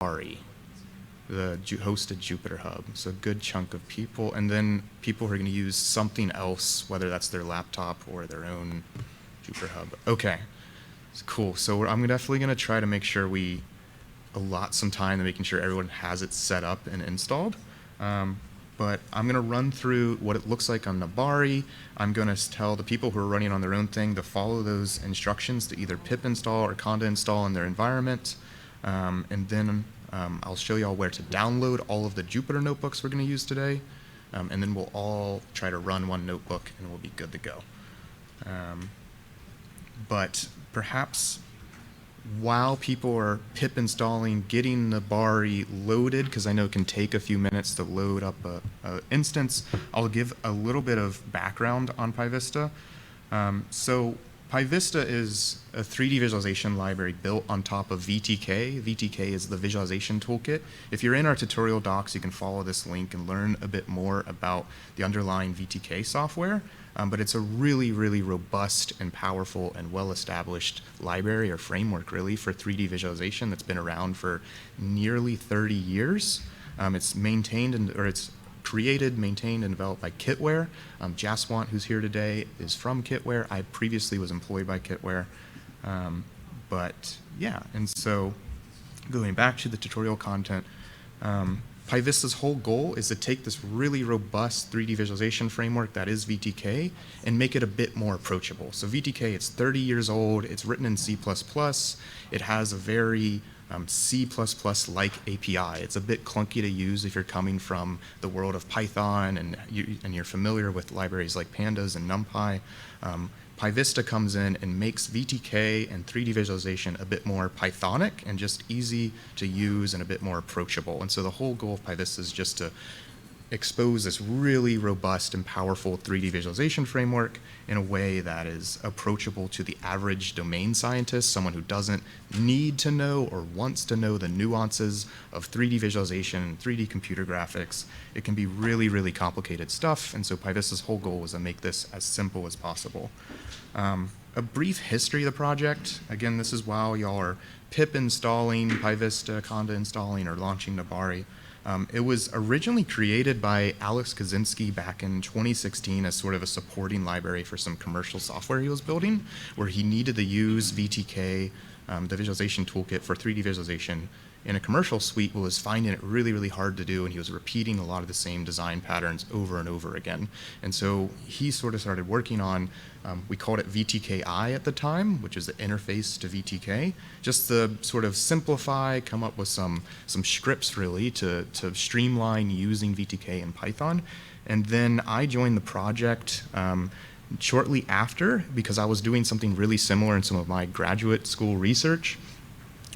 Nabari, the hosted Jupyter Hub. So a good chunk of people, and then people who are going to use something else, whether that's their laptop or their own Jupyter Hub. Okay, cool. So I'm definitely going to try to make sure we allot some time to making sure everyone has it set up and installed. But I'm going to run through what it looks like on Nabari. I'm going to tell the people who are running on their own thing to follow those instructions to either pip install or conda install in their environment. And then I'll show you all where to download all of the Jupyter notebooks we're going to use today. And then we'll all try to run one notebook and we'll be good to go. But perhaps while people are pip installing, getting Nabari loaded, because I know it can take a few minutes to load up an instance, I'll give a little bit of background on PyVista. So PyVista is a 3D visualization library built on top of VTK. VTK is the visualization toolkit. If you're in our tutorial docs, you can follow this link and learn a bit more about the underlying VTK software. But it's a really, really robust and powerful and well-established library or framework, really, for 3D visualization that's been around for nearly 30 years. It's maintained it's created, maintained, and developed by Kitware. Jaswant, who's here today, is from Kitware. I previously was employed by Kitware. But yeah, and so going back to the tutorial content, PyVista's whole goal is to take this really robust 3D visualization framework that is VTK and make it a bit more approachable. So VTK, it's 30 years old, it's written in C++, it has a very C++-like API. It's a bit clunky to use if you're coming from the world of Python and you're familiar with libraries like Pandas and NumPy. PyVista comes in and makes VTK and 3D visualization a bit more Pythonic and just easy to use and a bit more approachable. And so the whole goal of PyVista is just to expose this really robust and powerful 3D visualization framework in a way that is approachable to the average domain scientist, someone who doesn't need to know or wants to know the nuances of 3D visualization and 3D computer graphics. It can be really, really complicated stuff, and so PyVista's whole goal was to make this as simple as possible. A brief history of the project. Again, this is while y'all are pip installing PyVista, conda installing, or launching Nabari. It was originally created by Alex Kaczynski back in 2016 as sort of a supporting library for some commercial software he was building, where he needed to use VTK, the visualization toolkit for 3D visualization, in a commercial suite, but was finding it really, really hard to do, and he was repeating a lot of the same design patterns over and over again. And so he sort of started working on, we called it VTKI at the time, which is the interface to VTK, just to sort of simplify, come up with some scripts really to streamline using VTK in Python. And then I joined the project shortly after, because I was doing something really similar in some of my graduate school research,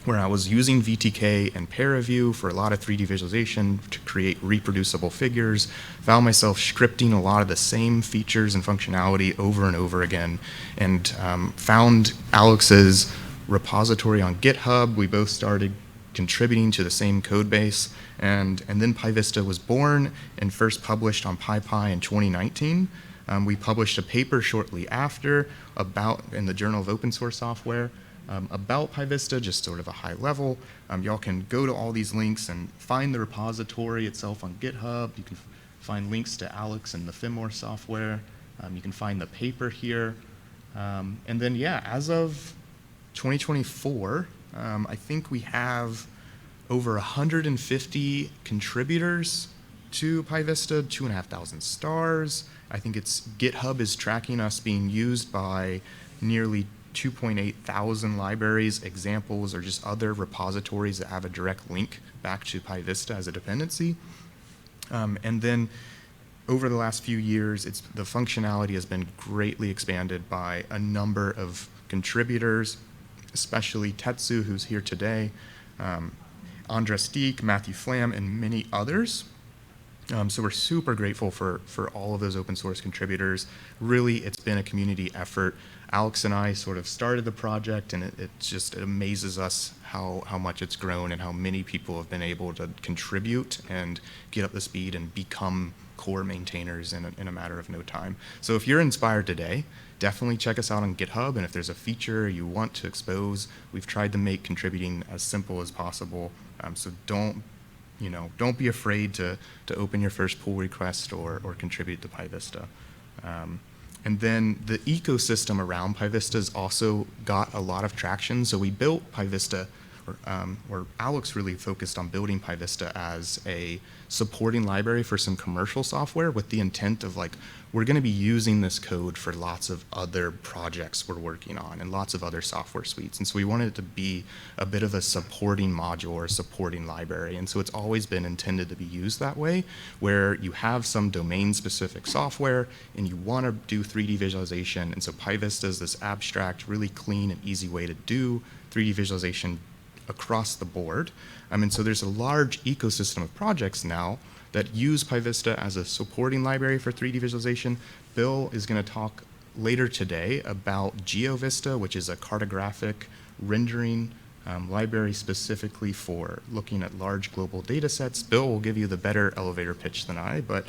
where I was using VTK and ParaView for a lot of 3D visualization to create reproducible figures, found myself scripting a lot of the same features and functionality over and over again, and found Alex's repository on GitHub. We both started contributing to the same code base, and then PyVista was born and first published on PyPy in 2019. We published a paper shortly after in the Journal of Open Source Software about PyVista, just sort of a high level. Y'all can go to all these links and find the repository itself on GitHub. You can find links to Alex and the Fimore software. You can find the paper here. And then, yeah, as of 2024, I think we have over 150 contributors to PyVista, 2,500 stars. I think GitHub is tracking us being used by nearly 2.8 thousand libraries, examples, or just other repositories that have a direct link back to PyVista as a dependency. And then over the last few years, the functionality has been greatly expanded by a number of contributors, especially Tetsu, who's here today, Andres Steek, Matthew Flam, and many others. So we're super grateful for all of those open source contributors. Really, it's been a community effort. Alex and I sort of started the project, and it amazes us how much it's grown and how many people have been able to contribute and get up to speed and become core maintainers in a matter of no time. So if you're inspired today, definitely check us out on GitHub, and if there's a feature you want to expose, we've tried to make contributing as simple as possible. So don't be afraid to open your first pull request or contribute to PyVista. And then the ecosystem around PyVista's also got a lot of traction. So we built PyVista, or Alex really focused on building PyVista as a supporting library for some commercial software with the intent of we're going to be using this code for lots of other projects we're working on and lots of other software suites. And so we wanted it to be a bit of a supporting module or supporting library. And so it's always been intended to be used that way, where you have some domain-specific software and you want to do 3D visualization. And so PyVista is this abstract, really clean and easy way to do 3D visualization across the board. And so there's a large ecosystem of projects now that use PyVista as a supporting library for 3D visualization. Bill is going to talk later today about GeoVista, which is a cartographic rendering library specifically for looking at large global data sets. Bill will give you the better elevator pitch than I, but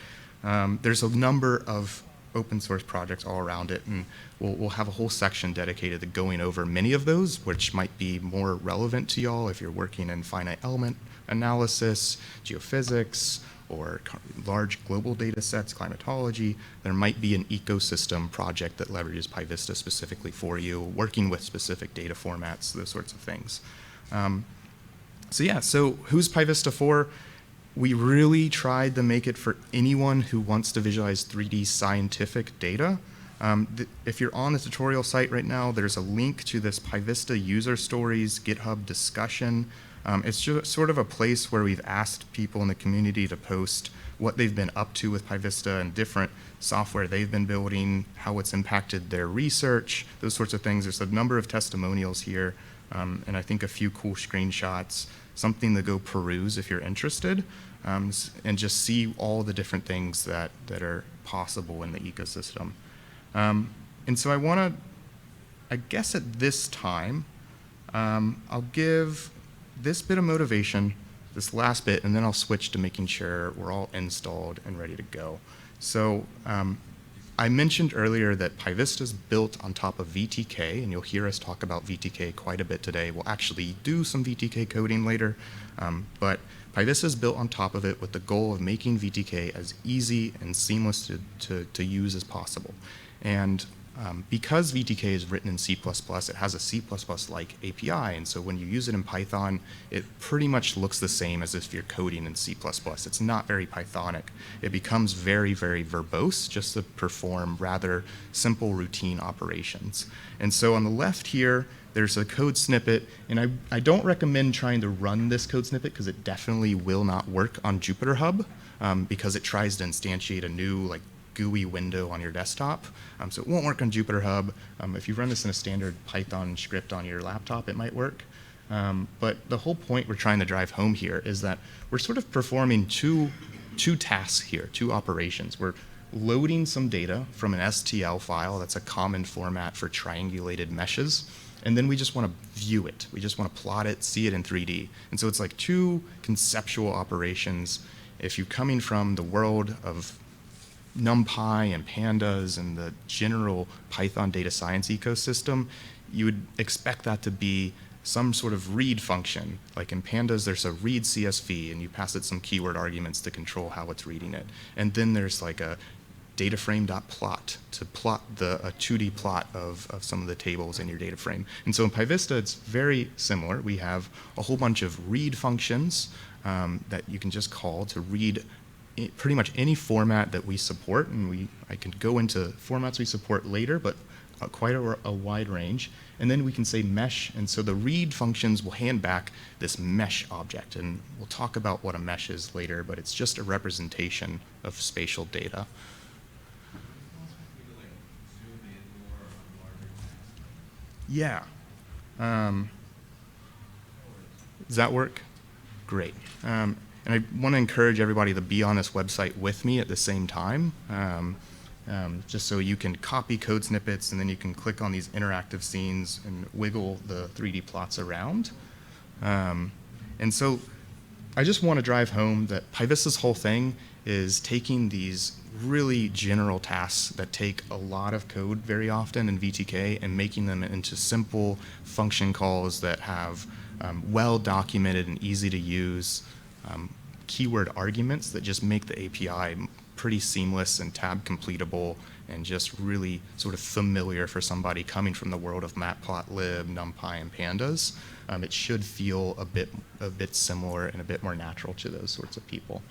there's a number of open source projects all around it, and we'll have a whole section dedicated to going over many of those, which might be more relevant to y'all if you're working in finite element analysis, geophysics, or large global data sets, climatology. There might be an ecosystem project that leverages PyVista specifically for you, working with specific data formats, those sorts of things. So who's PyVista for? We really tried to make it for anyone who wants to visualize 3D scientific data. If you're on the tutorial site right now, there's a link to this PyVista user stories GitHub discussion. It's just sort of a place where we've asked people in the community to post what they've been up to with PyVista and different software they've been building, how it's impacted their research, those sorts of things. There's a number of testimonials here, and I think a few cool screenshots, something to go peruse if you're interested, and just see all the different things that are possible in the ecosystem. And so I guess at this time, I'll give this bit of motivation, this last bit, and then I'll switch to making sure we're all installed and ready to go. So I mentioned earlier that PyVista is built on top of VTK, and you'll hear us talk about VTK quite a bit today. We'll actually do some VTK coding later, but PyVista is built on top of it with the goal of making VTK as easy and seamless to use as possible. And because VTK is written in C++, it has a C++-like API, and so when you use it in Python, it pretty much looks the same as if you're coding in C++. It's not very Pythonic. It becomes very, very verbose just to perform rather simple routine operations. And so on the left here, there's a code snippet, and I don't recommend trying to run this code snippet because it definitely will not work on Jupyter Hub because it tries to instantiate a new GUI window on your desktop. So it won't work on Jupyter Hub. If you run this in a standard Python script on your laptop, it might work. But the whole point we're trying to drive home here is that we're sort of performing two tasks here, two operations. We're loading some data from an STL file, that's a common format for triangulated meshes, and then we just want to view it. We just want to plot it, see it in 3D. And so it's like two conceptual operations. If you're coming from the world of NumPy and pandas and the general Python data science ecosystem, you would expect that to be some sort of read function. Like in pandas, there's a read CSV, and you pass it some keyword arguments to control how it's reading it. And then there's like a dataframe.plot to plot a 2D plot of some of the tables in your data frame. And so in PyVista, it's very similar. We have a whole bunch of read functions that you can just call to read pretty much any format that we support, and I can go into formats we support later, but quite a wide range. And then we can say mesh, and so the read functions will hand back this mesh object, and we'll talk about what a mesh is later, but it's just a representation of spatial data. Yeah. Does that work? Great. And I want to encourage everybody to be on this website with me at the same time, just so you can copy code snippets, and then you can click on these interactive scenes and wiggle the 3D plots around. And so I just want to drive home that PyVista's whole thing is taking these really general tasks that take a lot of code very often in VTK and making them into simple function calls that have well documented and easy to use keyword arguments that just make the API pretty seamless and tab completable and just really sort of familiar for somebody coming from the world of matplotlib, numpy, and pandas. It should feel a bit similar and a bit more natural to those sorts of people.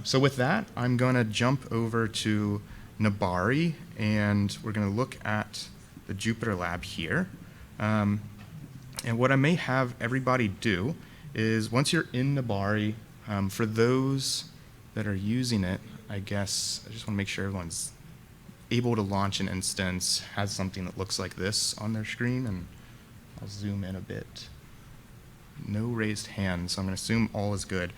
So with that, I'm going to jump over to Nabari, and we're going to look at the Jupyter Lab here. And what I may have everybody do is once you're in Nabari, for those that are using it, I guess I just want to make sure everyone's able to launch an instance, has something that looks like this on their screen, and I'll zoom in a bit. No raised hands, so I'm going to assume all is good.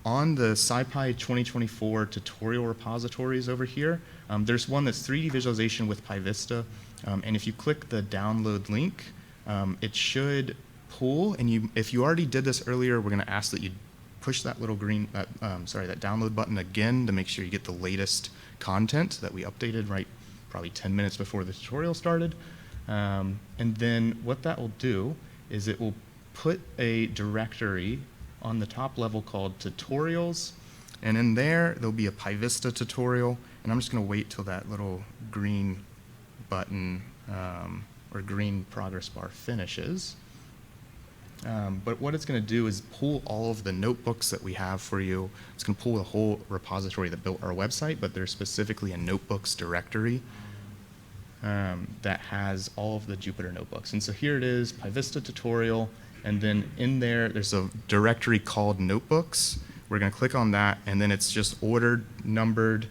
On the SciPy 2024 tutorial repositories over here, there's one that's 3D visualization with PyVista, and if you click the download link, it should pull, and if you already did this earlier, we're going to ask that you push that little green, that download button again to make sure you get the latest content that we updated probably 10 minutes before the tutorial started. And then what that will do is it will put a directory on the top level called tutorials, and in there'll be a PyVista tutorial, and I'm just going to wait till that little green button or green progress bar finishes. But what it's going to do is pull all of the notebooks that we have for you. It's going to pull the whole repository that built our website, but there's specifically a notebooks directory that has all of the Jupyter notebooks. And so here it is, PyVista tutorial, and then in there's a directory called notebooks. We're going to click on that, and then it's just ordered, numbered,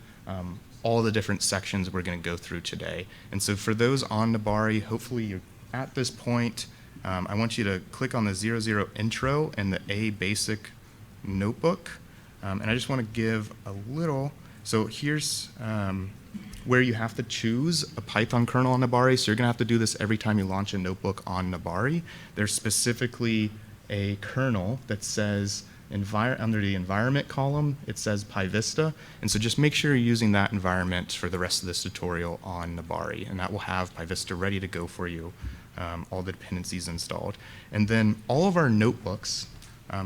all the different sections we're going to go through today. And so for those on Nabari, hopefully you're at this point. I want you to click on the 00 intro and the A basic notebook. And I just want to give a little, so here's where you have to choose a Python kernel on Nabari. So you're going to have to do this every time you launch a notebook on Nabari. There's specifically a kernel that says, under the environment column, it says PyVista. And so just make sure you're using that environment for the rest of this tutorial on Nabari. And that will have PyVista ready to go for you. All the dependencies installed. And then all of our notebooks,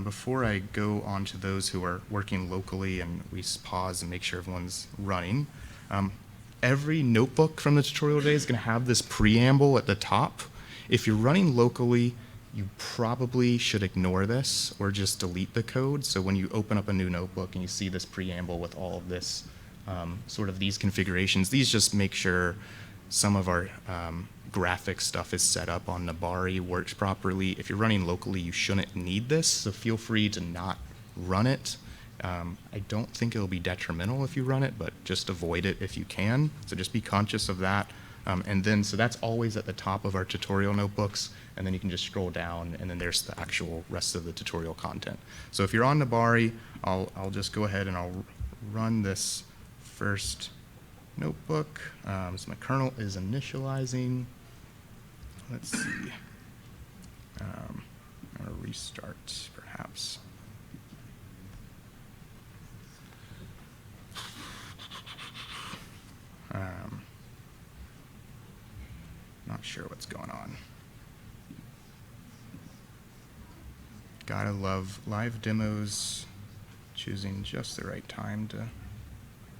before I go on to those who are working locally and we pause and make sure everyone's running, every notebook from the tutorial today is going to have this preamble at the top. If you're running locally, you probably should ignore this or just delete the code. So when you open up a new notebook and you see this preamble with all of this, sort of these configurations, these just make sure some of our graphic stuff is set up on Nabari, works properly. If you're running locally, you shouldn't need this, so feel free to not run it. I don't think it'll be detrimental if you run it, but just avoid it if you can. So just be conscious of that. And then, so that's always at the top of our tutorial notebooks, and then you can just scroll down, and then there's the actual rest of the tutorial content. So if you're on Nabari, I'll just go ahead and I'll run this first notebook. So my kernel is initializing. Let's see. I'm going to restart, perhaps. Not sure what's going on. Gotta love live demos, choosing just the right time to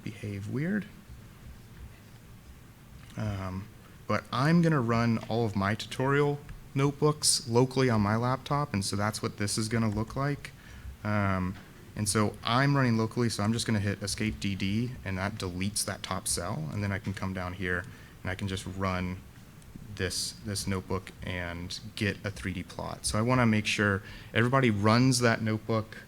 behave weird. But I'm going to run all of my tutorial notebooks locally on my laptop, and so that's what this is going to look like. And so I'm running locally, so I'm just going to hit escape DD, and that deletes that top cell, and then I can come down here, and I can just run this notebook and get a 3D plot. So I want to make sure everybody runs that notebook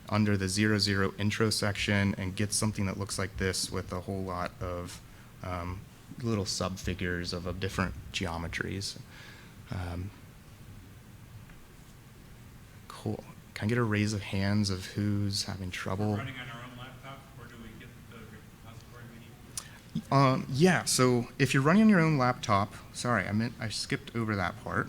under the 00 intro section and gets something that looks like this with a whole lot of little subfigures of different geometries. Cool. Can I get a raise of hands of who's having trouble? We're running on our own laptop, or do we get the repository we need? Yeah, so if you're running on your own laptop, sorry, I skipped over that part.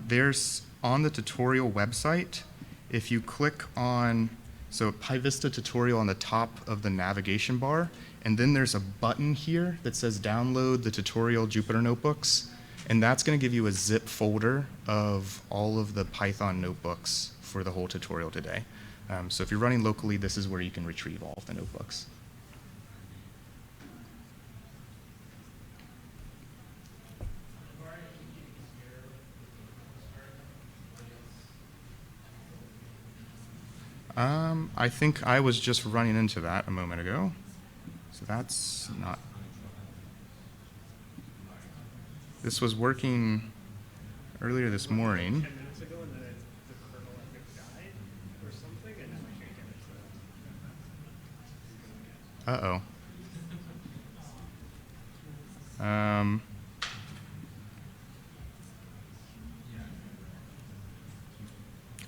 There's on the tutorial website, if you click on, so PyVista tutorial on the top of the navigation bar, and then there's a button here that says download the tutorial Jupyter notebooks. And that's going to give you a zip folder of all of the Python notebooks for the whole tutorial today. So if you're running locally, this is where you can retrieve all of the notebooks. I think I was just running into that a moment ago. So that's not. This was working earlier this morning. 10 minutes ago, and then the kernel I think died or something, and now I can't get it. Uh-oh.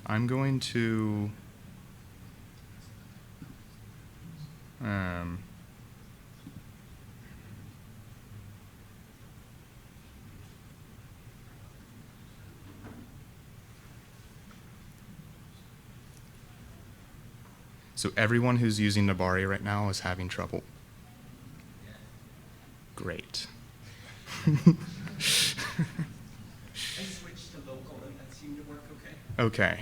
I'm going to so everyone who's using Nabari right now is having trouble. Great. I switched to local and that seemed to work okay. Okay.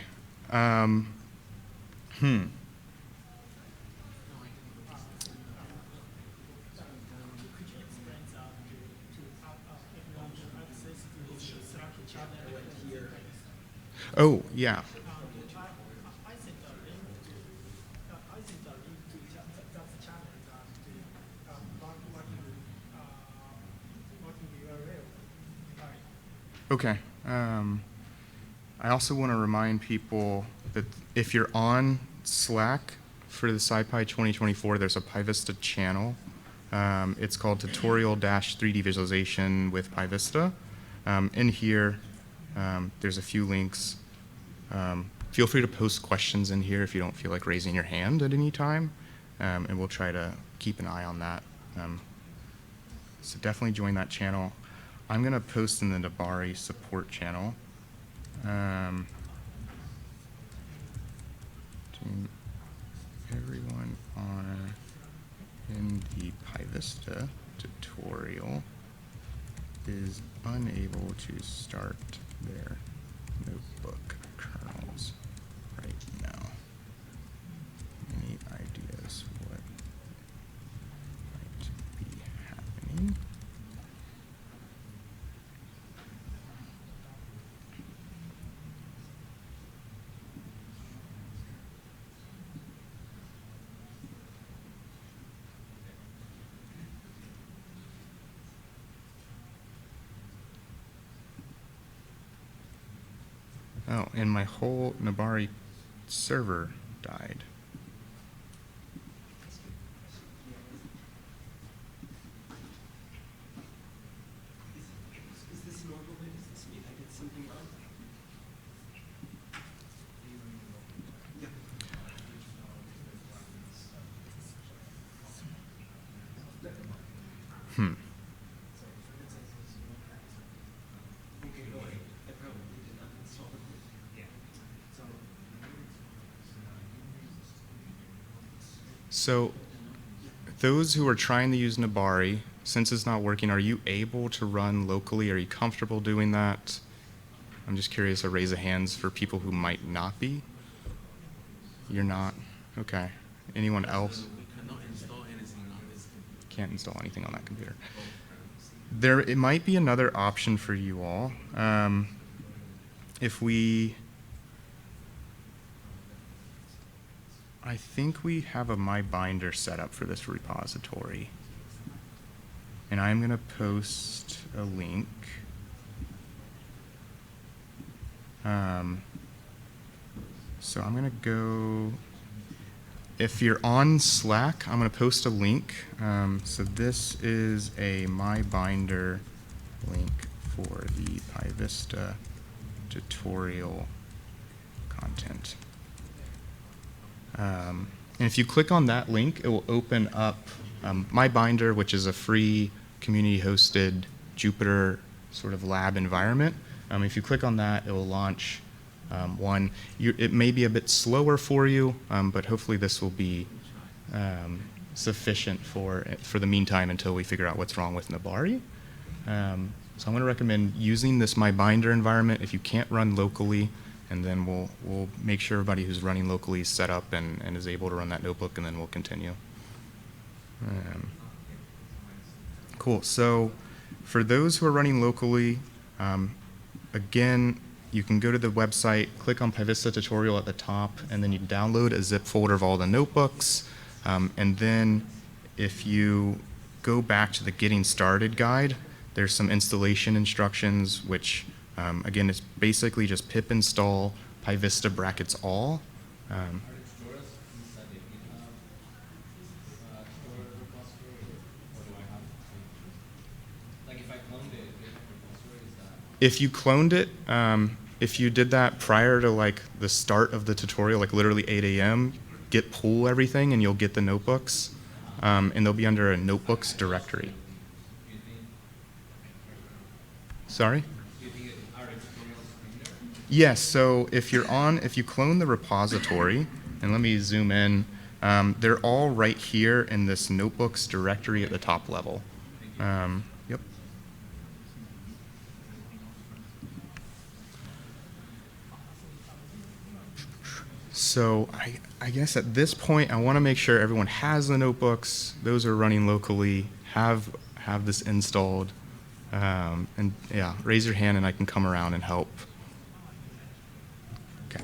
Oh, yeah. Okay. I also want to remind people that if you're on Slack for the SciPy 2024, there's a PyVista channel. It's called Tutorial-3D Visualization with PyVista. In here, there's a few links. Feel free to post questions in here if you don't feel like raising your hand at any time, and we'll try to keep an eye on that. So definitely join that channel. I'm going to post in the Nabari support channel. To everyone in the PyVista tutorial is unable to start their notebook kernels right now. Any ideas what might be happening? Oh, and my whole Nabari server died. Is this normal? Does this mean I did something wrong? Yeah. Okay, no, I probably did not install it. So those who are trying to use Nabari, since it's not working, are you able to run locally? Are you comfortable doing that? I'm just curious, a raise of hands for people who might not be. You're not? Okay. Anyone else? We cannot install anything on this. Can't install anything on that computer. It might be another option for you all. I think we have a My Binder set up for this repository. And I'm going to post a link. So I'm going to go, if you're on Slack, I'm going to post a link. So this is a My Binder link for the PyVista tutorial content. And if you click on that link, it will open up My Binder, which is a free community-hosted Jupyter sort of lab environment. If you click on that, it will launch one. It may be a bit slower for you, but hopefully this will be for the meantime until we figure out what's wrong with Nabari. So I'm going to recommend using this My Binder environment if you can't run locally, and then we'll make sure everybody who's running locally is set up and is able to run that notebook, and then we'll continue. Cool. So for those who are running locally, again, you can go to the website, click on PyVista tutorial at the top, and then you can download a zip folder of all the notebooks. And then if you go back to the Getting Started guide, there's some installation instructions, which, again, it's basically just pip install PyVista brackets all. Are the tutorials inside the GitHub tutorial repository, or do I have to, like if I clone the GitHub repository, is that? If you cloned it, if you did that prior to like the start of the tutorial, like literally 8 a.m., git pull everything and you'll get the notebooks, and they'll be under a notebooks directory. Do you think, Sorry? do you think are the tutorials in there? Yes, so if you clone the repository, and let me zoom in, they're all right here in this notebooks directory at the top level. Yep. So I guess at this point, I want to make sure everyone has the notebooks. Those who are running locally have this installed. And yeah, raise your hand and I can come around and help. Okay.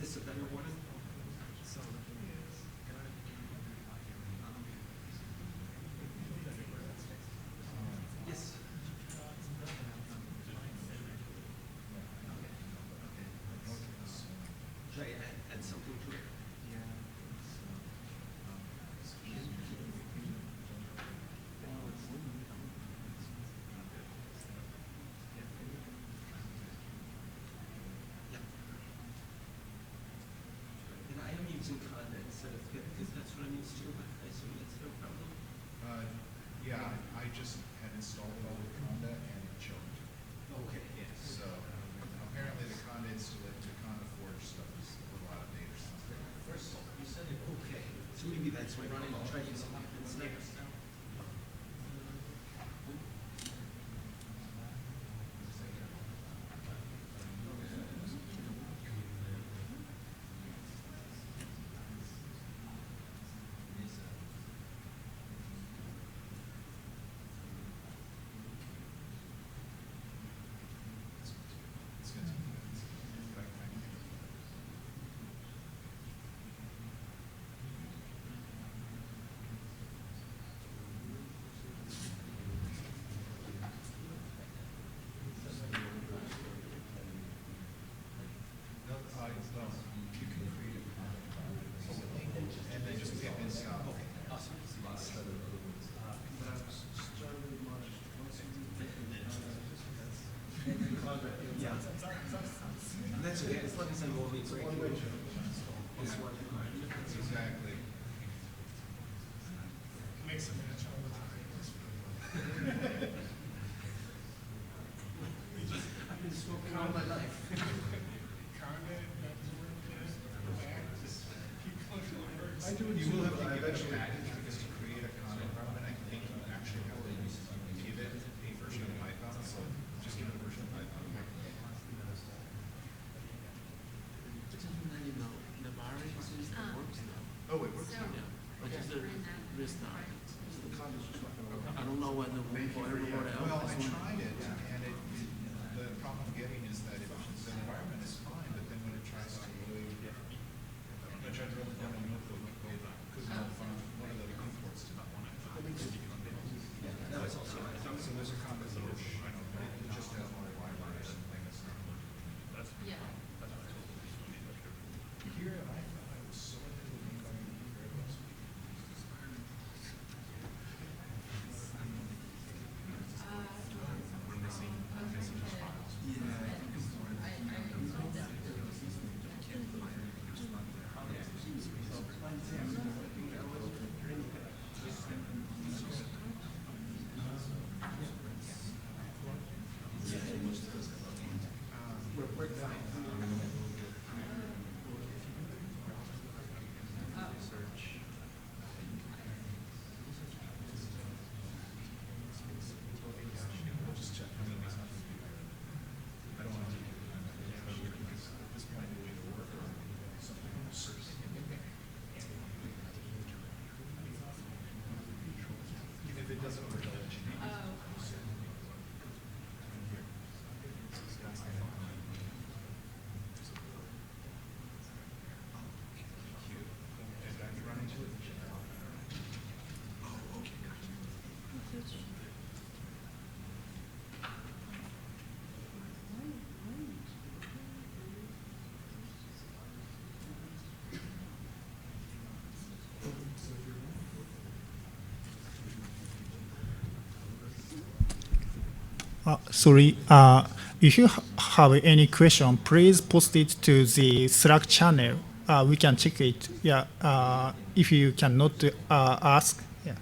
this a better one? Yes. Should I add something to it? And I am using conda instead of pip because that's what I'm used to, but I assume that's no problem. Yeah, I just had installed it all with Conda and it choked. Okay. So apparently the Conda Conda Forge stuff is a little outdated or something. First, you said it okay. So maybe that's my problem. I'll try using pip instead. It's going to take minutes. But I can No, you can create a Conda and then just pip inside. Okay, awesome. Yeah. That's okay, as long as I'm only breaking this one. Exactly. Makes a match all the time. I've been smoking all my life. Conda, that's where it is. Back, just keep going till it hurts. You will have to give it a package because to create a Conda environment, I think you actually have to give it a version of Python. So just give it a version of Python. Oh, it works now. I don't know whether we for everywhere else. Well, I tried it, and the problem I'm getting is that the environment is fine, but then when it tries to load, when I tried to run the phone on notebook, because one of the imports did not want it. That was also my thought. So there's a comment that it just has more libraries and things. Here, I was so into the very well. We're fine. We'll just check. I mean, it's not gonna be bad. I don't want to take it because at this point, the way to work or something on the surface. If it doesn't work, I'll let you know. Did I run into it? Oh, okay, gotcha. Sorry, if you have any question, please post it to the Slack channel. We can check it. Yeah, if you cannot ask. Yeah.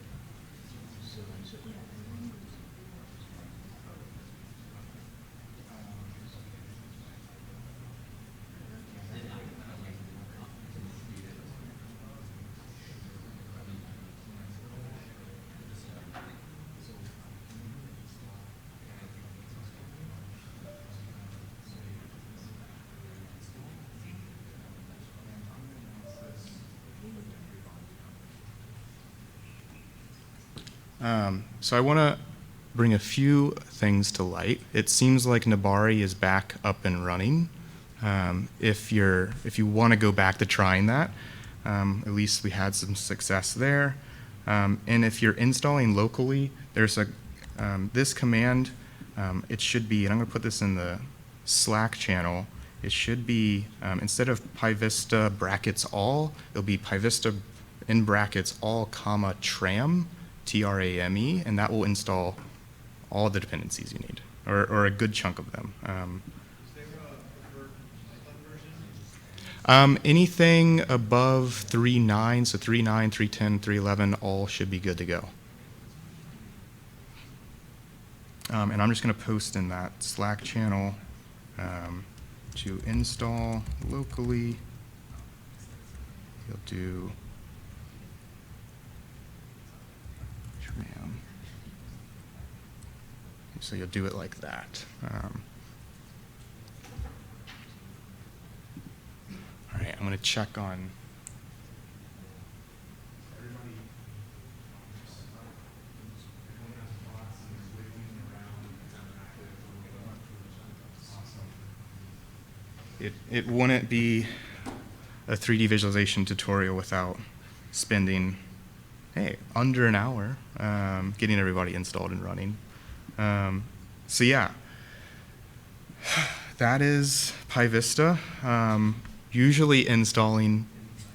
So I want to bring a few things to light. It seems like Nabari is back up and running. if you want to go back to trying that. At least we had some success there. And if you're installing locally, there's this command. It should be, and I'm going to put this in the Slack channel. It should be, instead of PyVista brackets all, it'll be PyVista in brackets all comma tram, T-R-A-M-E, and that will install all the dependencies you need, or a good chunk of them. Is there a preferred Python version? Anything above 3.9, so 3.9, 3.10, 3.11, all should be good to go. And I'm just going to post in that Slack channel to install locally. You'll do tram. So you'll do it like that. All right, I'm going to check on. It wouldn't be a 3D visualization tutorial without spending, hey, under an hour getting everybody installed and running. So yeah, that is PyVista. Usually installing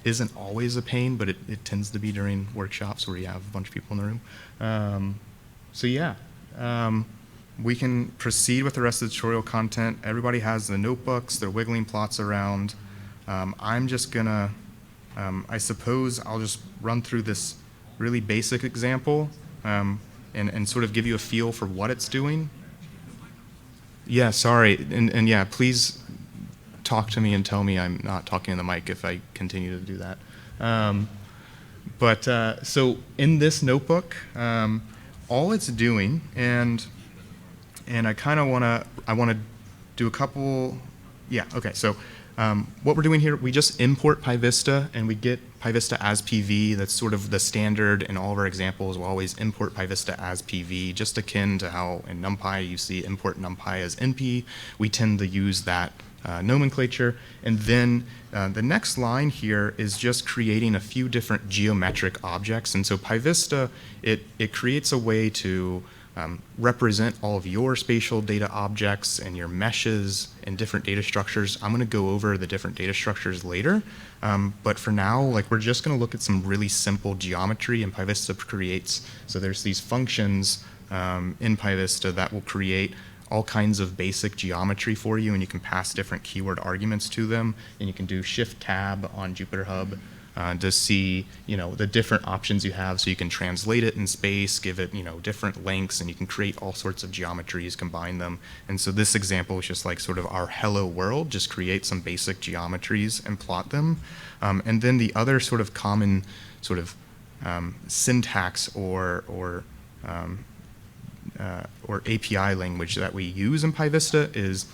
isn't always a pain, but it tends to be during workshops where you have a bunch of people in the room. So yeah, we can proceed with the rest of the tutorial content. Everybody has the notebooks, they're wiggling plots around. I'm just gonna, I suppose I'll just run through this really basic example and sort of give you a feel for what it's doing. Yeah, sorry, and yeah, please talk to me and tell me I'm not talking in the mic if I continue to do that. So in this notebook, all it's doing, and I kind of want to do a couple, yeah, okay, so what we're doing here, we just import PyVista and we get PyVista as PV. That's sort of the standard in all of our examples. We'll always import PyVista as PV, just akin to how in NumPy you see import NumPy as NP. We tend to use that nomenclature. And then the next line here is just creating a few different geometric objects. And so PyVista, it creates a way to represent all of your spatial data objects and your meshes and different data structures. I'm going to go over the different data structures later, but for now, like, we're just going to look at some really simple geometry, and PyVista creates, so there's these functions in PyVista that will create all kinds of basic geometry for you, and you can pass different keyword arguments to them, and you can do Shift-Tab on Jupyter Hub to see, the different options you have, so you can translate it in space, give it, different lengths, and you can create all sorts of geometries, combine them. And so this example is just like sort of our hello world, just create some basic geometries and plot them. And then the other sort of common sort of syntax or API language that we use in PyVista is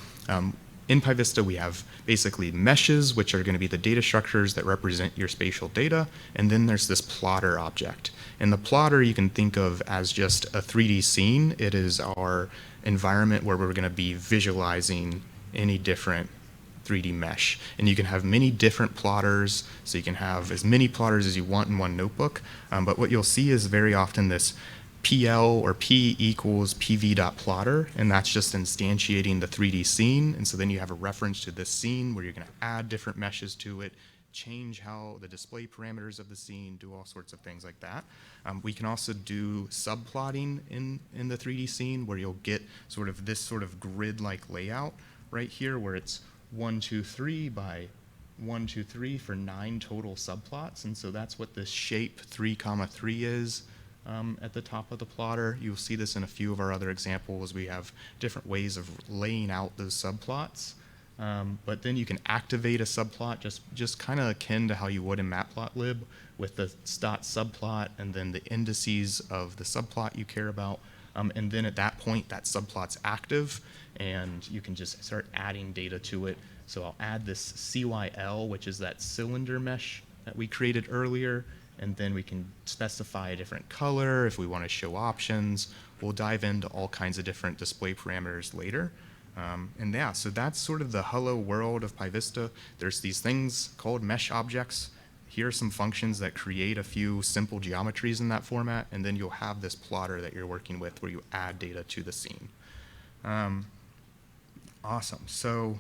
in PyVista, we have basically meshes, which are going to be the data structures that represent your spatial data, and then there's this plotter object. And the plotter you can think of as just a 3D scene. It is our environment where we're going to be visualizing any different 3D mesh. And you can have many different plotters, so you can have as many plotters as you want in one notebook. But what you'll see is very often this PL or P equals PV.plotter, and that's just instantiating the 3D scene. And so then you have a reference to this scene where you're going to add different meshes to it, change how the display parameters of the scene, do all sorts of things like that. We can also do subplotting in the 3D scene, where you'll get sort of this sort of grid-like layout right here, where it's 1, 2, 3 by 1, 2, 3 for 9 total subplots. And so that's what this shape 3, 3 is. At the top of the plotter. You'll see this in a few of our other examples. We have different ways of laying out those subplots. But then you can activate a subplot just kind of akin to how you would in Matplotlib, with the stat subplot and then the indices of the subplot you care about. And then at that point, that subplot's active, and you can just start adding data to it. So I'll add this CYL, which is that cylinder mesh that we created earlier. And then we can specify a different color if we want to show options. We'll dive into all kinds of different display parameters later. And yeah, so that's sort of the hello world of PyVista. There's these things called mesh objects. Here are some functions that create a few simple geometries in that format, and then you'll have this plotter that you're working with where you add data to the scene. Awesome. So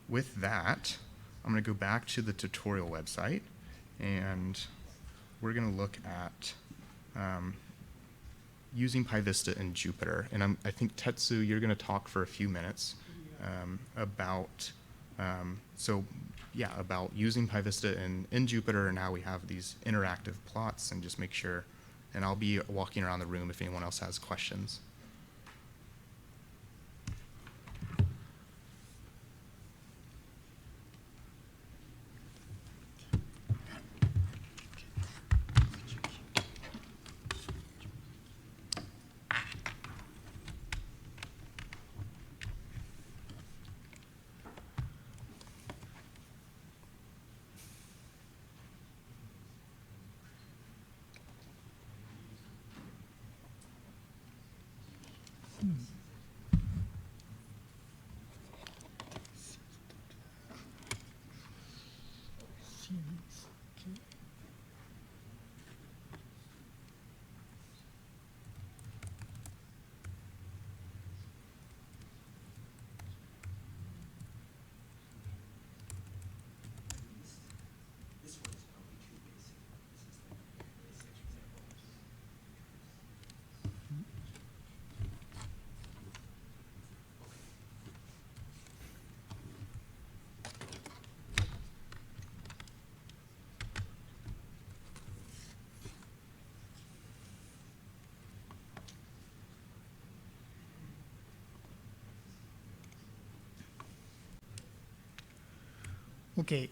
with that, I'm going to go back to the tutorial website, and we're going to look at using PyVista in Jupyter. And I think, Tetsu, you're going to talk for a few minutes about, about using PyVista in Jupyter and how we have these interactive plots, and just make sure, and I'll be walking around the room if anyone else has questions. This one is probably too basic. This is the basic example. Okay,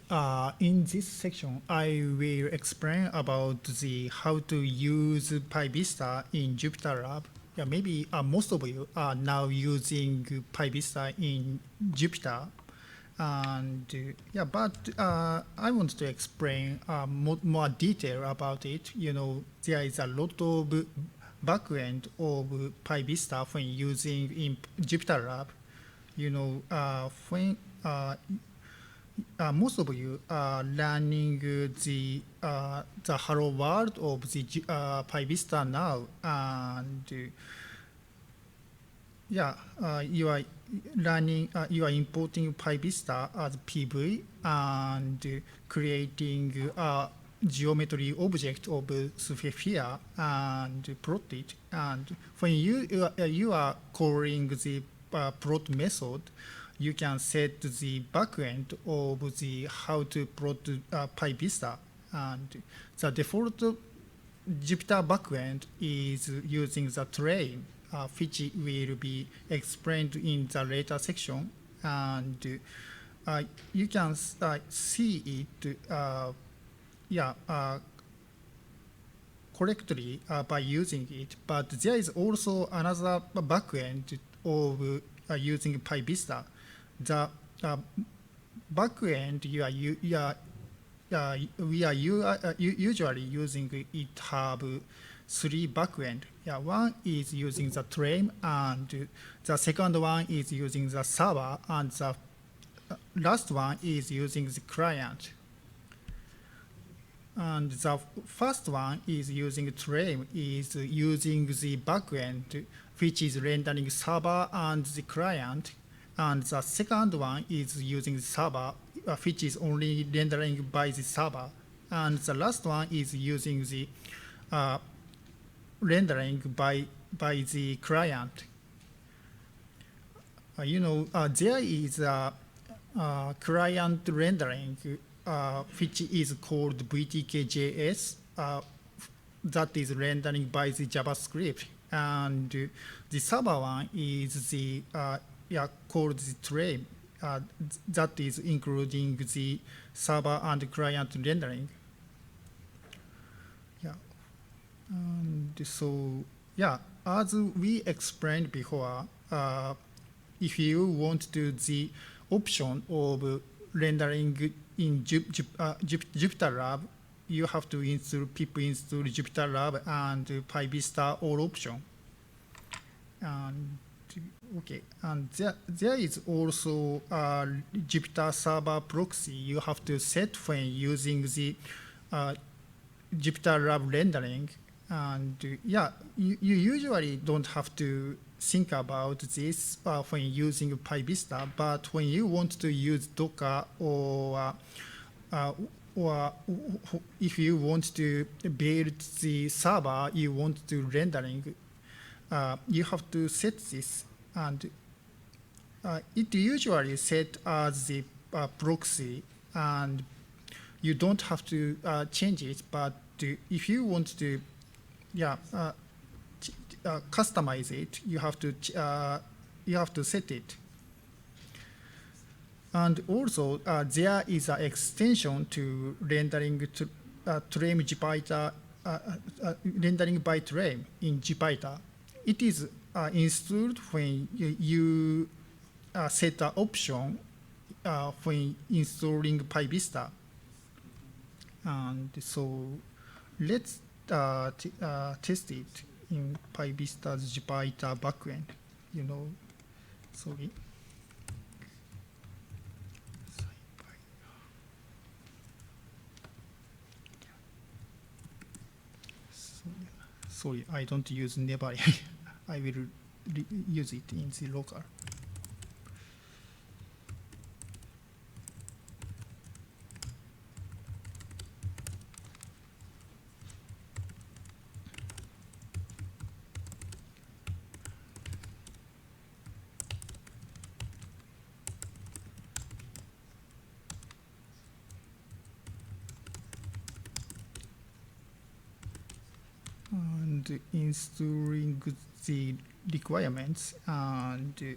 in this section, I will explain about the how to use PyVista in Jupyter Lab. Yeah, maybe most of you are now using PyVista in Jupyter, and but I want to explain more detail about it. You know, there is a lot of backend of PyVista when using in Jupyter Lab. You know, when most of you are learning the hello world of the PyVista now, and you are learning, you are importing PyVista as PV and creating a geometry object of sphere and plot it. And when you are calling the plot method, you can set the backend of the how to plot PyVista, and the default Jupyter backend is using the train, which will be explained in the later section, and you can see it correctly by using it. But there is also another backend of using PyVista. The backend we are usually using it have three backend. Yeah, one is using the train, and the second one is using the server, and the last one is using the client. And the first one is using train, is using the backend, which is rendering server and the client. And the second one is using the server, which is only rendering by the server. And the last one is using the rendering by the client. There is a client rendering which is called VTK.js, that is rendering by the JavaScript. And the server one is the called the train, that is including the server and client rendering. And so as we explained before, if you want to do the option of rendering in Jupyter Lab, you have to pip install Jupyter Lab and PyVista all option. And Okay, and there is also a Jupyter server proxy you have to set when using the Jupyter Lab rendering. And yeah, you usually don't have to think about this when using PyVista, but when you want to use Docker or if you want to build the server you want to rendering, you have to set this, and it usually set as the proxy, and you don't have to change it. But if you want to, customize it, you have to set it. And also, there is an extension to rendering Trame Jupyter, rendering by Trame in Jupyter. It is installed when you set an option when installing PyVista. And so let's test it in PyVista's Jupyter backend. Sorry. Sorry, I don't use Nebari. I will use it in the local. And installing the requirements, and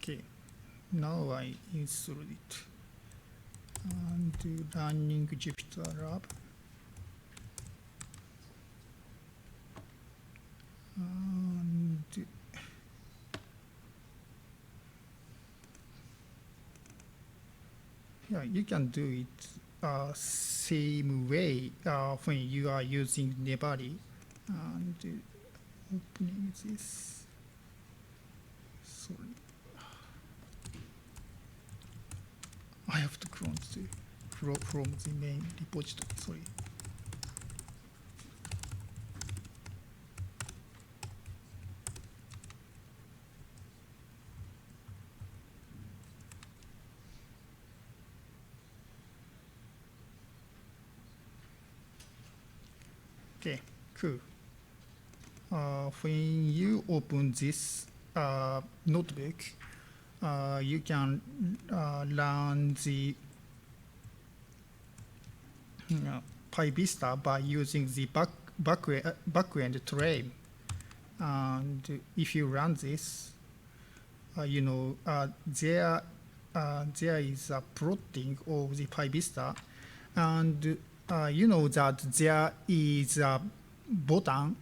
okay, now I install it and running Jupyter Lab. And yeah, you can do it same way when you are using Nebari. And opening this. Sorry. I have to clone from the main repository. Sorry. Okay, cool. When you open this notebook, you can run the PyVista by using the backend Trame. And if you run this, there is a plotting of the PyVista, and you know that there is a button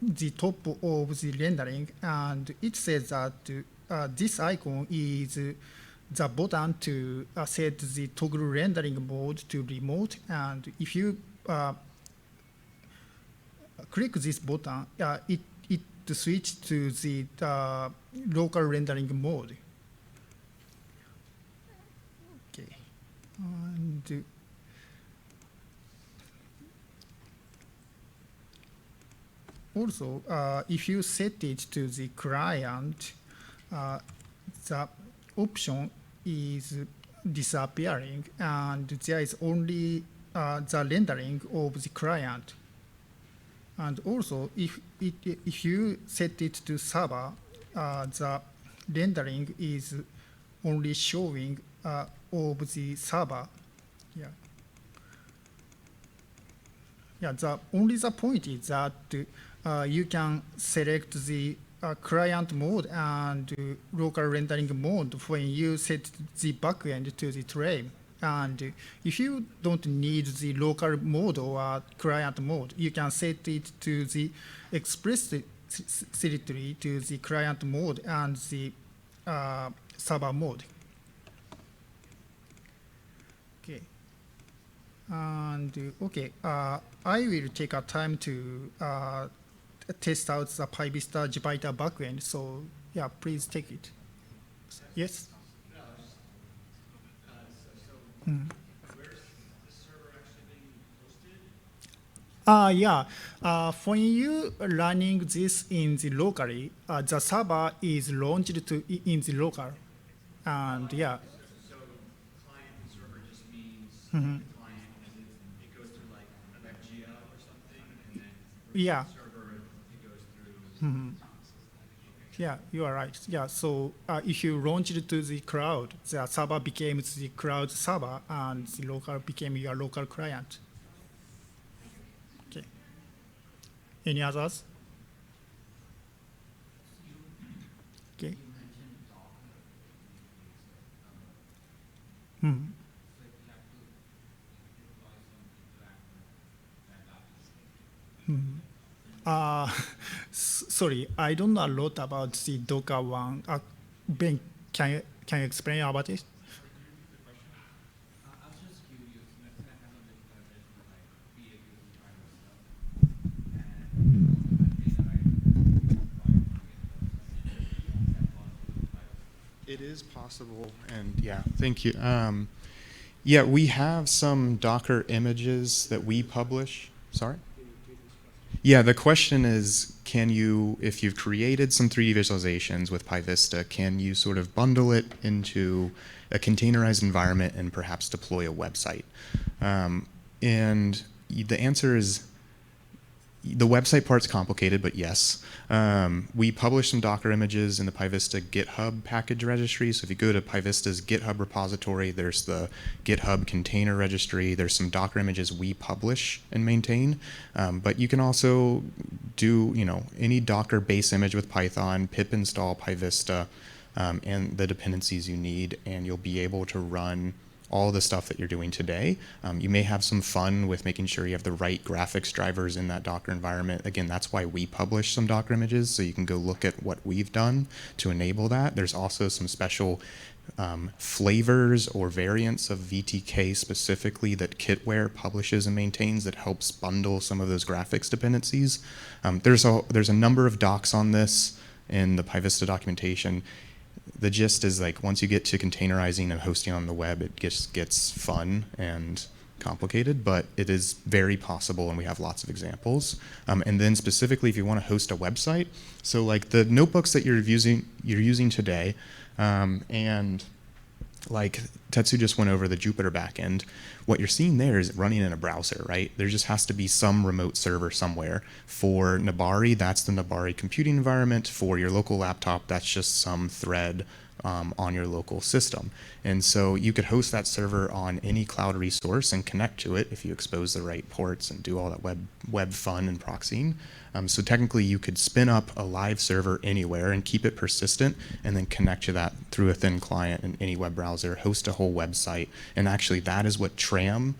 the top of the rendering, and it says that this icon is the button to set the toggle rendering mode to remote. And if you click this button, it switches to the local rendering mode. Okay, and also, if you set it to the client, the option is disappearing, and there is only the rendering of the client. And also, if you set it to server, the rendering is only showing of the server. Yeah. Yeah. The point is that you can select the client mode and local rendering mode when you set the backend to the tray. And if you don't need the local mode or client mode, you can set it to the explicitly to the client mode and the server mode. Okay. And okay, I will take a time to test out the PyVista Jupyter backend. So yeah, please take it. Yes. Where's the server actually being hosted? Yeah, when you running this in the locally, the server is launched to in the local, and yeah. So client and server just means Mhm. the client, as in it goes through like WebGL or something, and then Yeah. server, it goes through. Mhm. Yeah, you are right. Yeah, so if you launch it to the cloud, the server became the cloud server, and the local became your local client. Okay. Any others? Okay. Hmm. Sorry, I don't know a lot about the Docker one. Ben, can you explain about it? I was just curious, let's say I have a visualization like PA using PyVista, and It is possible, and yeah, thank you. Yeah, we have some Docker images that we publish. Sorry? Yeah, the question is, can you, if you've created some 3D visualizations with PyVista, can you sort of bundle it into a containerized environment and perhaps deploy a website? And the answer is, the website part's complicated, but yes. We publish some Docker images in the PyVista GitHub package registry. So if you go to PyVista's GitHub repository, there's the GitHub container registry. There's some Docker images we publish and maintain. But you can also do, any Docker base image with Python, pip install PyVista, and the dependencies you need, and you'll be able to run all the stuff that you're doing today. You may have some fun with making sure you have the right graphics drivers in that Docker environment. Again, that's why we publish some Docker images, so you can go look at what we've done to enable that. There's also some special flavors or variants of VTK specifically that Kitware publishes and maintains that helps bundle some of those graphics dependencies. There's a number of docs on this in the PyVista documentation. The gist is, like, once you get to containerizing and hosting on the web, it just gets fun and complicated, but it is very possible, and we have lots of examples. And then specifically, if you want to host a website, so like the notebooks that you're using today, and like Tetsu just went over the Jupyter backend, what you're seeing there is running in a browser, right? There just has to be some remote server somewhere. For Nabari, that's the Nabari computing environment. For your local laptop, that's just some thread on your local system. And so you could host that server on any cloud resource and connect to it if you expose the right ports and do all that web fun and proxying. So technically you could spin up a live server anywhere and keep it persistent, and then connect to that through a thin client in any web browser, host a whole website. And actually that is what TRAM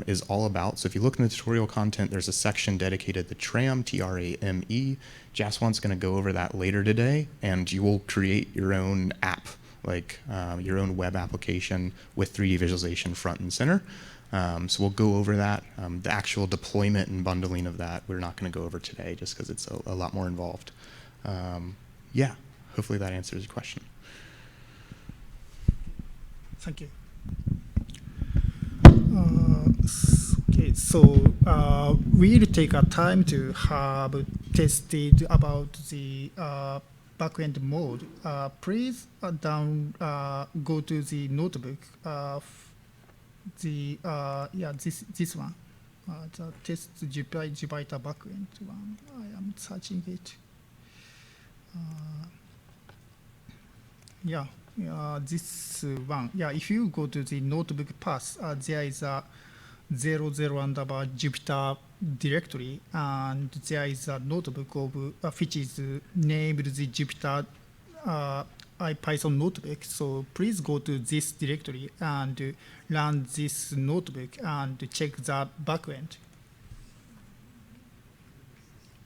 is all about. So if you look in the tutorial content, there's a section dedicated to TRAM, T-R-A-M-E. Jaswant's going to go over that later today, and you will create your own app, like your own web application with 3D visualization front and center. So we'll go over that. The actual deployment and bundling of that, we're not going to go over today just because it's a lot more involved. Yeah, hopefully that answers your question. Thank you. Okay, so we'll take a time to have tested about the backend mode. Please go to the notebook. This one, the test Jupyter backend one. I am searching it. This one. Yeah, if you go to the notebook path, there is a 00 Jupyter directory, and there is a notebook of which is named the Jupyter IPython notebook. So please go to this directory and run this notebook and check the backend.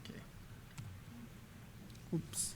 Okay. Oops.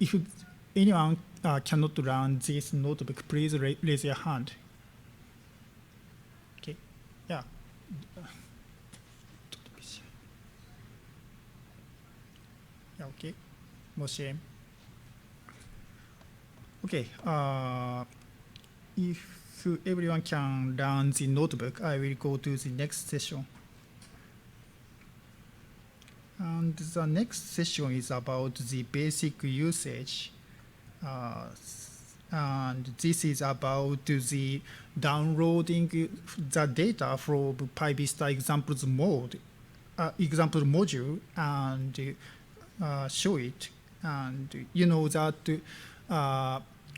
If anyone cannot run this notebook, please raise your hand. Okay, yeah. Yeah, okay. No shame. Okay. If everyone can run the notebook, I will go to the next session. And the next session is about the basic usage. And this is about the downloading the data from PyVista examples example module and show it. And you know that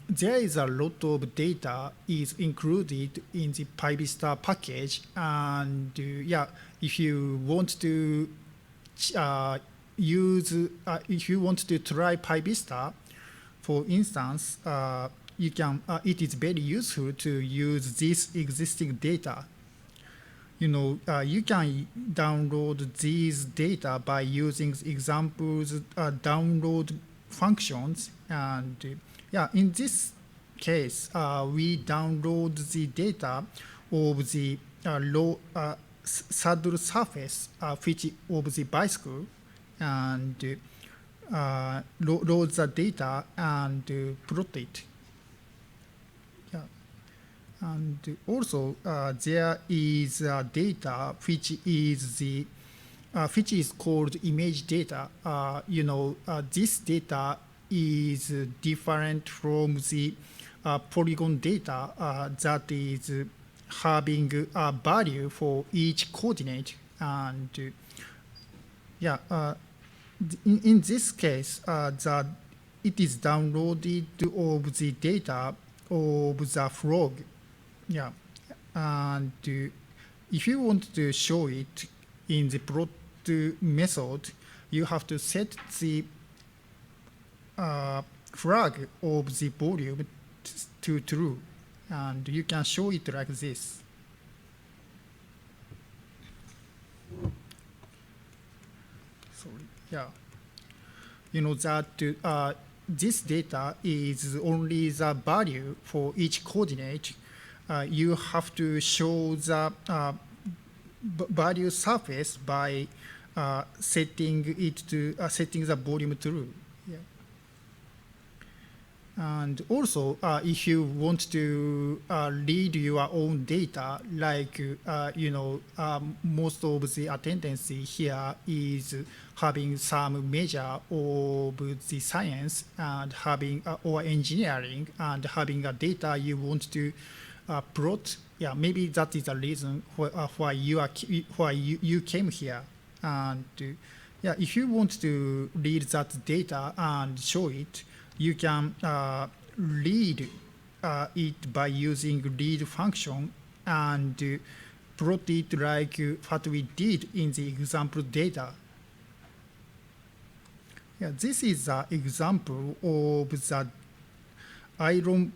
there is a lot of data is included in the PyVista package. And yeah, if you want to if you want to try PyVista, for instance, you can. It is very useful to use this existing data. You know, you can download these data by using examples download functions, and yeah, in this case, we download the data of the saddle surface, which of the bicycle, and load the data and plot it. Yeah. And also there is data which is called image data. You know, this data is different from the polygon data that is having a value for each coordinate. And yeah, in this case, it is downloaded of the data of the frog. Yeah, and if you want to show it in the plot method, you have to set the flag of the volume to true, and you can show it like this. Sorry. Yeah. You know that this data is only the value for each coordinate. You have to show the value surface by setting it to setting the volume true. Yeah. And also, if you want to read your own data, like you know, most of the attendance here is having some measure of the science and having or engineering and having a data you want to plot yeah, maybe that is the reason why you came here. And yeah, if you want to read that data and show it, you can read it by using read function and plot it like what we did in the example data. Yeah, this is an example of the iron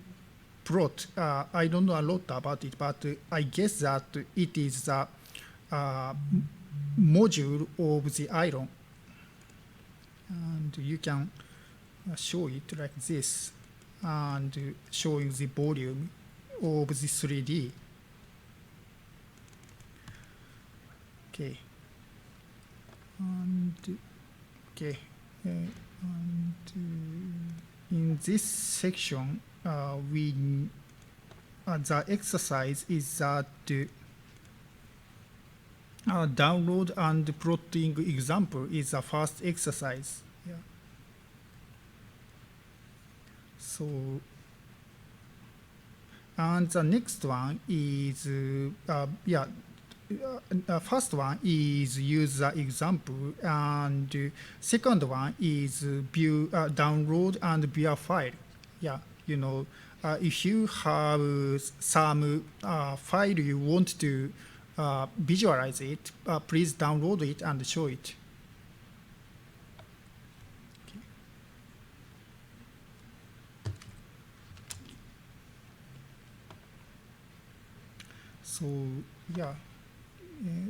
plot. I don't know a lot about it, but I guess that it is the module of the iron. And you can show it like this and showing the volume of the 3D. Okay. And okay. And in this section, the exercise is that download and plotting example is the first exercise. Yeah. So, and the next one is first one is use the example, and second one is view download and view a file. Yeah, you know, if you have some file you want to visualize it, please download it and show it. Okay. So yeah.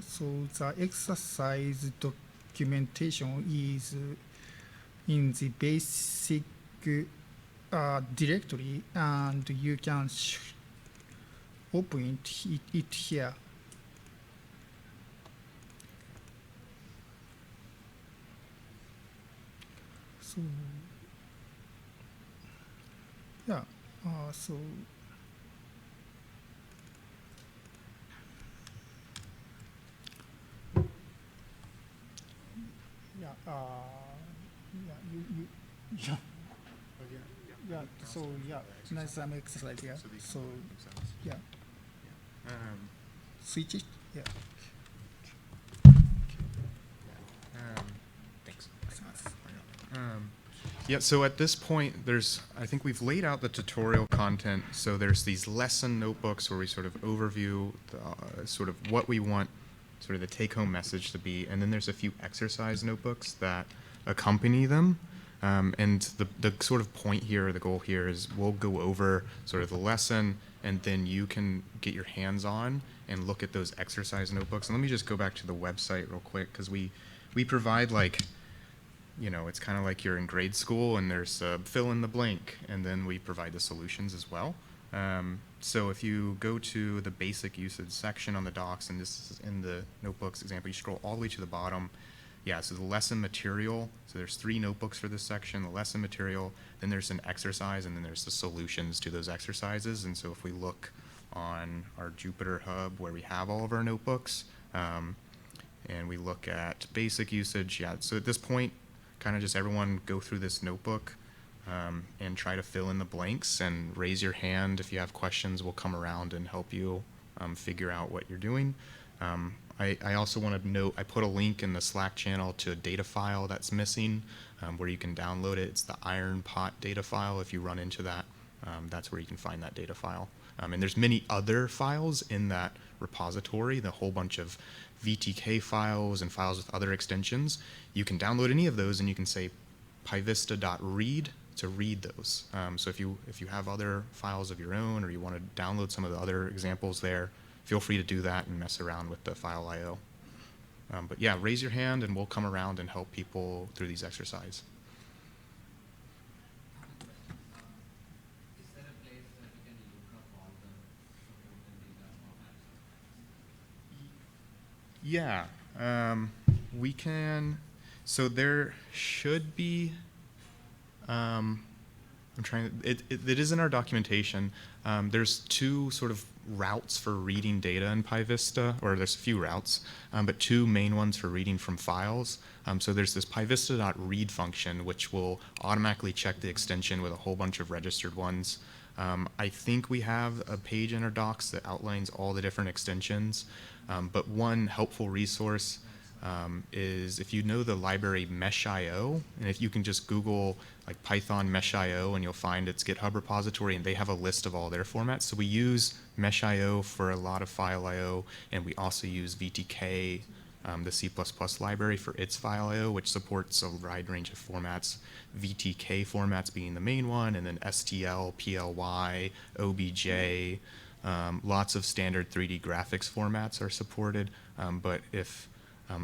So the exercise documentation is in the basic directory, and you can open it here. So yeah, so. Yeah, so yeah, nice some exercise, yeah. So, yeah. Switch it, yeah. Thanks. Yeah, so at this point, I think we've laid out the tutorial content. So there's these lesson notebooks where we sort of overview sort of what we want sort of the take-home message to be, and then there's a few exercise notebooks that accompany them. And the sort of point here, the goal here is we'll go over sort of the lesson, and then you can get your hands on and look at those exercise notebooks. And let me just go back to the website real quick, because we provide, like, you know, it's kind of like you're in grade school and there's fill in the blank, and then we provide the solutions as well. So if you go to the basic usage section on the docs, and this is in the notebooks example, you scroll all the way to the bottom. Yeah, so the lesson material, so there's 3 notebooks for this section, the lesson material, then there's an exercise, and then there's the solutions to those exercises. And so if we look on our Jupyter Hub where we have all of our notebooks, and we look at basic usage, yeah, so at this point, kind of just everyone go through this notebook and try to fill in the blanks, and raise your hand if you have questions. We'll come around and help you figure out what you're doing. I also want to note, I put a link in the Slack channel to a data file that's missing, where you can download it. It's the Iron Pot data file. If you run into that, that's where you can find that data file. And there's many other files in that repository, the whole bunch of VTK files and files with other extensions. You can download any of those, and you can say pyvista.read to read those. So if you have other files of your own, or you want to download some of the other examples there, feel free to do that and mess around with the file I/O. But yeah, raise your hand and we'll come around and help people through these exercises. Is there a place that you can look up all the support and data? Yeah, we can. So there should be. I'm trying. It is in our documentation. There's 2 sort of routes for reading data in PyVista, or there's a few routes, but 2 main ones for reading from files. So there's this pyvista.read function, which will automatically check the extension with a whole bunch of registered ones. I think we have a page in our docs that outlines all the different extensions, but one helpful resource is if you know the library Mesh.io, and if you can just Google like Python Mesh.io, and you'll find its GitHub repository, and they have a list of all their formats. So we use Mesh.io for a lot of file I/O, and we also use VTK, the C++ library, for its file I/O, which supports a wide range of formats. VTK formats being the main one, and then STL, PLY, OBJ. Lots of standard 3D graphics formats are supported, but if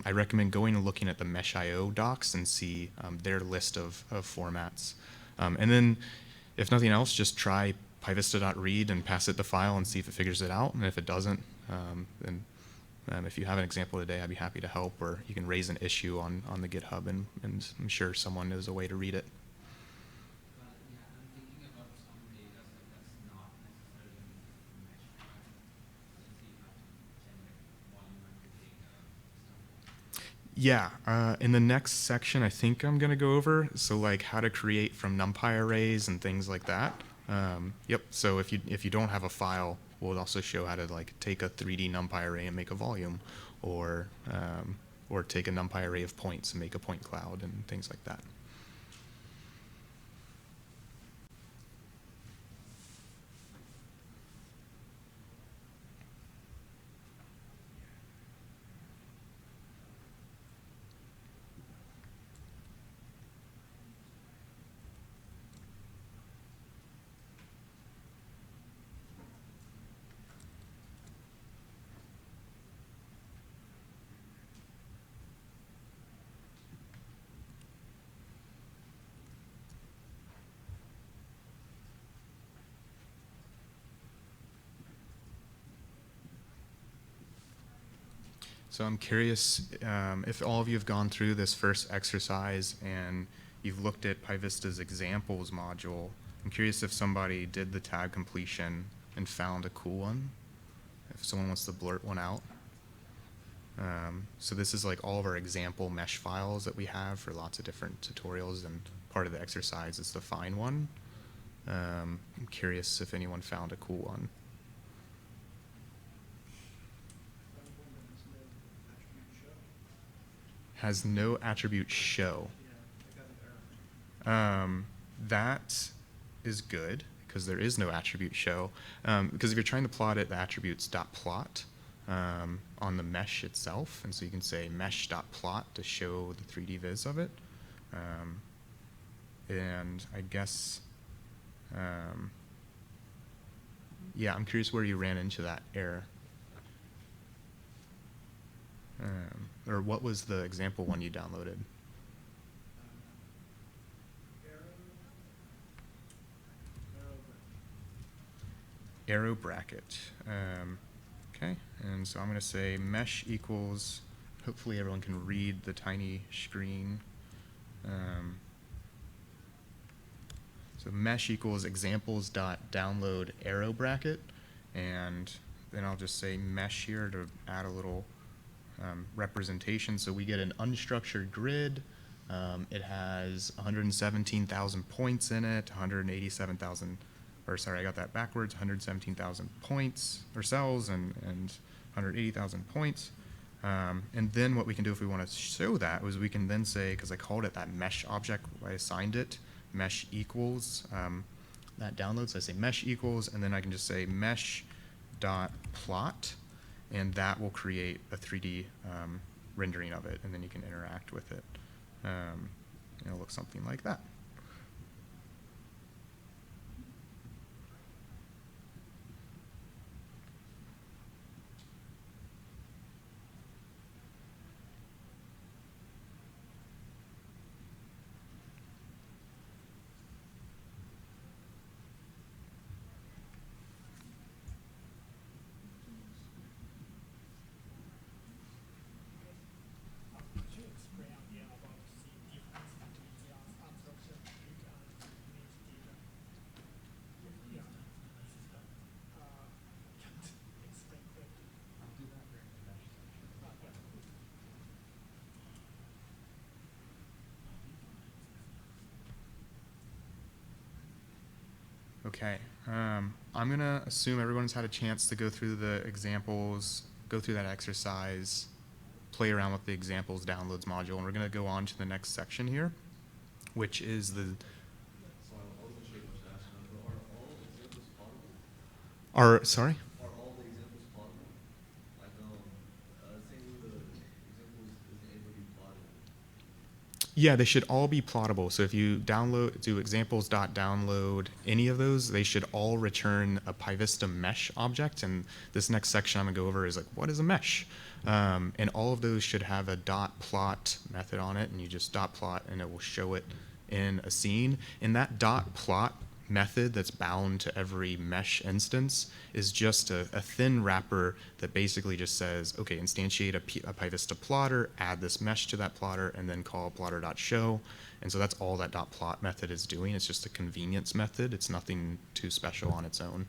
I recommend going and looking at the Mesh.io docs and see their list of formats. And then, if nothing else, just try pyvista.read and pass it the file and see if it figures it out. And if it doesn't, then if you have an example today, I'd be happy to help. Or you can raise an issue on the GitHub, and I'm sure someone knows a way to read it. Well, yeah, I'm thinking about some data set that's not necessarily mesh. Let's see if I can generate volumetric data, stuff. Yeah, in the next section, I think I'm going to go over, so like how to create from NumPy arrays and things like that. Yep, so if you don't have a file, we'll also show how to like take a 3D NumPy array and make a volume, or take a NumPy array of points and make a point cloud and things like that. So I'm curious if all of you have gone through this first exercise and you've looked at PyVista's examples module. I'm curious if somebody did the tab completion and found a cool one, if someone wants to blurt one out. So this is like all of our example mesh files that we have for lots of different tutorials, and part of the exercise is to find one. I'm curious if anyone found a cool one. Has no attribute show. That is good, because there is no attribute show. Because if you're trying to plot it, the attributes .plot on the mesh itself, and so you can say mesh.plot to show the 3D viz of it. And I guess, yeah, I'm curious where you ran into that error. Or what was the example one you downloaded? Arrow bracket. Okay, and so I'm going to say mesh equals, hopefully everyone can read the tiny screen. So mesh equals examples.download arrow bracket, and then I'll just say mesh here to add a little representation. So we get an unstructured grid. It has 117,000 points in it, 187,000, or sorry, I got that backwards, 117,000 points or cells, and 180,000 points. And then what we can do if we want to show that is we can then say, because I called it that mesh object, I assigned it, mesh equals that download. So I say mesh equals, and then I can just say mesh dot plot, and that will create a 3D rendering of it, and then you can interact with it. It'll look something like that. Could you explain again about the difference between the unstructured Okay. I'm going to assume everyone's had a chance to go through the examples, go through that exercise, play around with the examples downloads module, and we're going to go on to the next section here, which is the... So I wasn't sure what to ask now, but are all examples plotable? Sorry? Are all the examples plotable? Like, saying the examples is able to be plotted. Yeah, they should all be plottable. So if you do examples.download any of those, they should all return a PyVista mesh object. And this next section I'm going to go over is like, what is a mesh? And all of those should have a dot plot method on it. And you just dot plot and it will show it in a scene. And that dot plot method that's bound to every mesh instance is just a thin wrapper that basically just says, okay, instantiate a PyVista plotter, add this mesh to that plotter, and then call plotter.show. And so that's all that dot plot method is doing. It's just a convenience method. It's nothing too special on its own.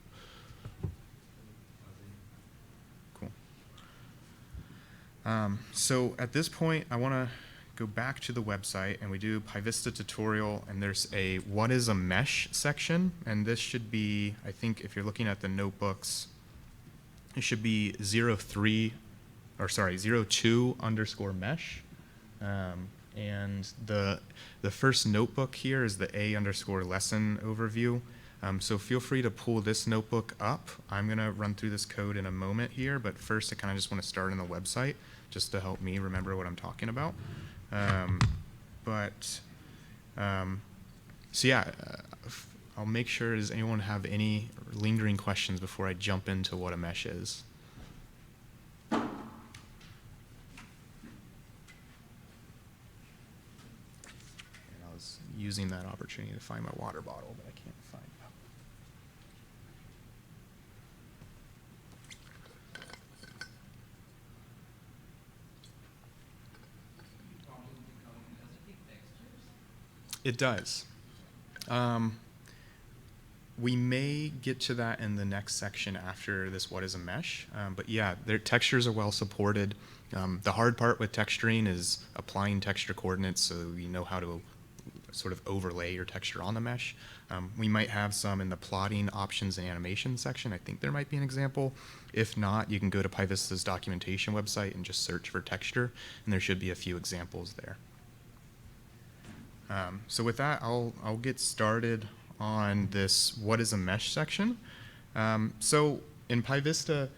Cool. So at this point, I want to go back to the website, and we do PyVista tutorial, and there's a what is a mesh section, and this should be, I think if you're looking at the notebooks, it should be 02 underscore mesh. And the first notebook here is the A underscore lesson overview. So feel free to pull this notebook up. I'm going to run through this code in a moment here, but first I kind of just want to start on the website just to help me remember what I'm talking about. So yeah, I'll make sure, does anyone have any lingering questions before I jump into what a mesh is? And I was using that opportunity to find my water bottle, but I can't find it. It does. We may get to that in the next section after this what is a mesh. But yeah, their textures are well supported. The hard part with texturing is applying texture coordinates so you know how to sort of overlay your texture on the mesh. We might have some in the plotting options and animation section. I think there might be an example. If not, you can go to PyVista's documentation website and just search for texture, and there should be a few examples there. So with that, I'll get started on this what is a mesh section. So in PyVista,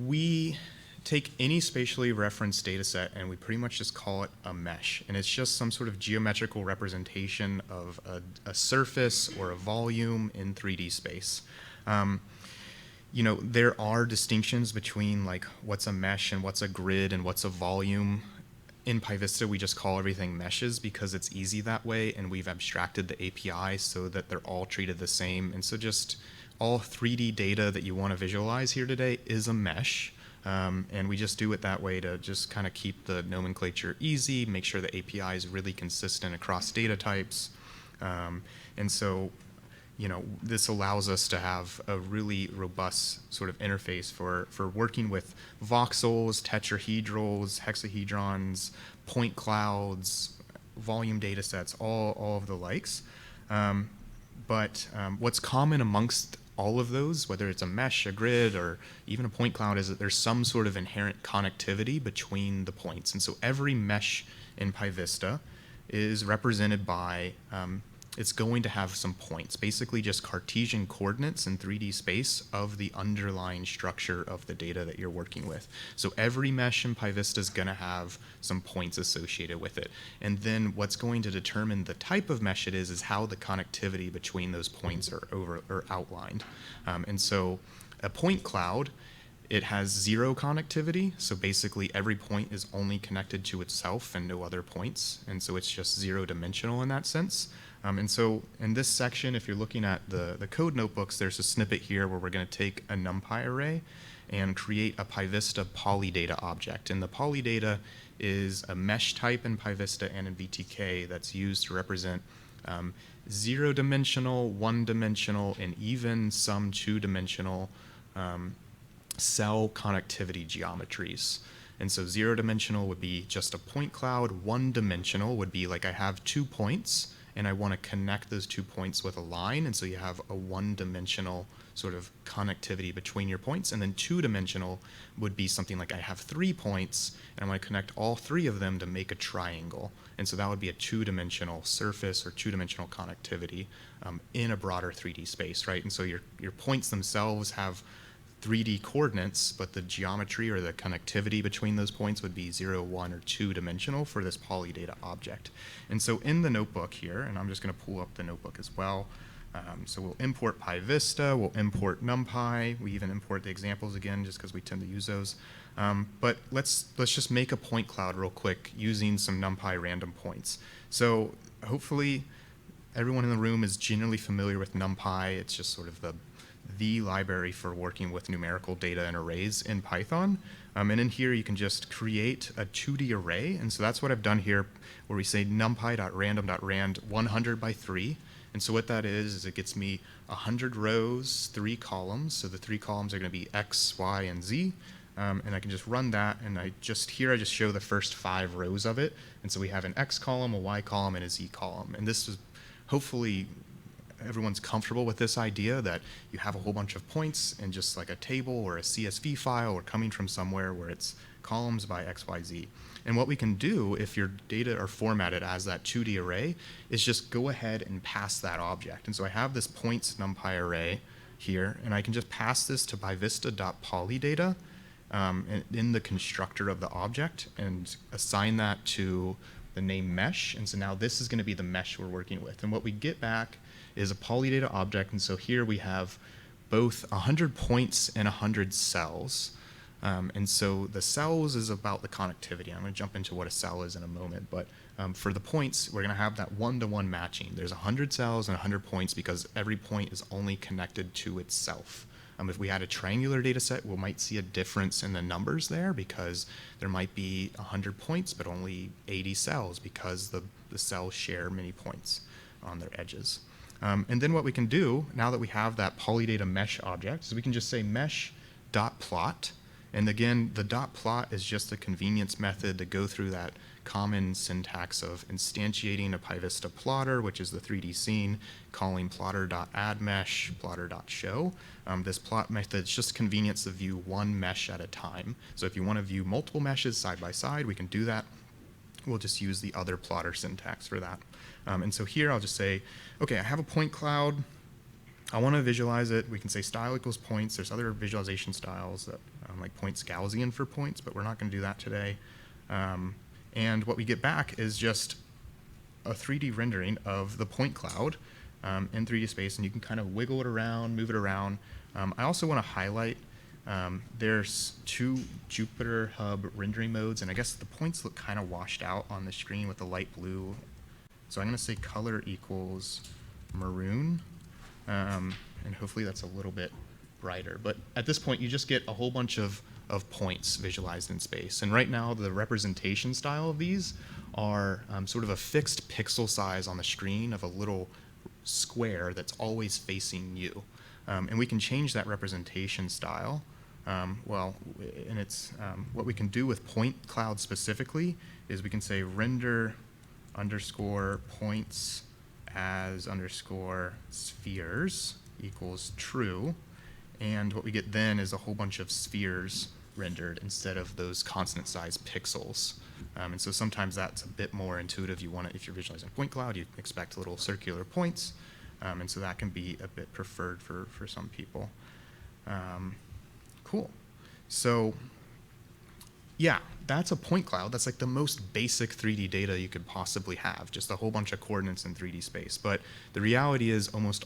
we take any spatially referenced data set and we pretty much just call it a mesh. And it's just some sort of geometrical representation of a surface or a volume in 3D space. You know, there are distinctions between like what's a mesh and what's a grid and what's a volume. In PyVista, we just call everything meshes because it's easy that way, and we've abstracted the API so that they're all treated the same. And so just all 3D data that you want to visualize here today is a mesh. And we just do it that way to just kind of keep the nomenclature easy, make sure the API is really consistent across data types. And so, you know, this allows us to have a really robust sort of interface for working with voxels, tetrahedrals, hexahedrons, point clouds, volume data sets, all of the likes. But what's common amongst all of those, whether it's a mesh, a grid, or even a point cloud, is that there's some sort of inherent connectivity between the points. And so every mesh in PyVista is represented by it's going to have some points, basically just Cartesian coordinates in 3D space of the underlying structure of the data that you're working with. So every mesh in PyVista is going to have some points associated with it. And then what's going to determine the type of mesh it is how the connectivity between those points are outlined. And so a point cloud, it has zero connectivity, so basically every point is only connected to itself and no other points, and so it's just zero-dimensional in that sense. And so in this section, if you're looking at the code notebooks, there's a snippet here where we're going to take a NumPy array and create a PyVista polydata object. And the polydata is a mesh type in PyVista and in VTK that's used to represent zero-dimensional, one-dimensional, and even some two-dimensional cell connectivity geometries. And so zero-dimensional would be just a point cloud. One-dimensional would be like I have 2 points, and I want to connect those 2 points with a line, and so you have a one-dimensional sort of connectivity between your points, and then two-dimensional would be something like I have 3 points, and I want to connect all 3 of them to make a triangle, and so that would be a two-dimensional surface or two-dimensional connectivity in a broader 3D space, right? And so your points themselves have 3D coordinates, but the geometry or the connectivity between those points would be 0, 1, or 2-dimensional for this polydata object. And so in the notebook here, and I'm just going to pull up the notebook as well, so we'll import PyVista, we'll import NumPy, we even import the examples again just because we tend to use those. But let's just make a point cloud real quick using some NumPy random points. So hopefully everyone in the room is generally familiar with NumPy. It's just sort of the library for working with numerical data and arrays in Python. And in here you can just create a 2D array, and so that's what I've done here, where we say numpy.random.rand 100 by 3. And so what that is it gets me 100 rows, 3 columns. So the 3 columns are going to be X, Y, and Z. And I can just run that, and I just show the first 5 rows of it. And so we have an X column, a Y column, and a Z column. And this is hopefully everyone's comfortable with this idea that you have a whole bunch of points in just like a table or a CSV file or coming from somewhere where it's columns by X, Y, Z. And what we can do if your data are formatted as that 2D array is just go ahead and pass that object. And so I have this points NumPy array here, and I can just pass this to PyVista.polydata in the constructor of the object and assign that to the name mesh. And so now this is going to be the mesh we're working with. And what we get back is a polydata object. And so here we have both 100 points and 100 cells. And so the cells is about the connectivity. I'm going to jump into what a cell is in a moment. But for the points, we're going to have that one-to-one matching. There's 100 cells and 100 points because every point is only connected to itself. If we had a triangular data set, we might see a difference in the numbers there because there might be 100 points but only 80 cells because the cells share many points on their edges. And then what we can do, now that we have that polydata mesh object, is we can just say mesh.plot. And again, the .plot is just a convenience method to go through that common syntax of instantiating a PyVista plotter, which is the 3D scene, calling plotter.addMesh, plotter.show. This plot method is just convenience to view one mesh at a time. So if you want to view multiple meshes side by side, we can do that. We'll just use the other plotter syntax for that. And so here I'll just say, okay, I have a point cloud. I want to visualize it. We can say style equals points. There's other visualization styles that like points Gaussian for points, but we're not going to do that today. And what we get back is just a 3D rendering of the point cloud in 3D space, and you can kind of wiggle it around, move it around. I also want to highlight there's 2 Jupyter Hub rendering modes, and I guess the points look kind of washed out on the screen with the light blue. So I'm going to say color equals maroon. And hopefully that's a little bit brighter. But at this point, you just get a whole bunch of points visualized in space. And right now, the representation style of these are sort of a fixed pixel size on the screen of a little square that's always facing you. And we can change that representation style. And it's what we can do with point cloud specifically is we can say render underscore points as underscore spheres equals true. And what we get then is a whole bunch of spheres rendered instead of those constant size pixels. And so sometimes that's a bit more intuitive. You want to, if you're visualizing point cloud, you expect little circular points. And so that can be a bit preferred for some people. Cool. So yeah, that's a point cloud. That's like the most basic 3D data you could possibly have, just a whole bunch of coordinates in 3D space. But the reality is almost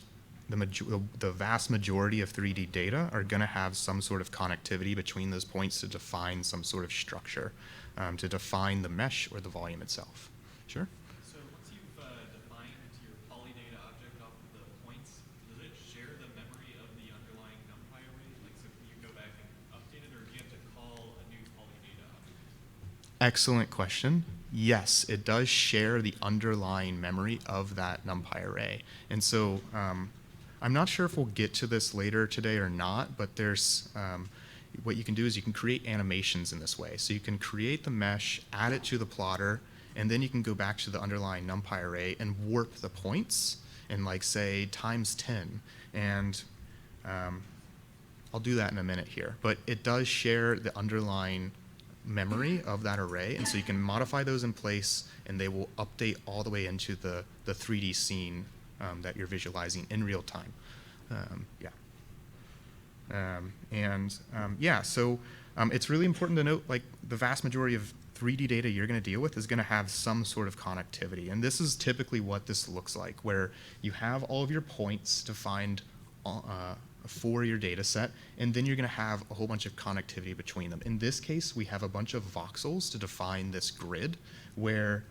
the vast majority of 3D data are going to have some sort of connectivity between those points to define some sort of structure, to define the mesh or the volume itself. Sure? So once you've defined your polydata object off of the points, does it share the memory of the underlying NumPy array? Like, so can you go back and update it, or do you have to call a new polydata object? Excellent question. Yes, it does share the underlying memory of that NumPy array. And so I'm not sure if we'll get to this later today or not, but there's what you can do is you can create animations in this way. So you can create the mesh, add it to the plotter, and then you can go back to the underlying NumPy array and warp the points and like say times 10. And I'll do that in a minute here. But it does share the underlying memory of that array, and so you can modify those in place, and they will update all the way into the 3D scene that you're visualizing in real time. So it's really important to note, like, the vast majority of 3D data you're going to deal with is going to have some sort of connectivity. And this is typically what this looks like, where you have all of your points defined for your data set, and then you're going to have a whole bunch of connectivity between them. In this case, we have a bunch of voxels to define this grid, where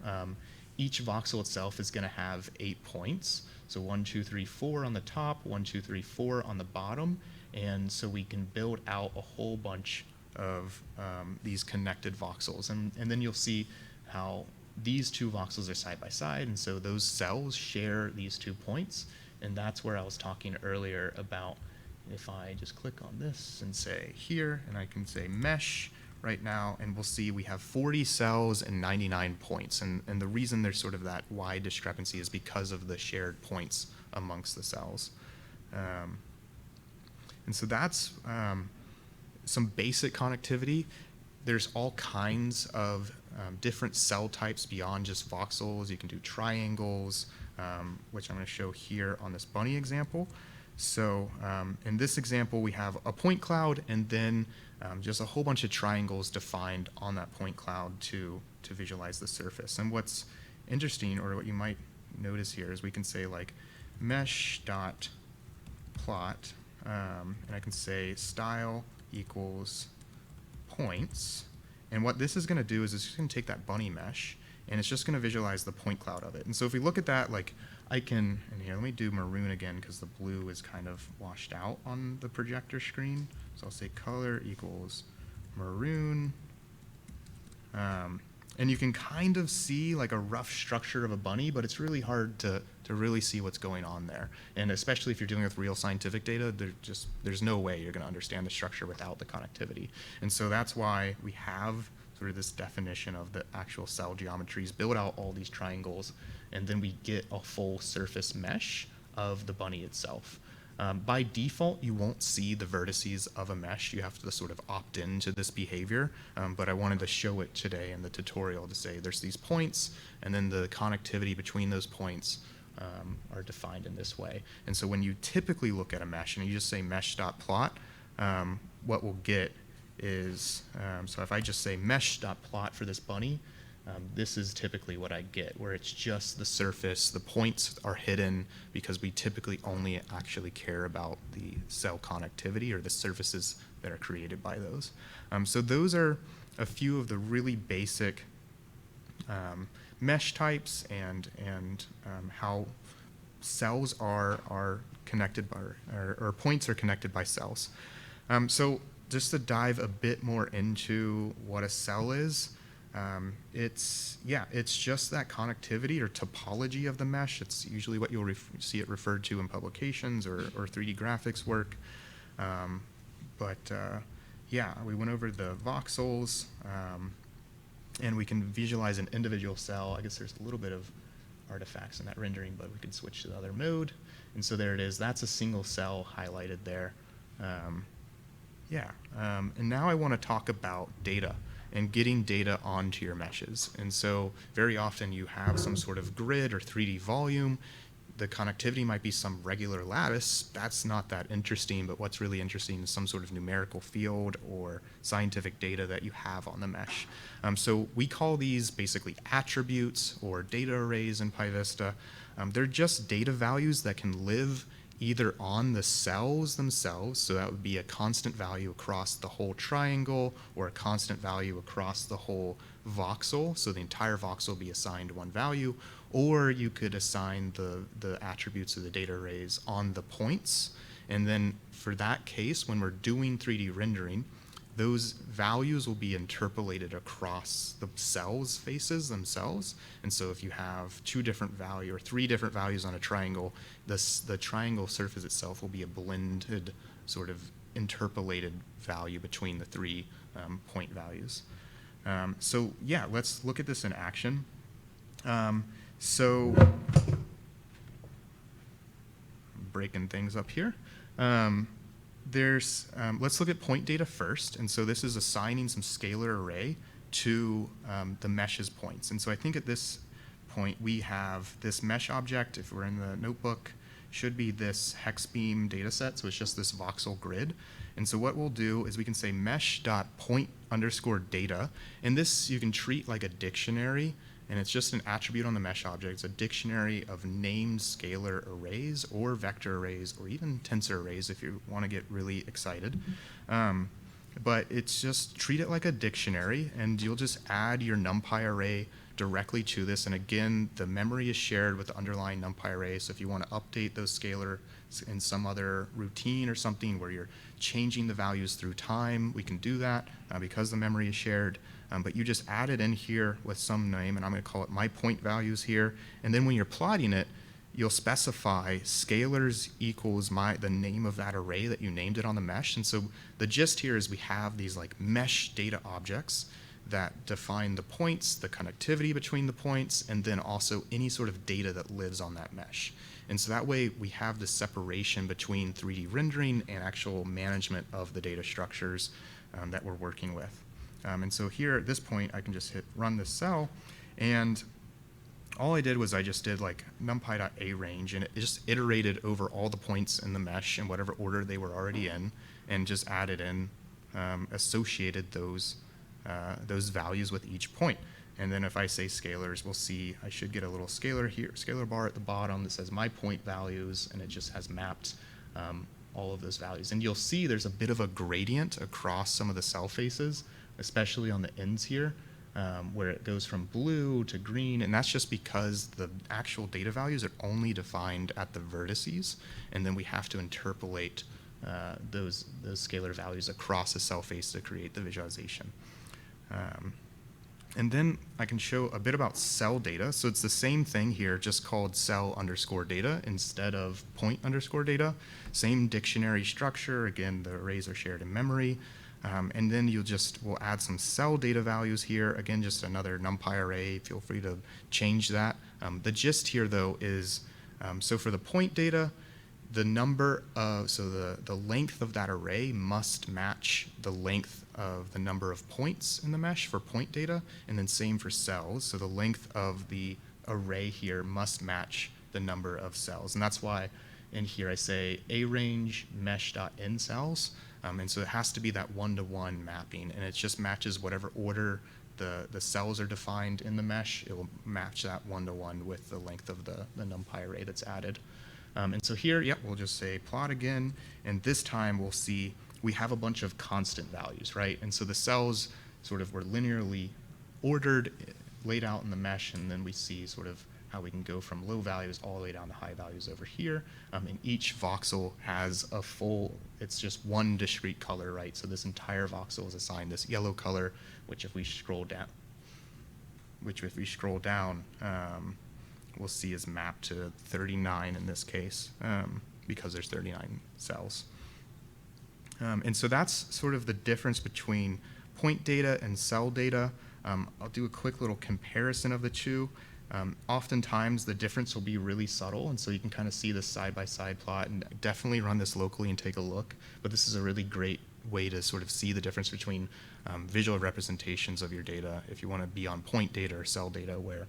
each voxel itself is going to have 8 points. So 1, 2, 3, 4 on the top, 1, 2, 3, 4 on the bottom, and so we can build out a whole bunch of these connected voxels. And then you'll see how these two voxels are side by side, and so those cells share these 2 points. And that's where I was talking earlier about, if I just click on this and say here, and I can say mesh right now, and we'll see we have 40 cells and 99 points. And the reason there's sort of that wide discrepancy is because of the shared points amongst the cells. And so that's some basic connectivity. There's all kinds of different cell types beyond just voxels. You can do triangles, which I'm going to show here on this bunny example. So in this example, we have a point cloud, and then just a whole bunch of triangles defined on that point cloud to visualize the surface. And what's interesting, or what you might notice here, is we can say like mesh.plot, and I can say style equals points. And what this is going to do is it's just going to take that bunny mesh, and it's just going to visualize the point cloud of it. And so if we look at that, like, I can, and here, let me do maroon again, because the blue is kind of washed out on the projector screen. So I'll say color equals maroon. And you can kind of see like a rough structure of a bunny, but it's really hard to really see what's going on there. And especially if you're dealing with real scientific data, there's no way you're going to understand the structure without the connectivity. And so that's why we have sort of this definition of the actual cell geometries, build out all these triangles, and then we get a full surface mesh of the bunny itself. By default, you won't see the vertices of a mesh. You have to sort of opt into this behavior, but I wanted to show it today in the tutorial to say there's these points, and then the connectivity between those points are defined in this way. And so when you typically look at a mesh and you just say mesh.plot, what we'll get is, so if I just say mesh.plot for this bunny, this is typically what I get, where it's just the surface. The points are hidden because we typically only actually care about the cell connectivity or the surfaces that are created by those. So those are a few of the really basic mesh types and how cells are connected by, or points are connected by cells. So just to dive a bit more into what a cell is, it's just that connectivity or topology of the mesh. It's usually what you'll see it referred to in publications or 3D graphics work. We went over the voxels, and we can visualize an individual cell. I guess there's a little bit of artifacts in that rendering, but we can switch to the other mode. And so there it is. That's a single cell highlighted there. And now I want to talk about data and getting data onto your meshes. And so very often you have some sort of grid or 3D volume. The connectivity might be some regular lattice. That's not that interesting, but what's really interesting is some sort of numerical field or scientific data that you have on the mesh. So we call these basically attributes or data arrays in PyVista. They're just data values that can live either on the cells themselves, so that would be a constant value across the whole triangle, or a constant value across the whole voxel, so the entire voxel will be assigned one value, or you could assign the attributes of the data arrays on the points. And then for that case, when we're doing 3D rendering, those values will be interpolated across the cells' faces themselves. And so if you have 2 different values or 3 different values on a triangle, the triangle surface itself will be a blended sort of interpolated value between the 3 point values. Let's look at this in action. So breaking things up here. Let's look at point data first. And so this is assigning some scalar array to the mesh's points. And so I think at this point we have this mesh object, if we're in the notebook, should be this hex beam data set. So it's just this voxel grid. And so what we'll do is we can say mesh.point_data. And this you can treat like a dictionary. And it's just an attribute on the mesh object. It's a dictionary of named scalar arrays or vector arrays or even tensor arrays if you want to get really excited. But it's just treat it like a dictionary, and you'll just add your NumPy array directly to this. And again, the memory is shared with the underlying NumPy array. So if you want to update those scalar in some other routine or something where you're changing the values through time, we can do that because the memory is shared. But you just add it in here with some name, and I'm going to call it my point values here. And then when you're plotting it, you'll specify scalars equals the name of that array that you named it on the mesh. And so the gist here is we have these like mesh data objects that define the points, the connectivity between the points, and then also any sort of data that lives on that mesh. And so that way we have the separation between 3D rendering and actual management of the data structures that we're working with. And so here at this point, I can just hit run this cell, and all I did was I just did like numpy.arange, and it just iterated over all the points in the mesh in whatever order they were already in, and just added in, associated those values with each point. And then if I say scalars, we'll see I should get a little scalar here, scalar bar at the bottom that says my point values, and it just has mapped all of those values. And you'll see there's a bit of a gradient across some of the cell faces, especially on the ends here, where it goes from blue to green, and that's just because the actual data values are only defined at the vertices, and then we have to interpolate those scalar values across the cell face to create the visualization. And then I can show a bit about cell data. So it's the same thing here, just called cell_data instead of point_data. Same dictionary structure. Again, the arrays are shared in memory. And then we'll add some cell data values here. Again, just another NumPy array. Feel free to change that. The gist here, though, is so for the point data, the length of that array must match the length of the number of points in the mesh for point data, and then same for cells. So the length of the array here must match the number of cells, and that's why in here I say arange mesh.ncells. And so it has to be that one-to-one mapping, and it just matches whatever order the cells are defined in the mesh. It will match that one-to-one with the length of the NumPy array that's added. And so here, we'll just say plot again, and this time we'll see we have a bunch of constant values, right? And so the cells sort of were linearly ordered, laid out in the mesh, and then we see sort of how we can go from low values all the way down to high values over here. And each voxel has it's just one discrete color, right? So this entire voxel is assigned this yellow color, which if we scroll down, we'll see is mapped to 39 in this case, because there's 39 cells. And so that's sort of the difference between point data and cell data. I'll do a quick little comparison of the two. Oftentimes the difference will be really subtle, and so you can kind of see this side-by-side plot, and definitely run this locally and take a look. But this is a really great way to sort of see the difference between visual representations of your data if you want to be on point data or cell data, where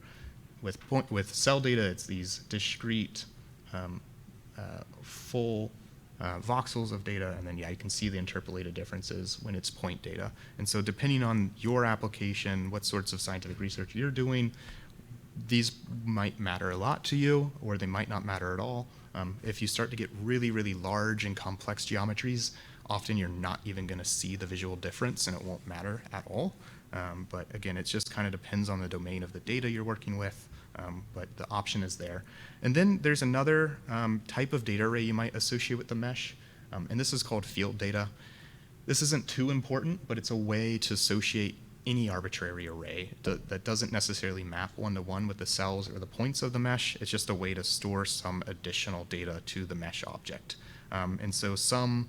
with cell data it's these discrete full voxels of data, and then you can see the interpolated differences when it's point data. And so depending on your application, what sorts of scientific research you're doing, these might matter a lot to you, or they might not matter at all. If you start to get really, really large and complex geometries, often you're not even going to see the visual difference, and it won't matter at all. But again, it just kind of depends on the domain of the data you're working with, but the option is there. And then there's another type of data array you might associate with the mesh, and this is called field data. This isn't too important, but it's a way to associate any arbitrary array that doesn't necessarily map one-to-one with the cells or the points of the mesh. It's just a way to store some additional data to the mesh object. And so some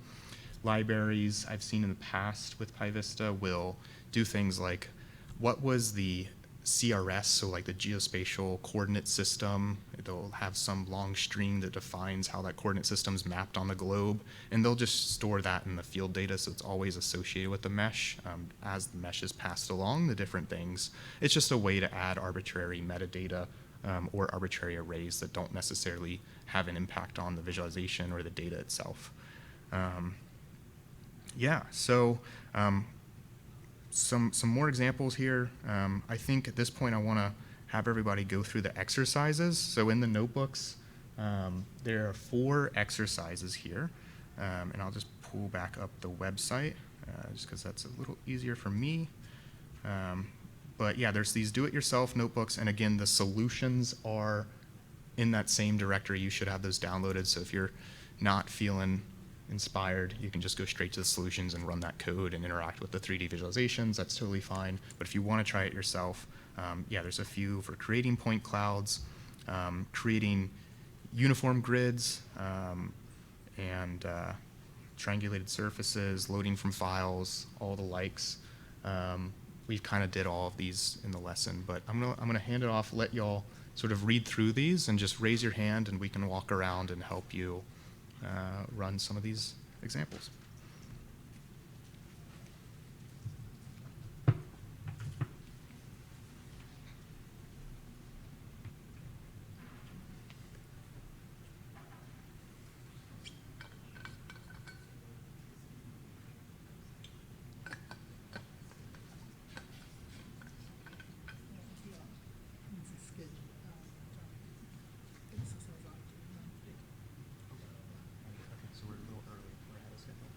libraries I've seen in the past with PyVista will do things like, what was the CRS, so like the geospatial coordinate system. They'll have some long string that defines how that coordinate system's mapped on the globe, and they'll just store that in the field data, so it's always associated with the mesh. As the mesh is passed along, the different things, it's just a way to add arbitrary metadata or arbitrary arrays that don't necessarily have an impact on the visualization or the data itself. Yeah, so some more examples here. I think at this point I want to have everybody go through the exercises. So in the notebooks, there are 4 exercises here, and I'll just pull back up the website just because that's a little easier for me. But yeah, there's these do-it-yourself notebooks, and again, the solutions are in that same directory. You should have those downloaded, so if you're not feeling inspired, you can just go straight to the solutions and run that code and interact with the 3D visualizations. That's totally fine. But if you want to try it yourself, yeah, there's a few for creating point clouds, creating uniform grids, and triangulated surfaces, loading from files, all the likes. We kind of did all of these in the lesson, but I'm gonna hand it off, let y'all sort of read through these and just raise your hand and we can walk around and help you run some of these examples. So we're a little early. We're ahead of schedule.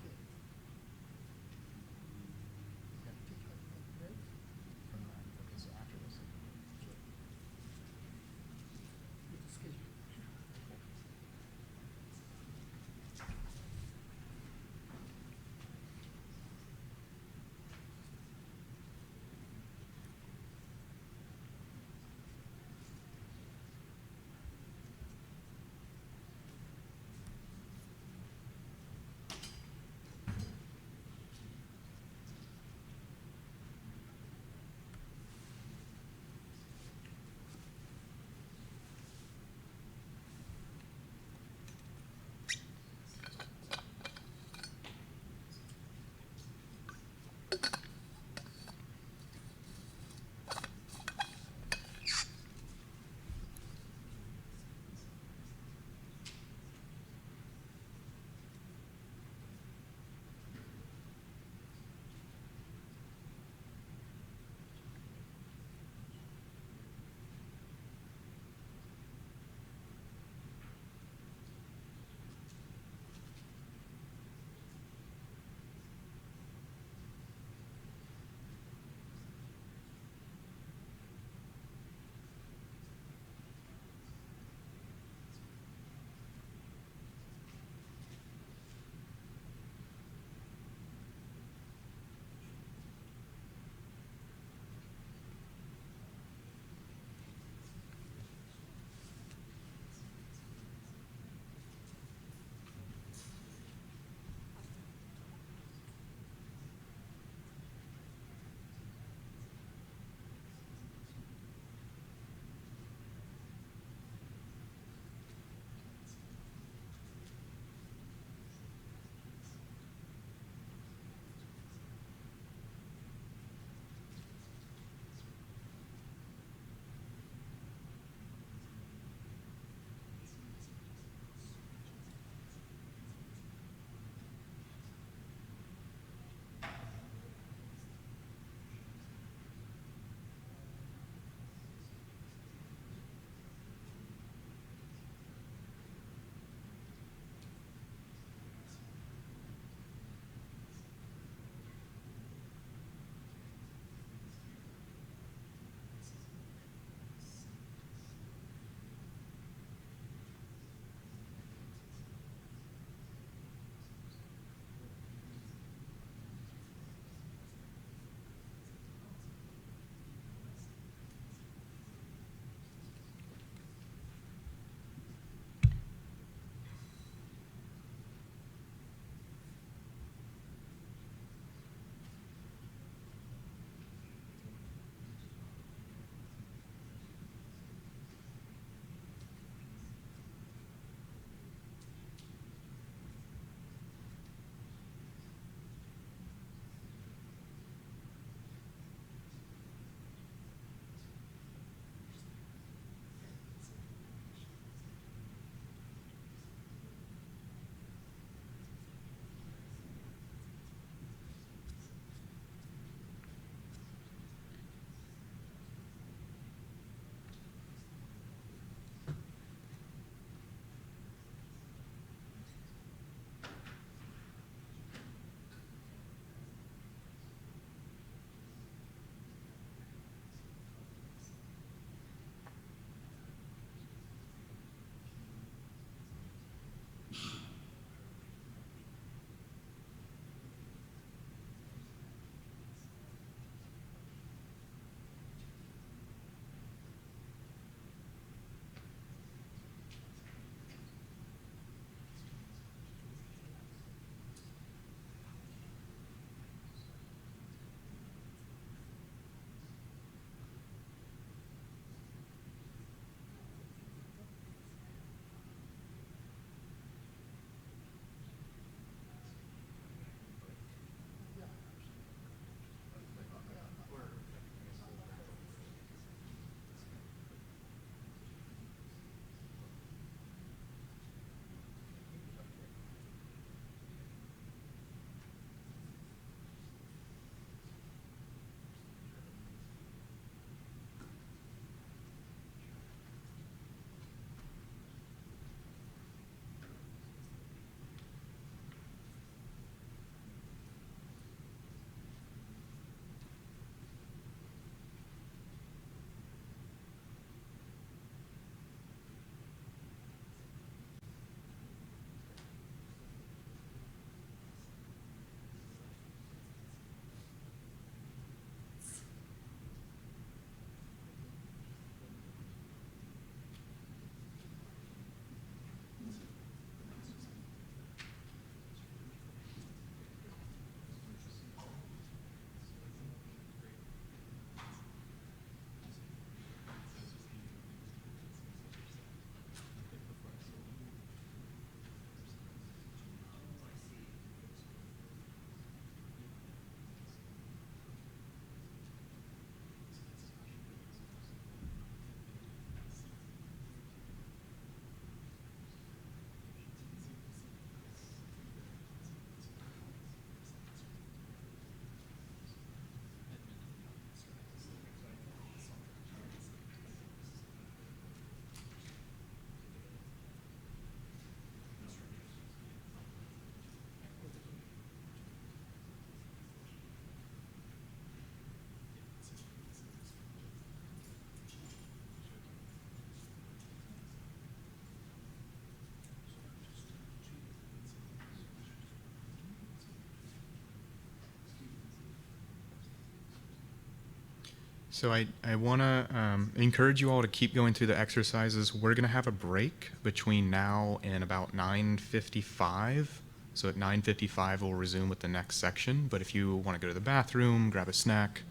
So I want to encourage you all to keep going through the exercises. We're going to have a break between now and about 9:55. So at 9:55, we'll resume with the next section. But if you want to go to the bathroom, grab a snack,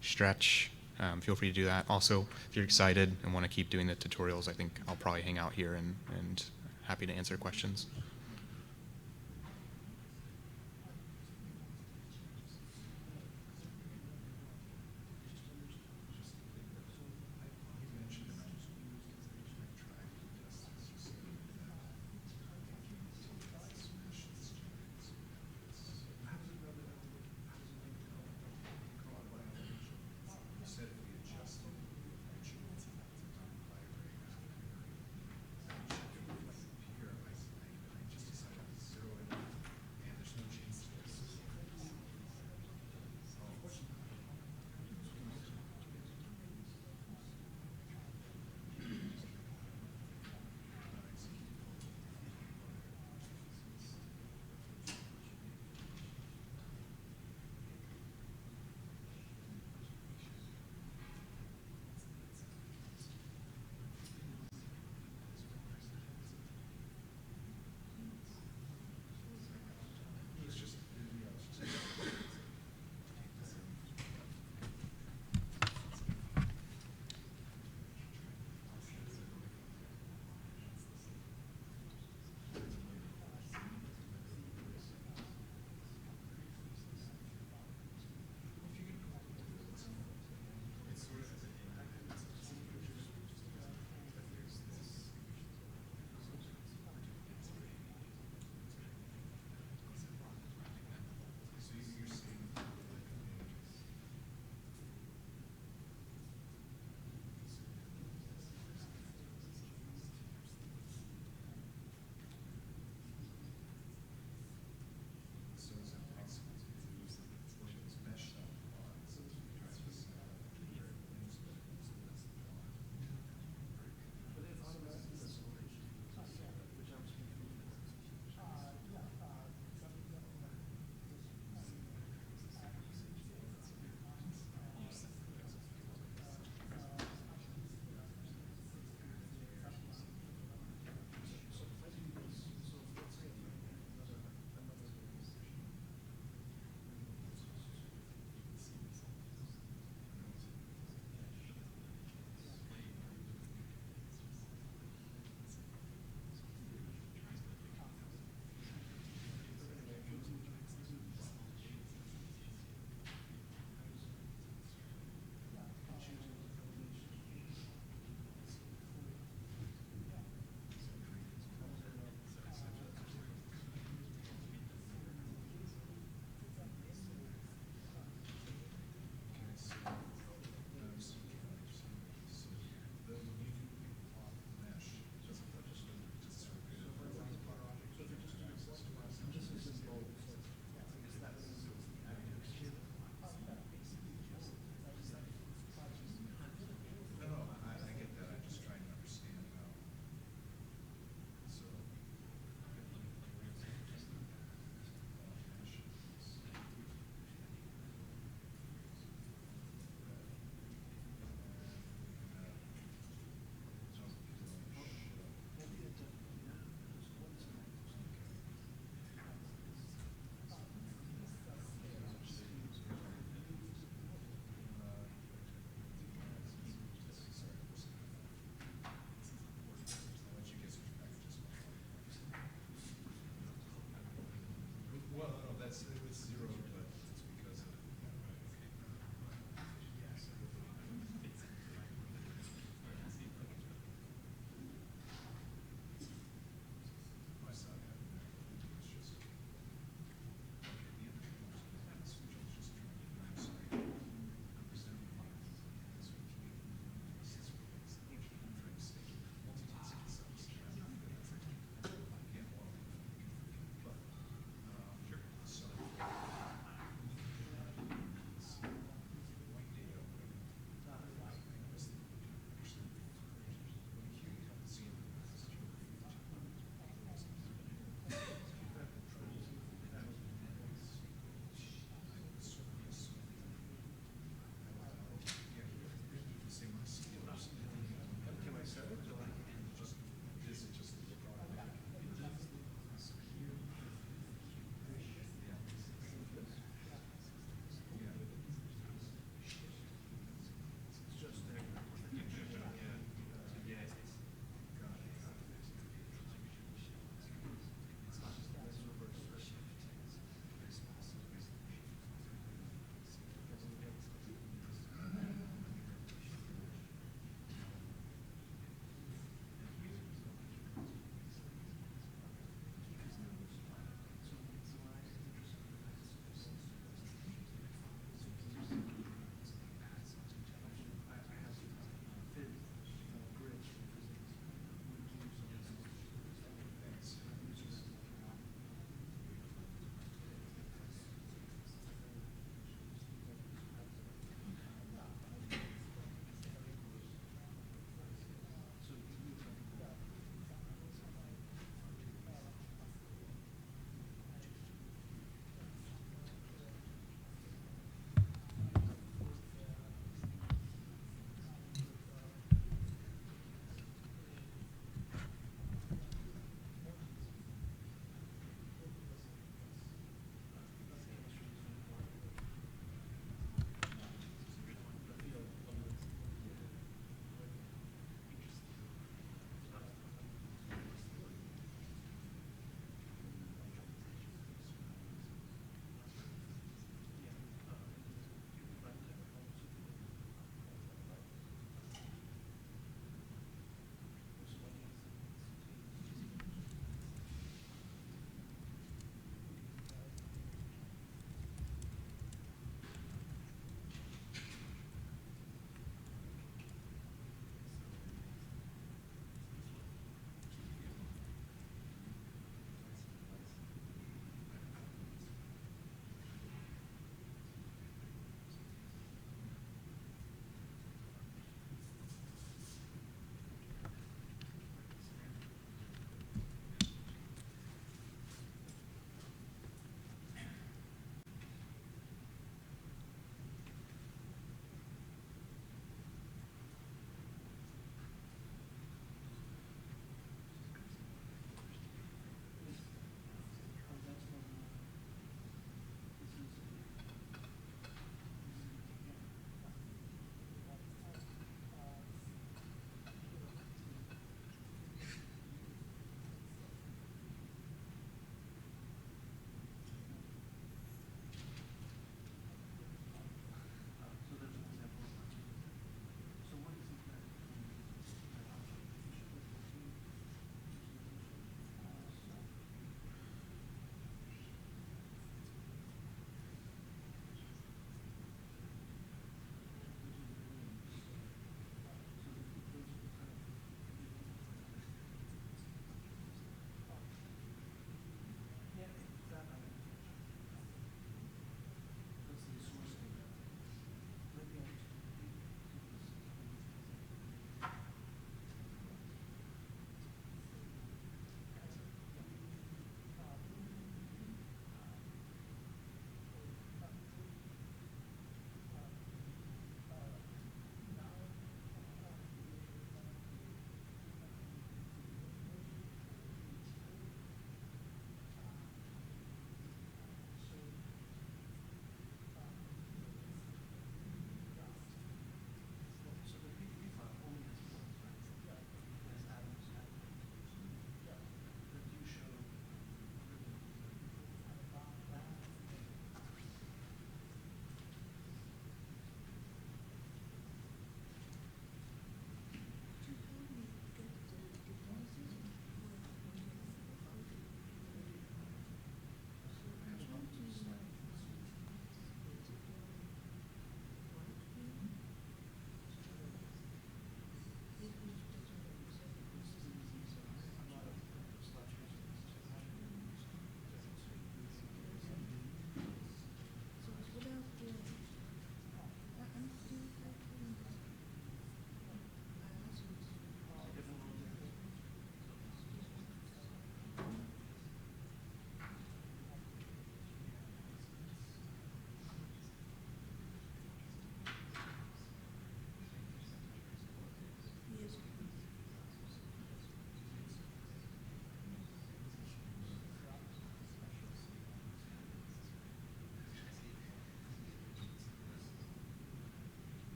stretch, feel free to do that. Also, if you're excited and want to keep doing the tutorials, I think I'll probably hang out here and happy to answer questions.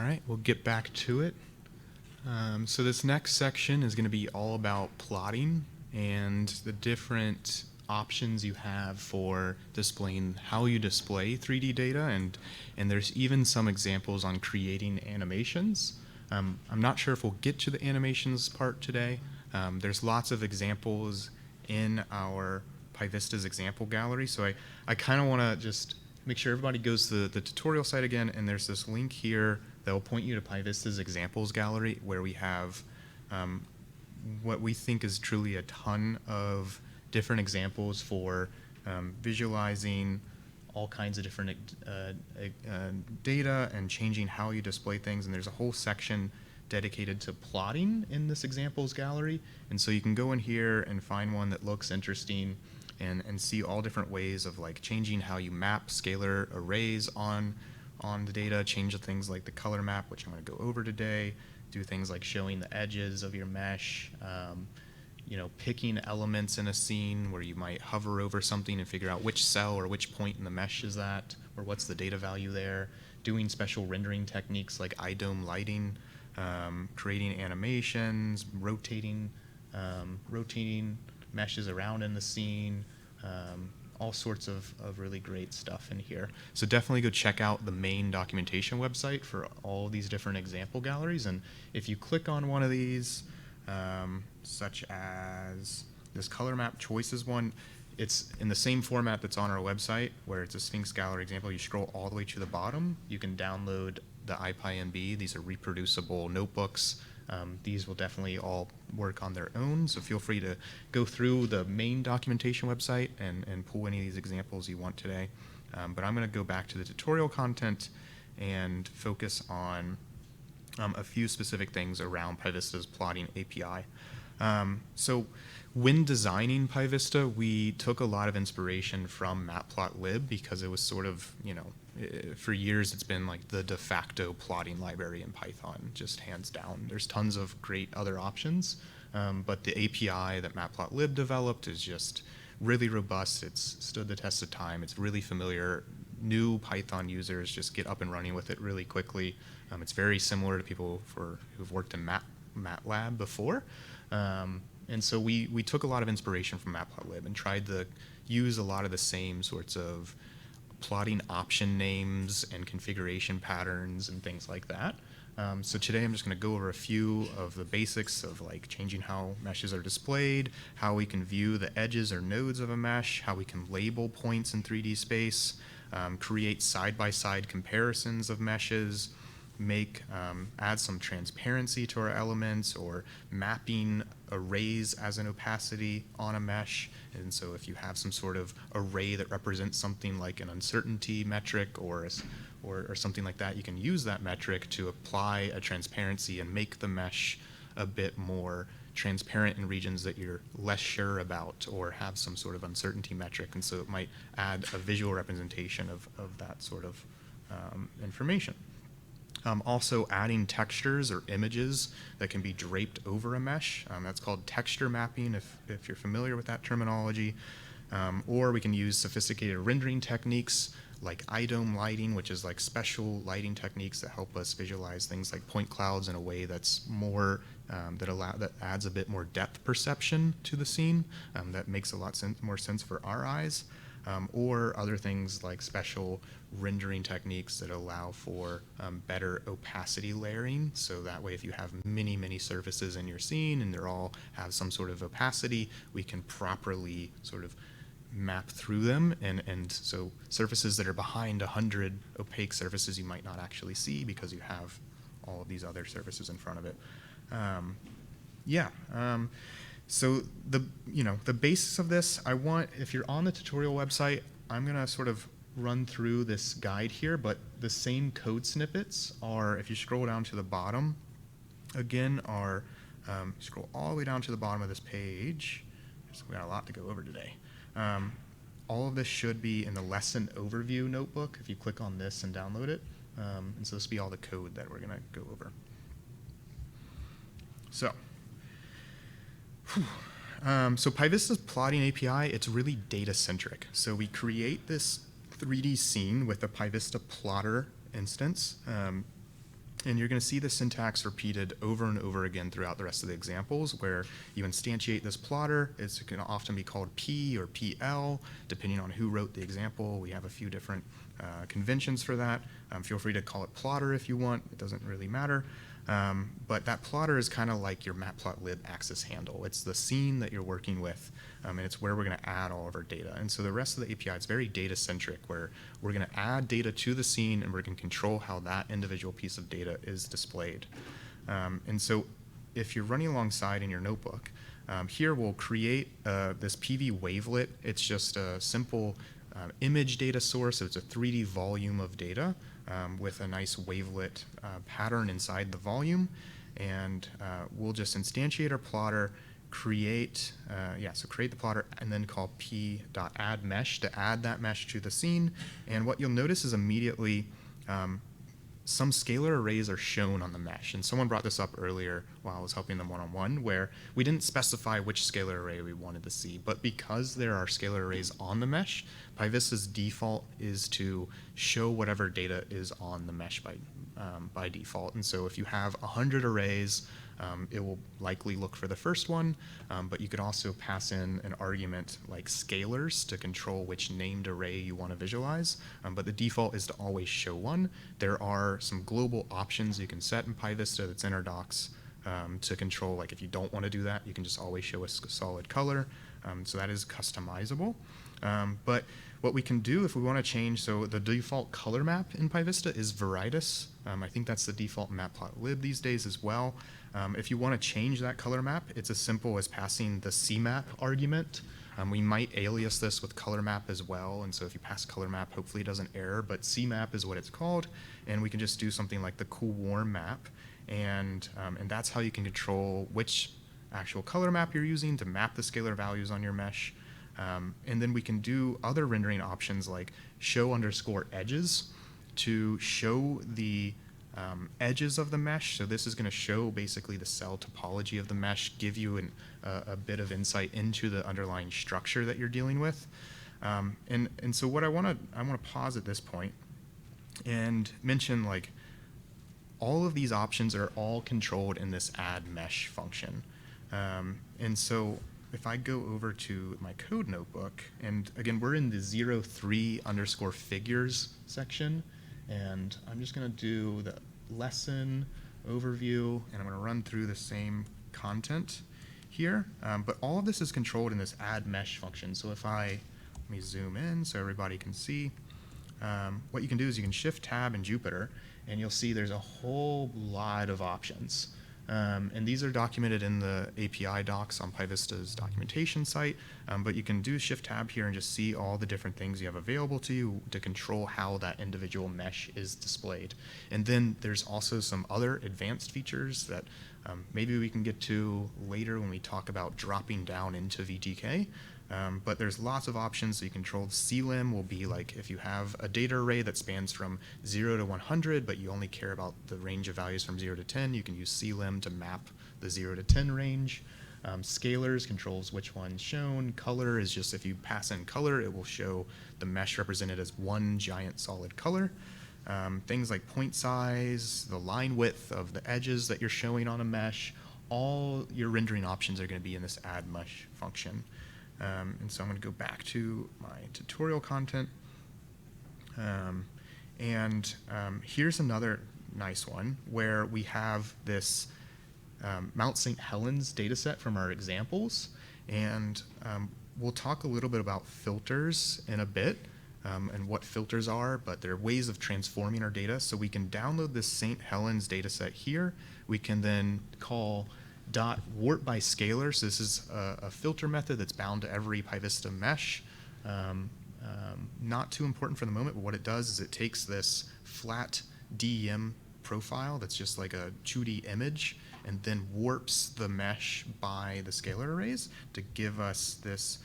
right, we'll get back to it. So this next section is going to be all about plotting and the different options you have for displaying how you display 3D data, and there's even some examples on creating animations. I'm not sure if we'll get to the animations part today. There's lots of examples in our PyVista's example gallery, so I kind of want to just make sure everybody goes to the tutorial site again, and there's this link here that will point you to PyVista's examples gallery, where we have what we think is truly a ton of different examples for visualizing all kinds of different data and changing how you display things. And there's a whole section dedicated to plotting in this examples gallery. And so you can go in here and find one that looks interesting and see all different ways of like changing how you map scalar arrays on the data, change the things like the color map, which I'm going to go over today, do things like showing the edges of your mesh, you know, picking elements in a scene where you might hover over something and figure out which cell or which point in the mesh is that, or what's the data value there, doing special rendering techniques like eye-dome lighting, creating animations, rotating meshes around in the scene, all sorts of really great stuff in here. So definitely go check out the main documentation website for all these different example galleries. And if you click on one of these, such as this color map choices one, it's in the same format that's on our website, where it's a Sphinx gallery example. You scroll all the way to the bottom, you can download the IPyMB. These are reproducible notebooks. These will definitely all work on their own, so feel free to go through the main documentation website and pull any of these examples you want today. But I'm going to go back to the tutorial content and focus on a few specific things around PyVista's plotting API. So when designing PyVista, we took a lot of inspiration from Matplotlib because it was sort of, you know, for years it's been like the de facto plotting library in Python, just hands down. There's tons of great other options, but the API that Matplotlib developed is just really robust. It's stood the test of time. It's really familiar. New Python users just get up and running with it really quickly. It's very similar to people who've worked in MATLAB before. And so we took a lot of inspiration from Matplotlib and tried to use a lot of the same sorts of plotting option names and configuration patterns and things like that. So today I'm just going to go over a few of the basics of like changing how meshes are displayed, how we can view the edges or nodes of a mesh, how we can label points in 3D space, create side-by-side comparisons of meshes, add some transparency to our elements, or mapping arrays as an opacity on a mesh. And so if you have some sort of array that represents something like an uncertainty metric or something like that, you can use that metric to apply a transparency and make the mesh a bit more transparent in regions that you're less sure about or have some sort of uncertainty metric. And so it might add a visual representation of that sort of information. Also adding textures or images that can be draped over a mesh. That's called texture mapping, if you're familiar with that terminology. Or we can use sophisticated rendering techniques like eye-dome lighting, which is like special lighting techniques that help us visualize things like point clouds in a way that's more, that adds a bit more depth perception to the scene, that makes a lot more sense for our eyes. Or other things like special rendering techniques that allow for better opacity layering. So that way, if you have many, many surfaces in your scene and they're all have some sort of opacity, we can properly sort of map through them. And so surfaces that are behind 100 opaque surfaces you might not actually see because you have all of these other surfaces in front of it. So the basis of this, if you're on the tutorial website, I'm going to sort of run through this guide here, but the same code snippets are, if you scroll down to the bottom, again, scroll all the way down to the bottom of this page. So we got a lot to go over today. All of this should be in the lesson overview notebook if you click on this and download it. And so this will be all the code that we're going to go over. So PyVista's plotting API, it's really data-centric. So we create this 3D scene with a PyVista plotter instance. And you're going to see the syntax repeated over and over again throughout the rest of the examples, where you instantiate this plotter. It can often be called P or PL, depending on who wrote the example. We have a few different conventions for that. Feel free to call it plotter if you want. It doesn't really matter. But that plotter is kind of like your matplotlib axis handle. It's the scene that you're working with, and it's where we're going to add all of our data. And so the rest of the API is very data-centric, where we're going to add data to the scene, and we're going to control how that individual piece of data is displayed. And so if you're running alongside in your notebook, here we'll create this PV wavelet. It's just a simple image data source. So it's a 3D volume of data with a nice wavelet pattern inside the volume. And we'll just instantiate our plotter, create the plotter, and then call p.addMesh to add that mesh to the scene. And what you'll notice is immediately some scalar arrays are shown on the mesh. And someone brought this up earlier while I was helping them one-on-one, where we didn't specify which scalar array we wanted to see. But because there are scalar arrays on the mesh, PyVista's default is to show whatever data is on the mesh by default. And so if you have 100 arrays, it will likely look for the first one, but you could also pass in an argument like scalars to control which named array you want to visualize, but the default is to always show one. There are some global options you can set in PyVista that's in our docs to control, like if you don't want to do that, you can just always show a solid color, so that is customizable. But what we can do if we want to change, so the default color map in PyVista is Veritas. I think that's the default matplotlib these days as well. If you want to change that color map, it's as simple as passing the CMap argument. We might alias this with color map as well, and so if you pass color map, hopefully it doesn't error, but CMap is what it's called, and we can just do something like the cool warm map, and that's how you can control which actual color map you're using to map the scalar values on your mesh. And then we can do other rendering options like show_edges to show the edges of the mesh. So this is going to show basically the cell topology of the mesh, give you a bit of insight into the underlying structure that you're dealing with. And so what I want to pause at this point and mention, like, all of these options are all controlled in this add mesh function. And so if I go over to my code notebook, and again, we're in the 03_figures section, and I'm just going to do the lesson overview, and I'm going to run through the same content here. But all of this is controlled in this add mesh function. So if let me zoom in so everybody can see. What you can do is you can shift tab in Jupyter, and you'll see there's a whole lot of options. And these are documented in the API docs on PyVista's documentation site, but you can do shift tab here and just see all the different things you have available to you to control how that individual mesh is displayed. And then there's also some other advanced features that maybe we can get to later when we talk about dropping down into VTK. But there's lots of options. So you control CLIM will be like if you have a data array that spans from 0 to 100, but you only care about the range of values from 0 to 10, you can use CLIM to map the 0 to 10 range. Scalars controls which one's shown. Color is just if you pass in color, it will show the mesh represented as one giant solid color. Things like point size, the line width of the edges that you're showing on a mesh, all your rendering options are going to be in this add mesh function. And so I'm going to go back to my tutorial content. Here's another nice one where we have this Mount St. Helens data set from our examples. And we'll talk a little bit about filters in a bit and what filters are, but there are ways of transforming our data. So we can download this St. Helens data set here. We can then call .warp by scalar. So this is a filter method that's bound to every PyVista mesh. Not too important for the moment, but what it does is it takes this flat DEM profile that's just like a 2D image and then warps the mesh by the scalar arrays to give us this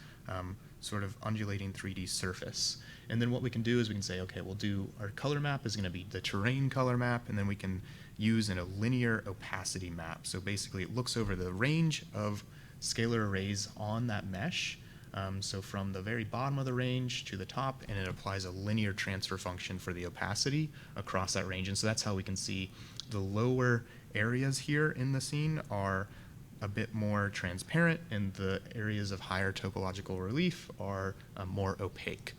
sort of undulating 3D surface. And then what we can do is we can say, okay, we'll do our color map is going to be the terrain color map, and then we can use in a linear opacity map. So basically it looks over the range of scalar arrays on that mesh. So from the very bottom of the range to the top, and it applies a linear transfer function for the opacity across that range. And so that's how we can see the lower areas here in the scene are a bit more transparent, and the areas of higher topological relief are more opaque.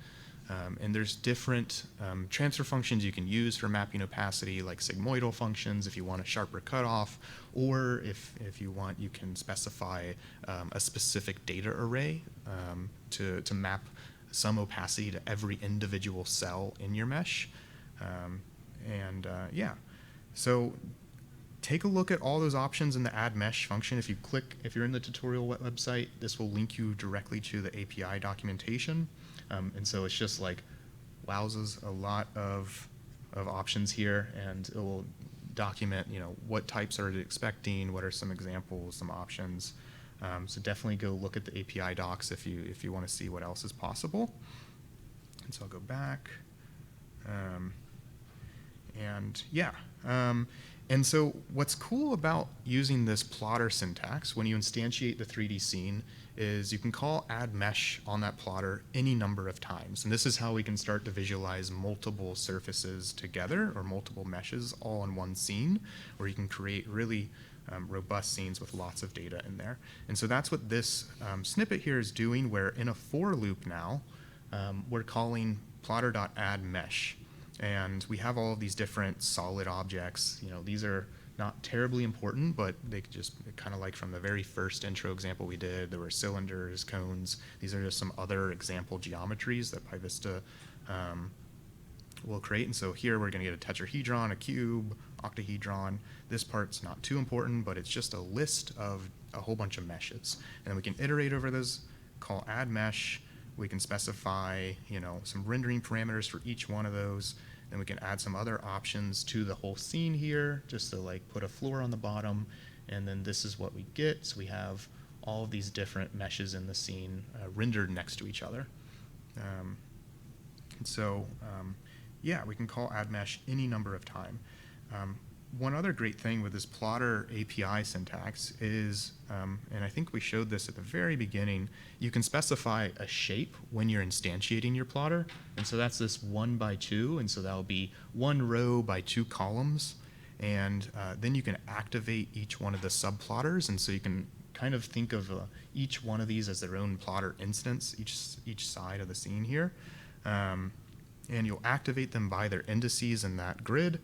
And there's different transfer functions you can use for mapping opacity, like sigmoidal functions if you want a sharper cutoff, or if you want, you can specify a specific data array to map some opacity to every individual cell in your mesh. Yeah, so take a look at all those options in the add mesh function. If you're in the tutorial website, this will link you directly to the API documentation. And so it's just like, wowzers, a lot of options here, and it will document, what types are you expecting, what are some examples, some options. So definitely go look at the API docs if you want to see what else is possible. And so I'll go back. And so what's cool about using this plotter syntax when you instantiate the 3D scene is you can call add mesh on that plotter any number of times. And this is how we can start to visualize multiple surfaces together, or multiple meshes all in one scene, where you can create really robust scenes with lots of data in there. And so that's what this snippet here is doing, where in a for loop now, we're calling plotter.addMesh. And we have all of these different solid objects. These are not terribly important, but they could just, kind of like from the very first intro example we did, there were cylinders, cones. These are just some other example geometries that PyVista will create. And so here we're going to get a tetrahedron, a cube, octahedron. This part's not too important, but it's just a list of a whole bunch of meshes. And we can iterate over those, call add mesh. We can specify, some rendering parameters for each one of those. Then we can add some other options to the whole scene here, just to like put a floor on the bottom. And then this is what we get. So we have all of these different meshes in the scene rendered next to each other. Yeah, we can call add mesh any number of times. One other great thing with this plotter API syntax is, and I think we showed this at the very beginning, you can specify a shape when you're instantiating your plotter. And so that's this 1 by 2, and so that'll be 1 row by 2 columns. And then you can activate each one of the subplotters, and so you can kind of think of each one of these as their own plotter instance, each side of the scene here. And you'll activate them by their indices in that grid.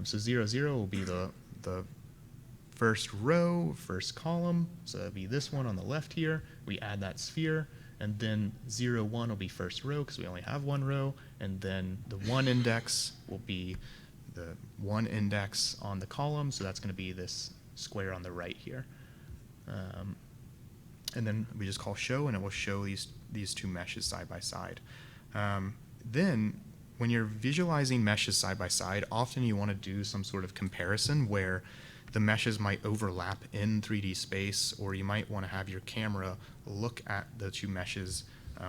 So 0, 0 will be the first row, first column. So that'll be this one on the left here. We add that sphere. And then 0, 1 will be first row because we only have 1 row. And then the 1 index will be the 1 index on the column. So that's going to be this square on the right here. And then we just call show, and it will show these two meshes side by side. Then when you're visualizing meshes side by side, often you want to do some sort of comparison where the meshes might overlap in 3D space, or you might want to have your camera look at the two meshes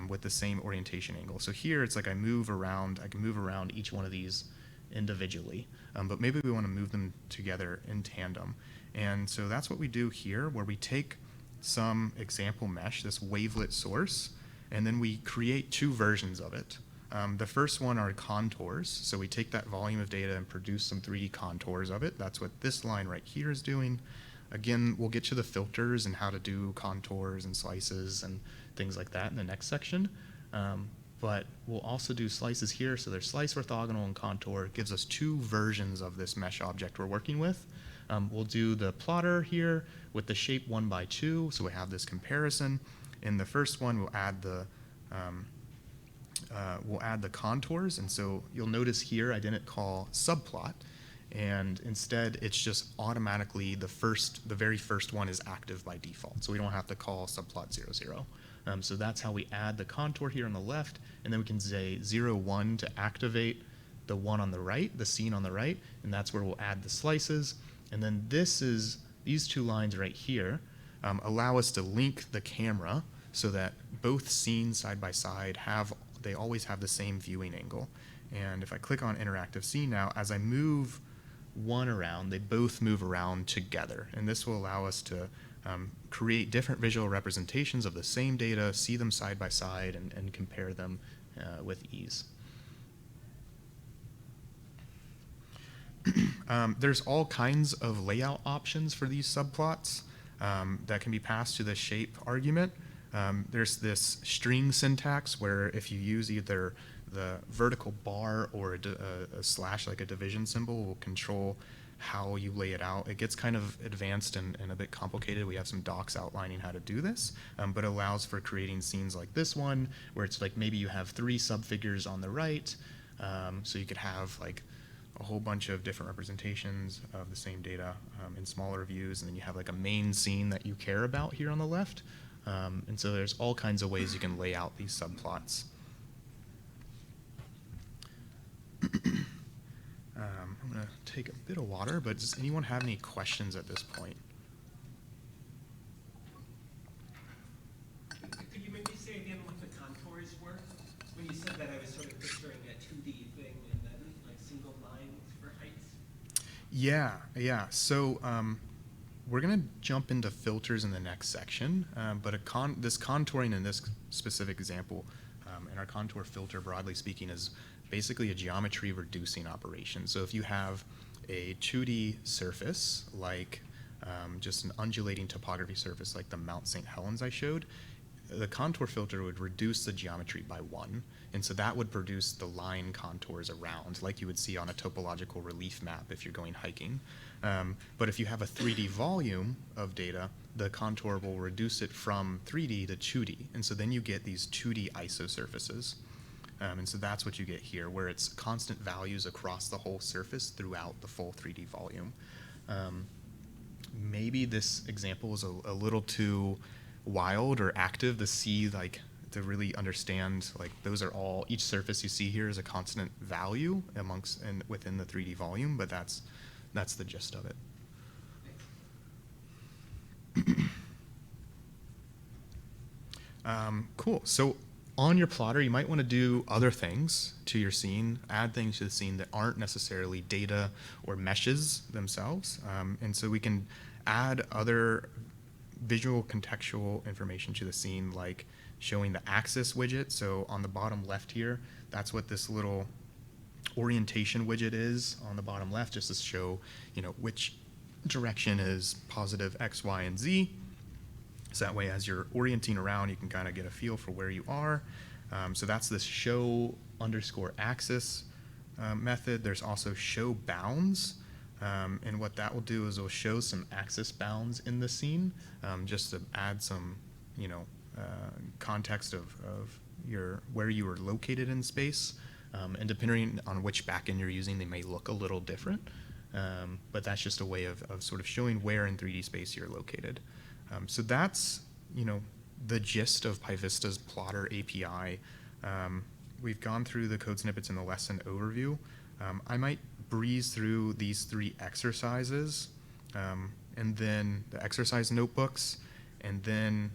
with the same orientation angle. So here it's like I can move around each one of these individually, but maybe we want to move them together in tandem. And so that's what we do here, where we take some example mesh, this wavelet source, and then we create 2 versions of it. The first one are contours. So we take that volume of data and produce some 3D contours of it. That's what this line right here is doing. Again, we'll get to the filters and how to do contours and slices and things like that in the next section. But we'll also do slices here. So there's slice, orthogonal, and contour. It gives us 2 versions of this mesh object we're working with. We'll do the plotter here with the shape 1 by 2. So we have this comparison. In the first one, we'll add the contours, and so you'll notice here I didn't call subplot, and instead it's just automatically the very first one is active by default, so we don't have to call subplot 0, 0. So that's how we add the contour here on the left, and then we can say 0, 1 to activate the one on the right, the scene on the right, and that's where we'll add the slices. And then these 2 lines right here allow us to link the camera so that both scenes side by side they always have the same viewing angle. And if I click on interactive scene now, as I move one around, they both move around together. And this will allow us to create different visual representations of the same data, see them side by side, and compare them with ease. There's all kinds of layout options for these subplots that can be passed to the shape argument. There's this string syntax where if you use either the vertical bar or a slash, like a division symbol, will control how you lay it out. It gets kind of advanced and a bit complicated. We have some docs outlining how to do this, but it allows for creating scenes like this one, where it's like maybe you have 3 subfigures on the right, so you could have like a whole bunch of different representations of the same data in smaller views, and then you have like a main scene that you care about here on the left. And so there's all kinds of ways you can lay out these subplots. I'm going to take a bit of water, but does anyone have any questions at this point? Could you maybe say again what the contours were? When you said that, I was sort of picturing a 2D thing and then like single lines for heights. Yeah. So we're going to jump into filters in the next section, but this contouring in this specific example, and our contour filter, broadly speaking, is basically a geometry reducing operation. So if you have a 2D surface, like just an undulating topography surface like the Mount St. Helens I showed, the contour filter would reduce the geometry by 1, and so that would produce the line contours around, like you would see on a topological relief map if you're going hiking. But if you have a 3D volume of data, the contour will reduce it from 3D to 2D, and so then you get these 2D isosurfaces. And so that's what you get here, where it's constant values across the whole surface throughout the full 3D volume. Maybe this example is a little too wild or active to see, like, to really understand, like, those are all, each surface you see here is a constant value amongst and within the 3D volume, but that's the gist of it. Cool. So on your plotter, you might want to do other things to your scene, add things to the scene that aren't necessarily data or meshes themselves. And so we can add other visual contextual information to the scene, like showing the axis widget. So on the bottom left here, that's what this little orientation widget is on the bottom left, just to show, which direction is positive X, Y, and Z. So that way, as you're orienting around, you can kind of get a feel for where you are. So that's this show _ axis method. There's also show bounds. And what that will do is it'll show some axis bounds in the scene, just to add some, context of where you are located in space. And depending on which backend you're using, they may look a little different. But that's just a way of sort of showing where in 3D space you're located. So that's, the gist of PyVista's plotter API. We've gone through the code snippets in the lesson overview. I might breeze through these 3 exercises, and then the exercise notebooks, and then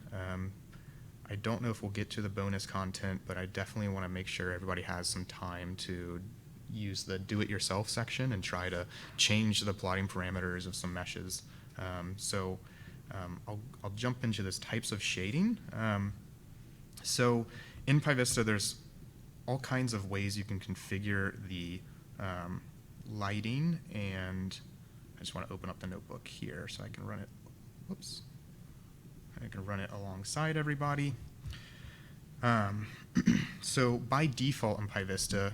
I don't know if we'll get to the bonus content, but I definitely want to make sure everybody has some time to use the do-it-yourself section and try to change the plotting parameters of some meshes. I'll jump into this types of shading. So in PyVista, there's all kinds of ways you can configure the lighting, and I just want to open up the notebook here so I can run it. Whoops. I can run it alongside everybody. So by default in PyVista,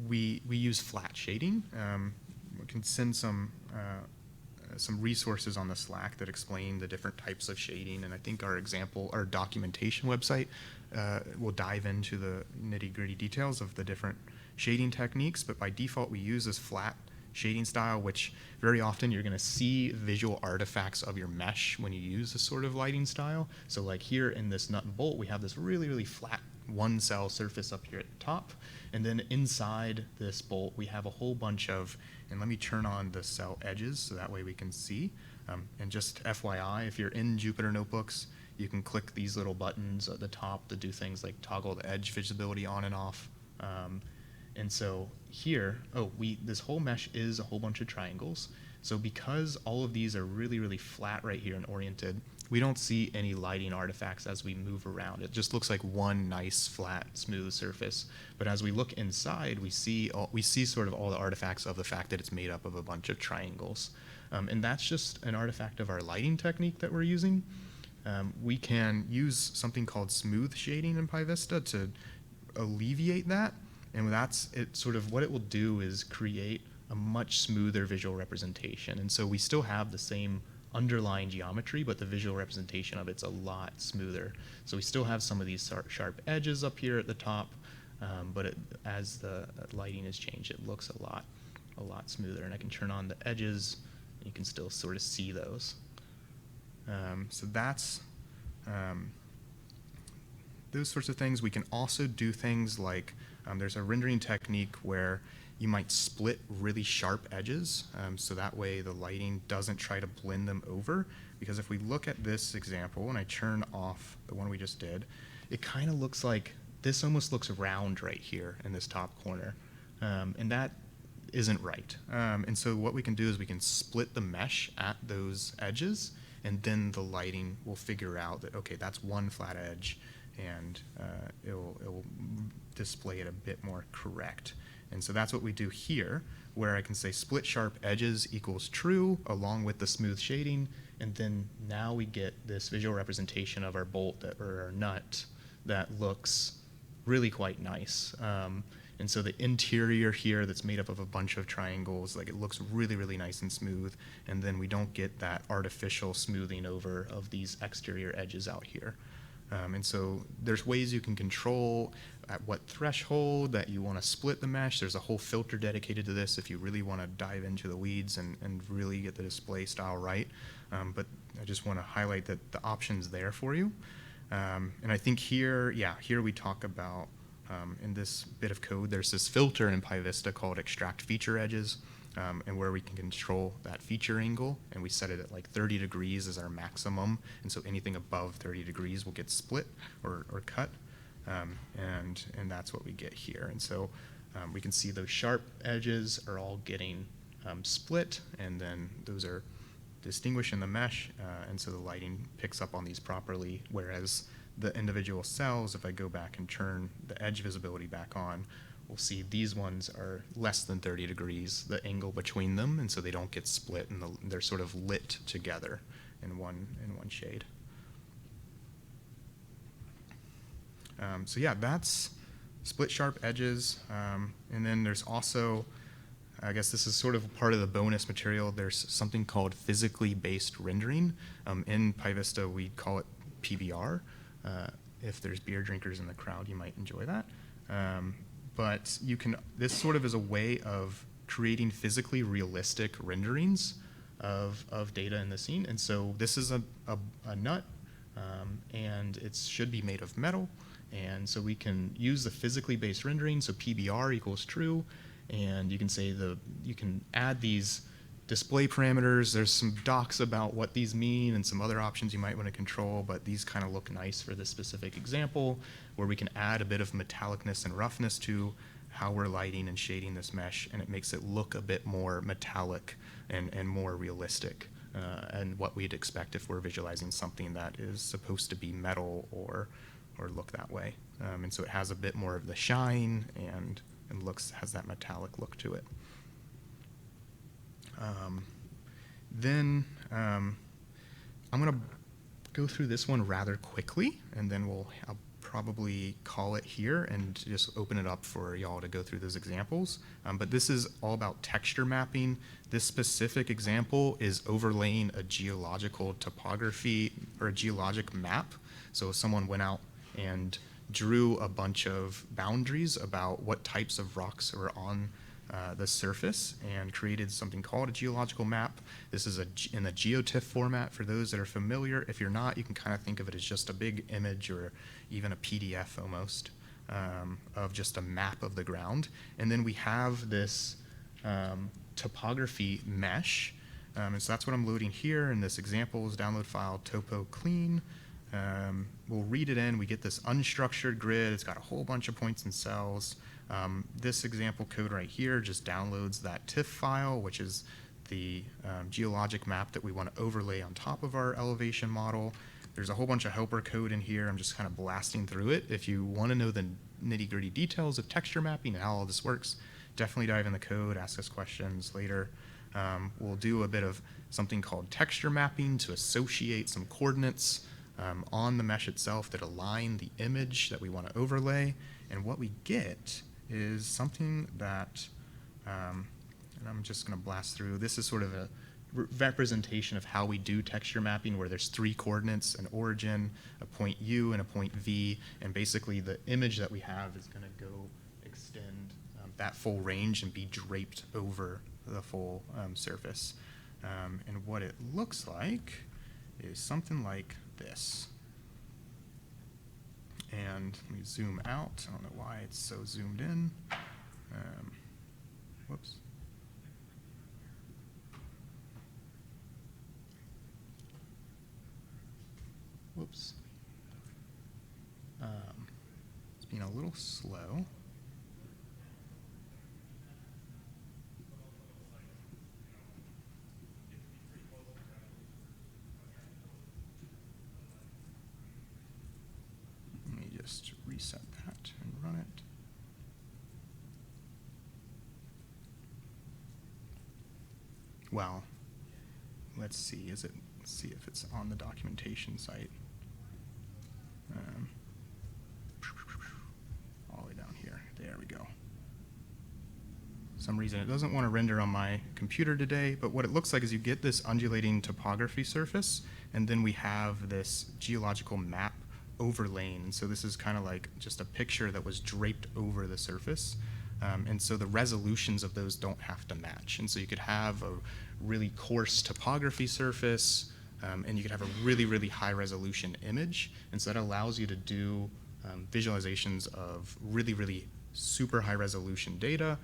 we use flat shading. We can send some resources on the Slack that explain the different types of shading, and I think our documentation website will dive into the nitty-gritty details of the different shading techniques, but by default we use this flat shading style, which very often you're going to see visual artifacts of your mesh when you use this sort of lighting style. So like here in this nut and bolt, we have this really, really flat one cell surface up here at the top, and then inside this bolt we have a whole bunch of, and let me turn on the cell edges so that way we can see. And just FYI, if you're in Jupyter Notebooks, you can click these little buttons at the top to do things like toggle the edge visibility on and off. And so here, this whole mesh is a whole bunch of triangles. So because all of these are really, really flat right here and oriented, we don't see any lighting artifacts as we move around. It just looks like one nice, flat, smooth surface. But as we look inside, we see sort of all the artifacts of the fact that it's made up of a bunch of triangles. And that's just an artifact of our lighting technique that we're using. We can use something called smooth shading in PyVista to alleviate that. And that's it. Sort of what it will do is create a much smoother visual representation. And so we still have the same underlying geometry, but the visual representation of it's a lot smoother. So we still have some of these sharp edges up here at the top, but as the lighting is changed, it looks a lot smoother. And I can turn on the edges, and you can still sort of see those. So that's those sorts of things. We can also do things like there's a rendering technique where you might split really sharp edges, so that way the lighting doesn't try to blend them over. Because if we look at this example, and I turn off the one we just did, it kind of looks like this almost looks round right here in this top corner, and that isn't right. And so what we can do is we can split the mesh at those edges, and then the lighting will figure out that, okay, that's one flat edge, and it will display it a bit more correct. And so that's what we do here, where I can say split sharp edges equals true along with the smooth shading, and then now we get this visual representation of our bolt or our nut that looks really quite nice. And so the interior here that's made up of a bunch of triangles, like it looks really, really nice and smooth, and then we don't get that artificial smoothing over of these exterior edges out here. And so there's ways you can control at what threshold that you want to split the mesh. There's a whole filter dedicated to this if you really want to dive into the weeds and really get the display style right. But I just want to highlight that the option's there for you. And I think here we talk about, in this bit of code, there's this filter in PyVista called extract feature edges, and where we can control that feature angle, and we set it at like 30 degrees as our maximum, and so anything above 30 degrees will get split or cut, and that's what we get here. And so we can see those sharp edges are all getting split, and then those are distinguished in the mesh, and so the lighting picks up on these properly, whereas the individual cells, if I go back and turn the edge visibility back on, we'll see these ones are less than 30 degrees, the angle between them, and so they don't get split, and they're sort of lit together in one shade. So yeah, that's split sharp edges, and then there's also, I guess this is sort of part of the bonus material, there's something called physically based rendering. In PyVista, we call it PBR. If there's beer drinkers in the crowd, you might enjoy that. But this sort of is a way of creating physically realistic renderings of data in the scene. And so this is a nut, and it should be made of metal. And so we can use the physically based rendering, so PBR equals true, and you can say you can add these display parameters. There's some docs about what these mean and some other options you might want to control, but these kind of look nice for this specific example, where we can add a bit of metallicness and roughness to how we're lighting and shading this mesh, and it makes it look a bit more metallic and more realistic, and what we'd expect if we're visualizing something that is supposed to be metal or look that way. And so it has a bit more of the shine and has that metallic look to it. Then I'm going to go through this one rather quickly, and then I'll probably call it here and just open it up for y'all to go through those examples. But this is all about texture mapping. This specific example is overlaying a geological topography or a geologic map. So if someone went out and drew a bunch of boundaries about what types of rocks are on the surface and created something called a geological map. This is in the GeoTIFF format for those that are familiar. If you're not, you can kind of think of it as just a big image or even a PDF almost of just a map of the ground. And then we have this topography mesh. And so that's what I'm loading here in this examples download file topo clean. We'll read it in. We get this unstructured grid. It's got a whole bunch of points and cells. This example code right here just downloads that TIFF file, which is the geologic map that we want to overlay on top of our elevation model. There's a whole bunch of helper code in here. I'm just kind of blasting through it. If you want to know the nitty-gritty details of texture mapping and how all this works, definitely dive in the code, ask us questions later. We'll do a bit of something called texture mapping to associate some coordinates on the mesh itself that align the image that we want to overlay. And what we get is something that, and I'm just going to blast through. This is sort of a representation of how we do texture mapping, where there's 3 coordinates, an origin, a point U, and a point V. And basically the image that we have is going to go extend that full range and be draped over the full surface. And what it looks like is something like this. And let me zoom out. I don't know why it's so zoomed in. Whoops. Whoops. It's being a little slow. Let me just reset that and run it. Well, let's see. Let's see if it's on the documentation site. All the way down here. There we go. For some reason it doesn't want to render on my computer today, but what it looks like is you get this undulating topography surface, and then we have this geological map overlaying. So this is kind of like just a picture that was draped over the surface. And so the resolutions of those don't have to match. And so you could have a really coarse topography surface, and you could have a really, really high resolution image. And so that allows you to do visualizations of really, really super high resolution data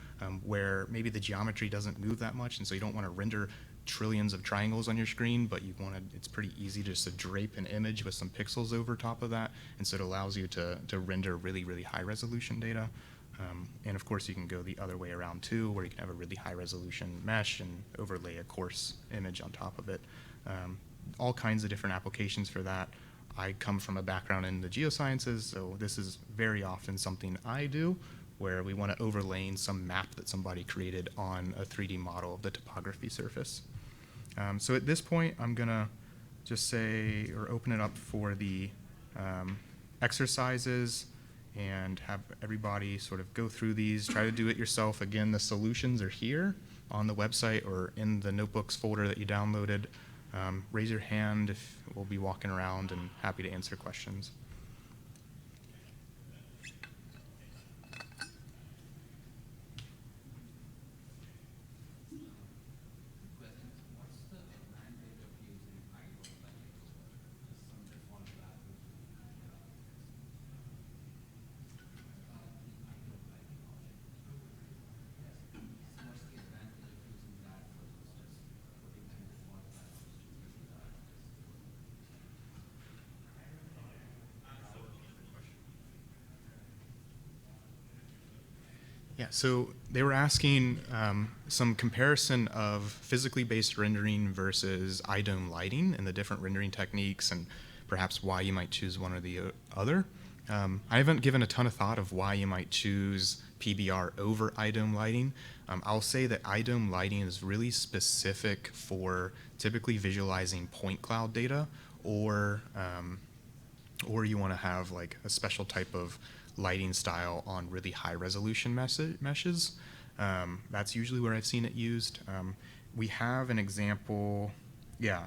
where maybe the geometry doesn't move that much, and so you don't want to render trillions of triangles on your screen, but you want to, it's pretty easy just to drape an image with some pixels over top of that, and so it allows you to render really, really high resolution data. And of course you can go the other way around too, where you can have a really high resolution mesh and overlay a coarse image on top of it. All kinds of different applications for that. I come from a background in the geosciences, so this is very often something I do, where we want to overlay some map that somebody created on a 3D model of the topography surface. So at this point, I'm going to just say, or open it up for the exercises and have everybody sort of go through these, try to do it yourself. Again, the solutions are here on the website or in the notebooks folder that you downloaded. Raise your hand if we'll be walking around and happy to answer questions. What's the advantage of using idle lighting over some default values? Idle lighting option. What's the advantage of using that versus just putting in default values? Yeah, so they were asking some comparison of physically based rendering versus iDome lighting and the different rendering techniques and perhaps why you might choose one or the other. I haven't given a ton of thought of why you might choose PBR over iDome lighting. I'll say that iDome lighting is really specific for typically visualizing point cloud data, or you want to have like a special type of lighting style on really high resolution meshes. That's usually where I've seen it used. We have an example,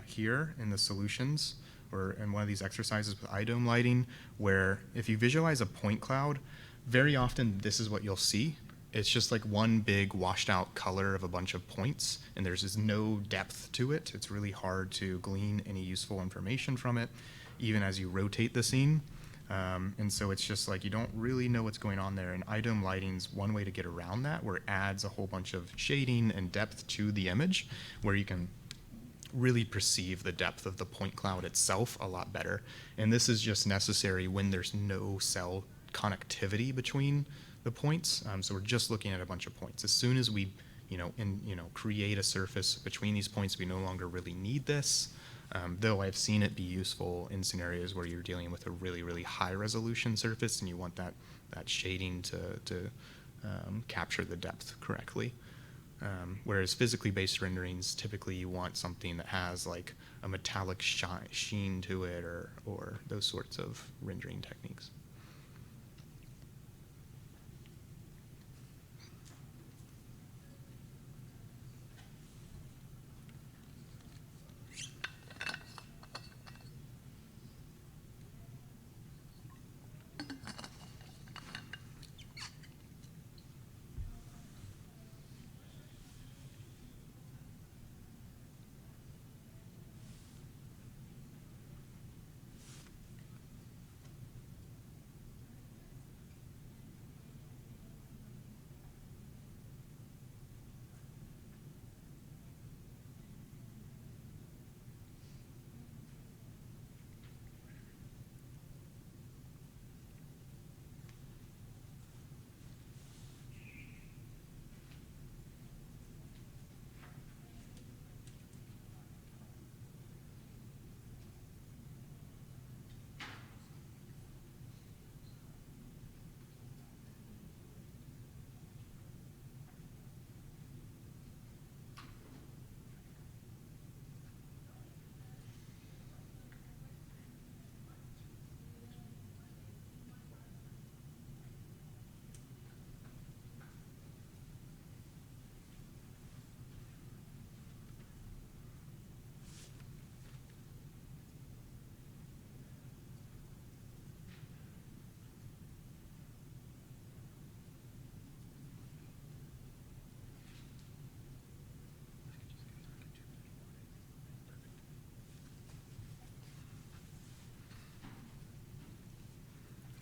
here in the solutions or in one of these exercises with iDome lighting, where if you visualize a point cloud, very often this is what you'll see. It's just like one big washed out color of a bunch of points, and there's just no depth to it. It's really hard to glean any useful information from it, even as you rotate the scene. And so it's just like you don't really know what's going on there. And iDome lighting's one way to get around that, where it adds a whole bunch of shading and depth to the image, where you can really perceive the depth of the point cloud itself a lot better. And this is just necessary when there's no cell connectivity between the points. So we're just looking at a bunch of points. As soon as we create a surface between these points. We no longer really need this. Though I've seen it be useful in scenarios where you're dealing with a really, really high resolution surface and you want that shading to capture the depth correctly. Whereas physically based renderings, typically you want something that has like a metallic sheen to it, or those sorts of rendering techniques.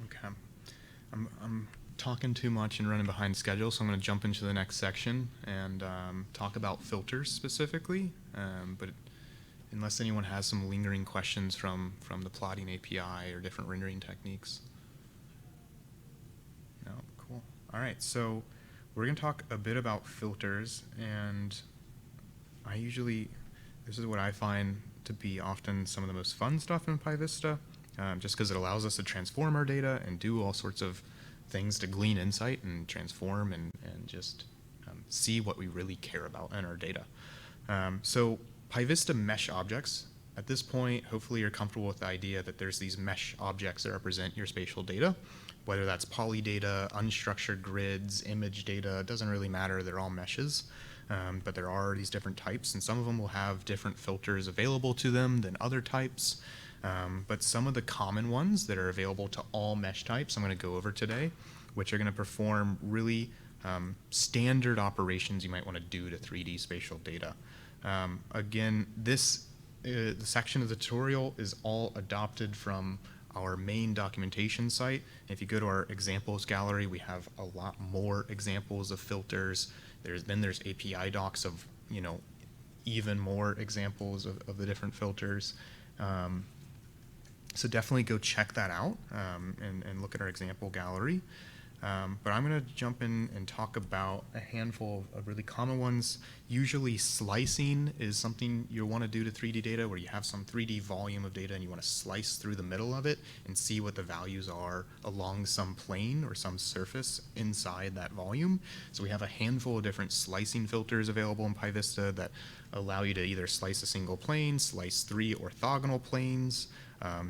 Okay. I'm talking too much and running behind schedule, so I'm going to jump into the next section and talk about filters specifically. But unless anyone has some lingering questions from the plotting API or different rendering techniques. No, cool. All right, so we're going to talk a bit about filters, and this is what I find to be often some of the most fun stuff in PyVista, just because it allows us to transform our data and do all sorts of things to glean insight and transform and just see what we really care about in our data. So PyVista mesh objects, at this point, hopefully you're comfortable with the idea that there's these mesh objects that represent your spatial data, whether that's poly data, unstructured grids, image data, it doesn't really matter, they're all meshes. But there are these different types, and some of them will have different filters available to them than other types. But some of the common ones that are available to all mesh types I'm going to go over today, which are going to perform really standard operations you might want to do to 3D spatial data. Again, the section of the tutorial is all adopted from our main documentation site. If you go to our examples gallery, we have a lot more examples of filters. There's API docs of even more examples of the different filters. So definitely go check that out and look at our example gallery. But I'm going to jump in and talk about a handful of really common ones. Usually slicing is something you'll want to do to 3D data, where you have some 3D volume of data and you want to slice through the middle of it and see what the values are along some plane or some surface inside that volume. So we have a handful of different slicing filters available in PyVista that allow you to either slice a single plane, slice 3 orthogonal planes,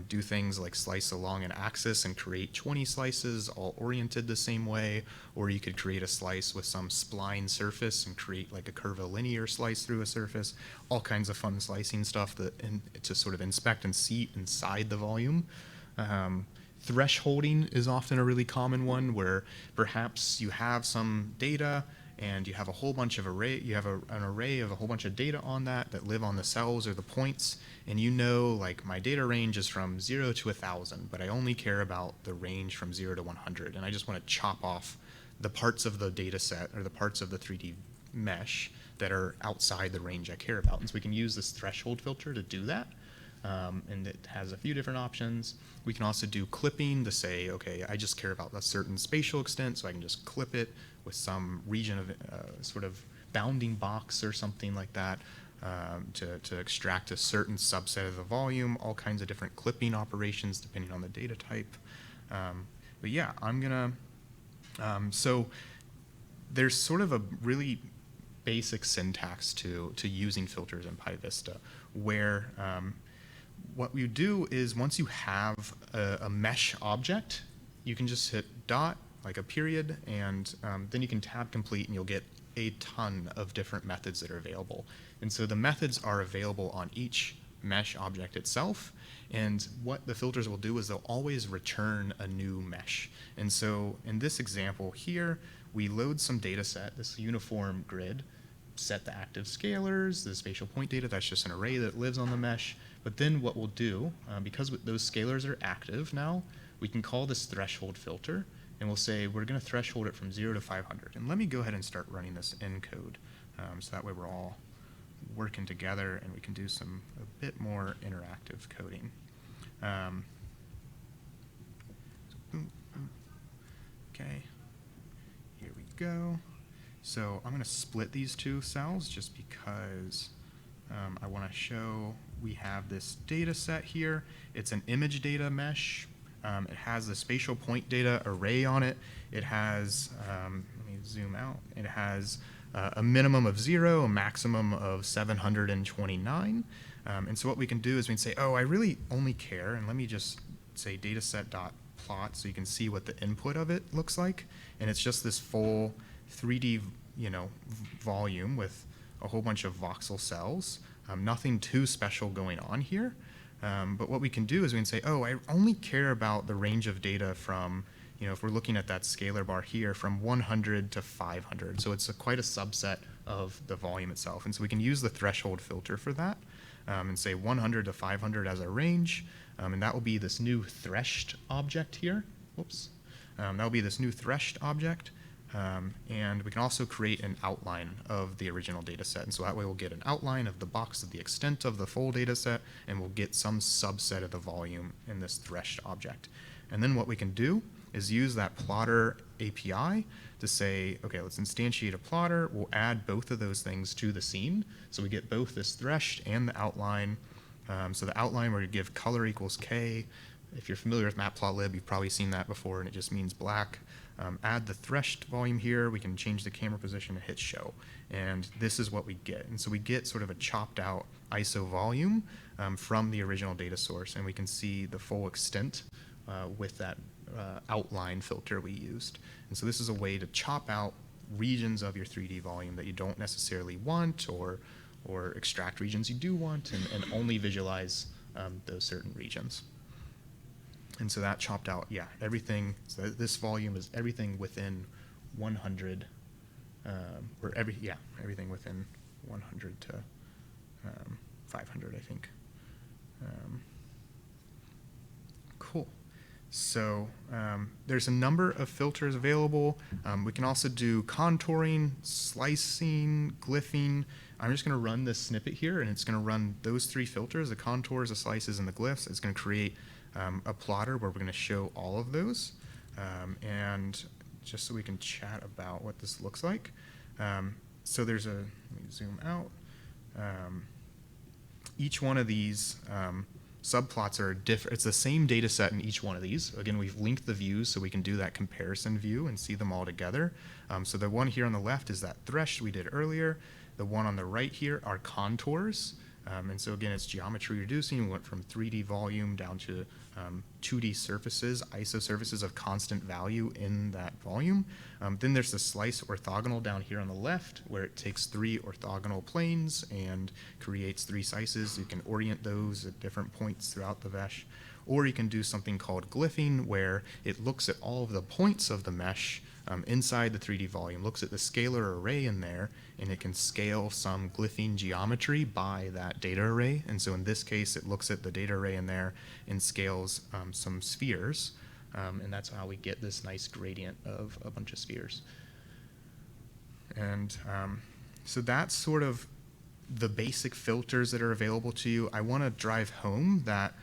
do things like slice along an axis and create 20 slices all oriented the same way, or you could create a slice with some spline surface and create like a curvilinear slice through a surface. All kinds of fun slicing stuff to sort of inspect and see inside the volume. Thresholding is often a really common one, where perhaps you have some data and you have a whole bunch of an array of a whole bunch of data on that live on the cells or the points, and like my data range is from 0 to 1,000, but I only care about the range from 0 to 100, and I just want to chop off the parts of the data set or the parts of the 3D mesh that are outside the range I care about. And so we can use this threshold filter to do that. And it has a few different options. We can also do clipping to say, okay, I just care about a certain spatial extent, so I can just clip it with some region of sort of bounding box or something like that to extract a certain subset of the volume, all kinds of different clipping operations depending on the data type. But yeah, I'm gonna, so there's sort of a really basic syntax to using filters in PyVista, where what you do is once you have a mesh object, you can just hit dot, like a period, and then you can tab complete and you'll get a ton of different methods that are available. And so the methods are available on each mesh object itself, and what the filters will do is they'll always return a new mesh. And so in this example here, we load some data set, this uniform grid, set the active scalars, the spatial point data, that's just an array that lives on the mesh. But then what we'll do, because those scalars are active now, we can call this threshold filter, and we'll say we're going to threshold it from 0 to 500. And let me go ahead and start running this in code, so that way we're all working together and we can do a bit more interactive coding. Okay, here we go. So I'm going to split these two cells just because I want to show we have this data set here. It's an image data mesh. It has the spatial point data array on it. It has, let me zoom out, it has a minimum of 0, a maximum of 729. And so what we can do is we can say, oh, I really only care, and let me just say dataset.plot so you can see what the input of it looks like. And it's just this full 3D volume with a whole bunch of voxel cells. Nothing too special going on here. But what we can do is we can say, oh, I only care about the range of data from, if we're looking at that scalar bar here, from 100 to 500. So it's quite a subset of the volume itself. And so we can use the threshold filter for that and say 100 to 500 as a range. And that will be this new threshed object here. Whoops. That will be this new threshed object. And we can also create an outline of the original data set. And so that way we'll get an outline of the box of the extent of the full data set, and we'll get some subset of the volume in this threshed object. And then what we can do is use that plotter API to say, okay, let's instantiate a plotter. We'll add both of those things to the scene. So we get both this threshed and the outline. So the outline, we're going to give color equals K. If you're familiar with Matplotlib, you've probably seen that before, and it just means black. Add the threshed volume here. We can change the camera position and hit show. And this is what we get. And so we get sort of a chopped out ISO volume from the original data source, and we can see the full extent with that outline filter we used. And so this is a way to chop out regions of your 3D volume that you don't necessarily want, or extract regions you do want, and only visualize those certain regions. And so that chopped out, yeah, everything. So this volume is everything within 100, everything within 100 to 500, I think. Cool. So there's a number of filters available. We can also do contouring, slicing, glyphing. I'm just going to run this snippet here, and it's going to run those three filters, the contours, the slices, and the glyphs. It's going to create a plotter where we're going to show all of those. And just so we can chat about what this looks like. So there's let me zoom out. Each one of these subplots are different. It's the same data set in each one of these. Again, we've linked the views so we can do that comparison view and see them all together. So the one here on the left is that thresh we did earlier. The one on the right here are contours. And so again, it's geometry reducing. We went from 3D volume down to 2D surfaces, ISO surfaces of constant value in that volume. Then there's the slice orthogonal down here on the left, where it takes 3 orthogonal planes and creates 3 slices. You can orient those at different points throughout the mesh. Or you can do something called glyphing, where it looks at all of the points of the mesh inside the 3D volume, looks at the scalar array in there, and it can scale some glyphing geometry by that data array. And so in this case, it looks at the data array in there and scales some spheres. And that's how we get this nice gradient of a bunch of spheres. And so that's sort of the basic filters that are available to you. I want to drive home that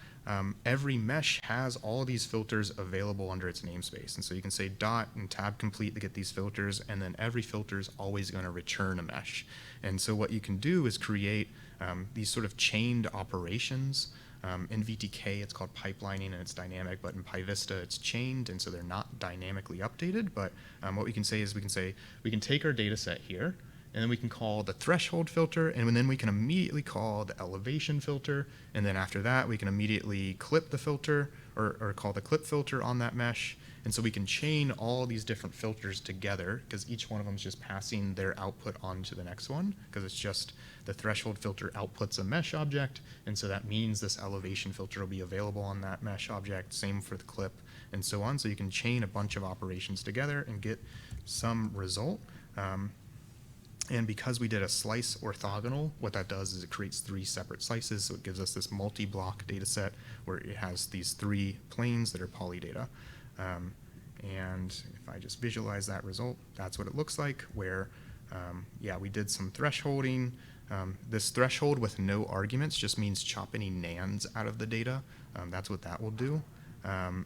every mesh has all these filters available under its namespace. And so you can say dot and tab complete to get these filters, and then every filter is always going to return a mesh. And so what you can do is create these sort of chained operations. In VTK, it's called pipelining and it's dynamic, but in PyVista, it's chained, and so they're not dynamically updated. But what we can say is we can take our data set here, and then we can call the threshold filter, and then we can immediately call the elevation filter, and then after that, we can immediately clip the filter, or call the clip filter on that mesh. And so we can chain all these different filters together, because each one of them is just passing their output on to the next one, because it's just the threshold filter outputs a mesh object, and so that means this elevation filter will be available on that mesh object, same for the clip, and so on. So you can chain a bunch of operations together and get some result. And because we did a slice orthogonal, what that does is it creates 3 separate slices, so it gives us this multi-block data set where it has these 3 planes that are polydata. And if I just visualize that result, that's what it looks like, where, yeah, we did some thresholding. This threshold with no arguments just means chop any nands out of the data. That's what that will do.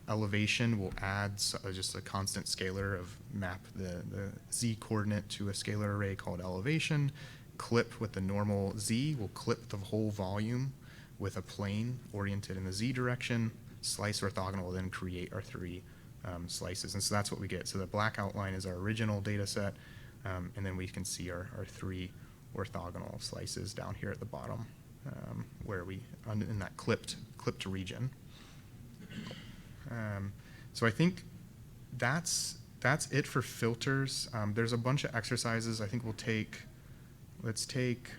Elevation will add just a constant scalar of map the z coordinate to a scalar array called elevation. Clip with the normal z will clip the whole volume with a plane oriented in the z direction. Slice orthogonal will then create our 3 slices, and so that's what we get. So the black outline is our original data set, and then we can see our 3 orthogonal slices down here at the bottom, where we in that clipped region. So I think that's it for filters. There's a bunch of exercises. I think let's take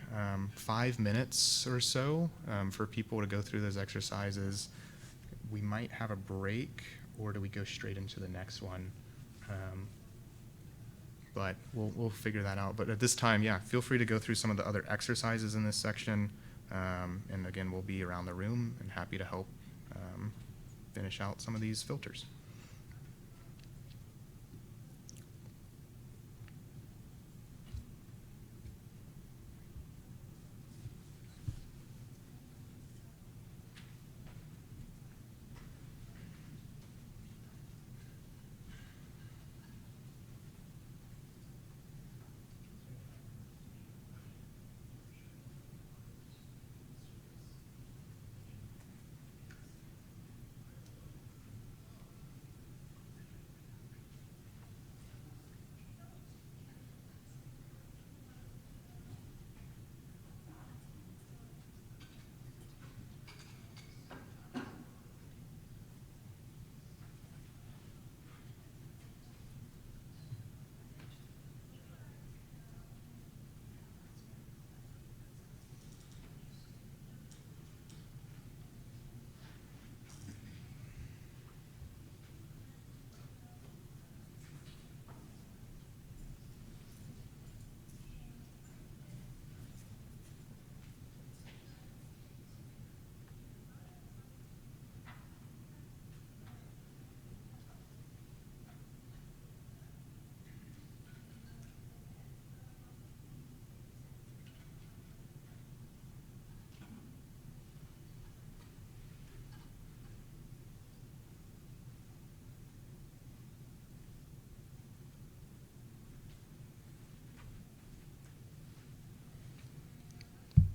5 minutes or so for people to go through those exercises. We might have a break, or do we go straight into the next one? But we'll figure that out. But at this time, yeah, feel free to go through some of the other exercises in this section. And again, we'll be around the room and happy to help finish out some of these filters.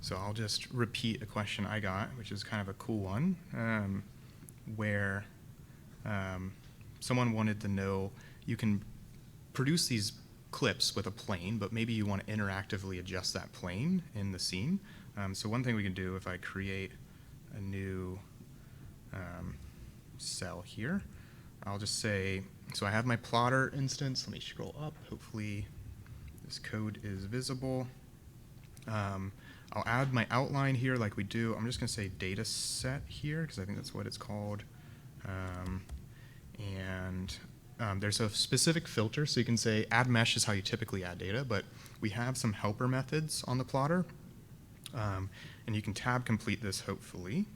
So I'll just repeat a question I got, which is kind of a cool one, where someone wanted to know, you can produce these clips with a plane, but maybe you want to interactively adjust that plane in the scene. So one thing we can do, if I create a new cell here, I'll just say, so I have my plotter instance. Let me scroll up. Hopefully this code is visible. I'll add my outline here like we do. I'm just going to say data set here, because I think that's what it's called. There's a specific filter, so you can say add mesh is how you typically add data, but we have some helper methods on the plotter. And you can tab complete this, hopefully.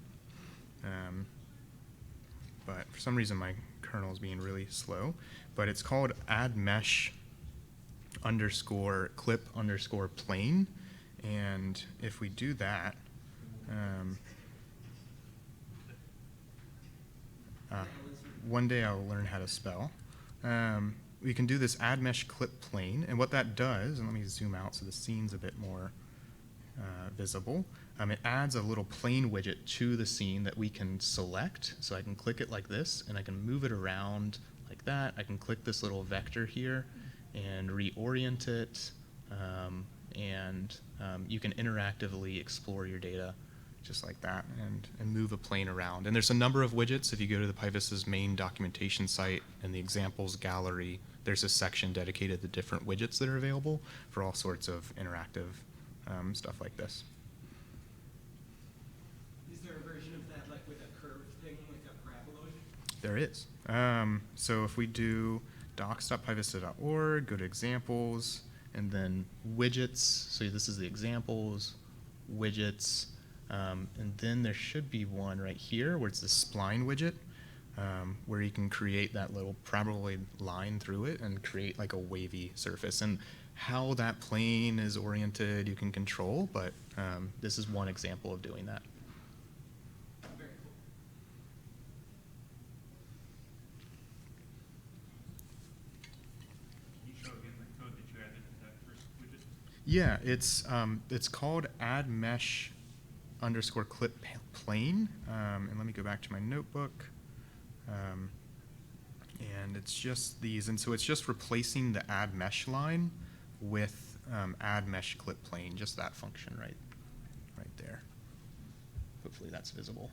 But for some reason, my kernel is being really slow. But it's called add mesh underscore clip underscore plane. And if we do that, One day I'll learn how to spell. We can do this add mesh clip plane, and what that does, and let me zoom out so the scene's a bit more visible. It adds a little plane widget to the scene that we can select. So I can click it like this, and I can move it around like that. I can click this little vector here and reorient it, and you can interactively explore your data just like that and move a plane around. And there's a number of widgets. If you go to the PyVista's main documentation site and the examples gallery, there's a section dedicated to different widgets that are available for all sorts of interactive stuff like this. Is there a version of that like with a curved thing, like a paraboloid? There is. So if we do docs.pyvista.org, go to examples, and then widgets. So this is the examples, widgets, and then there should be one right here where it's the spline widget, where you can create that little paraboloid line through it and create like a wavy surface. And how that plane is oriented you can control, but this is one example of doing that. Very cool. Can you show again the code that you added to that first widget? Yeah, it's called add mesh underscore clip plane. And let me go back to my notebook. And it's just these, and so it's just replacing the add mesh line with add mesh clip plane, just that function right there. Hopefully that's visible.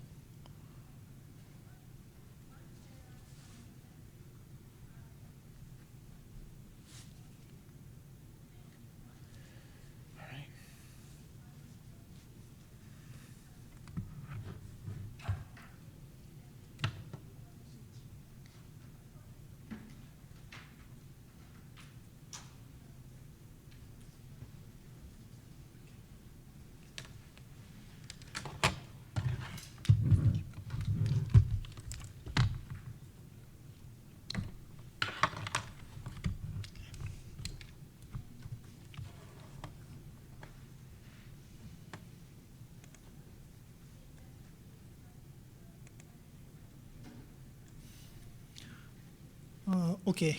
All right. Okay.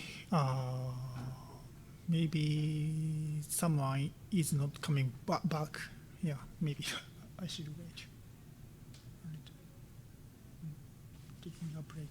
Maybe someone is not coming back. Yeah, maybe I should wait. Right. Taking a break.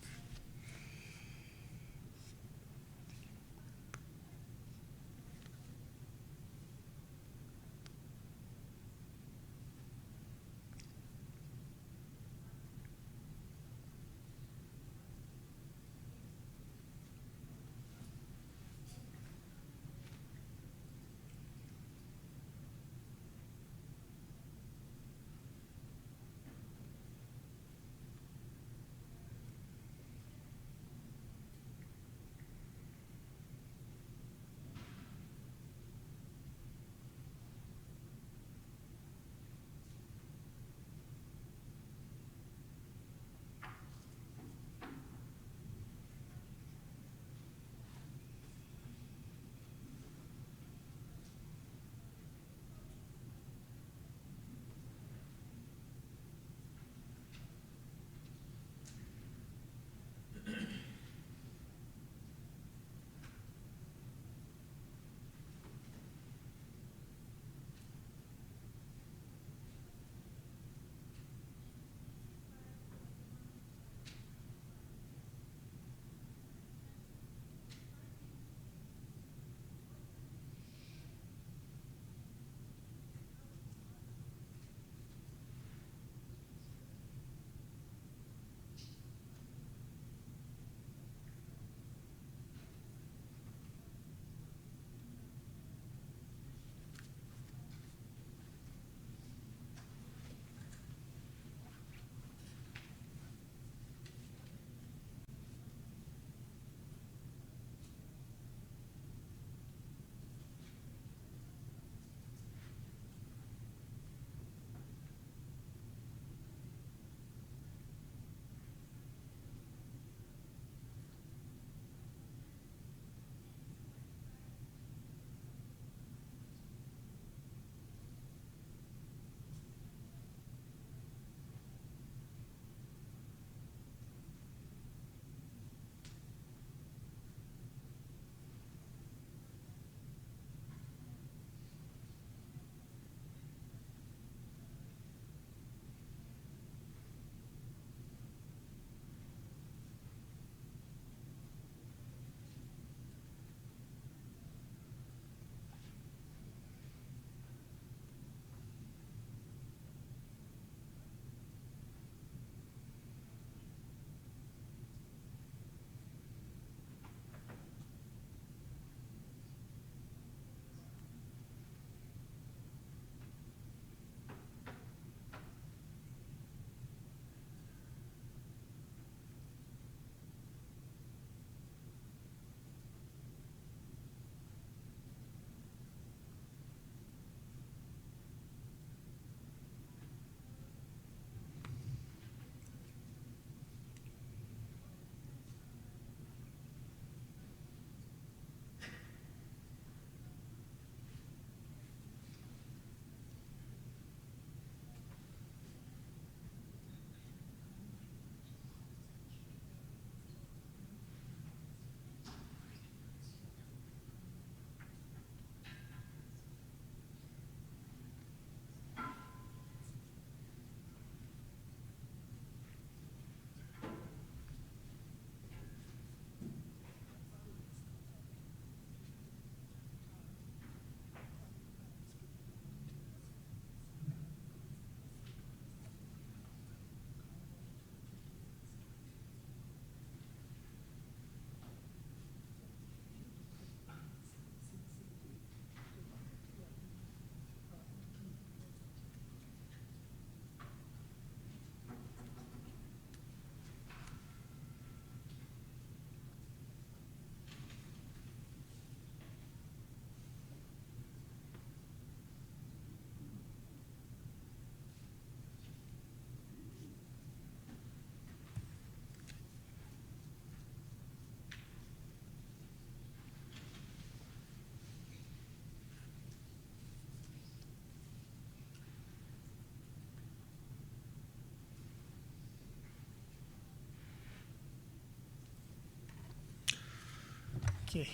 Okay.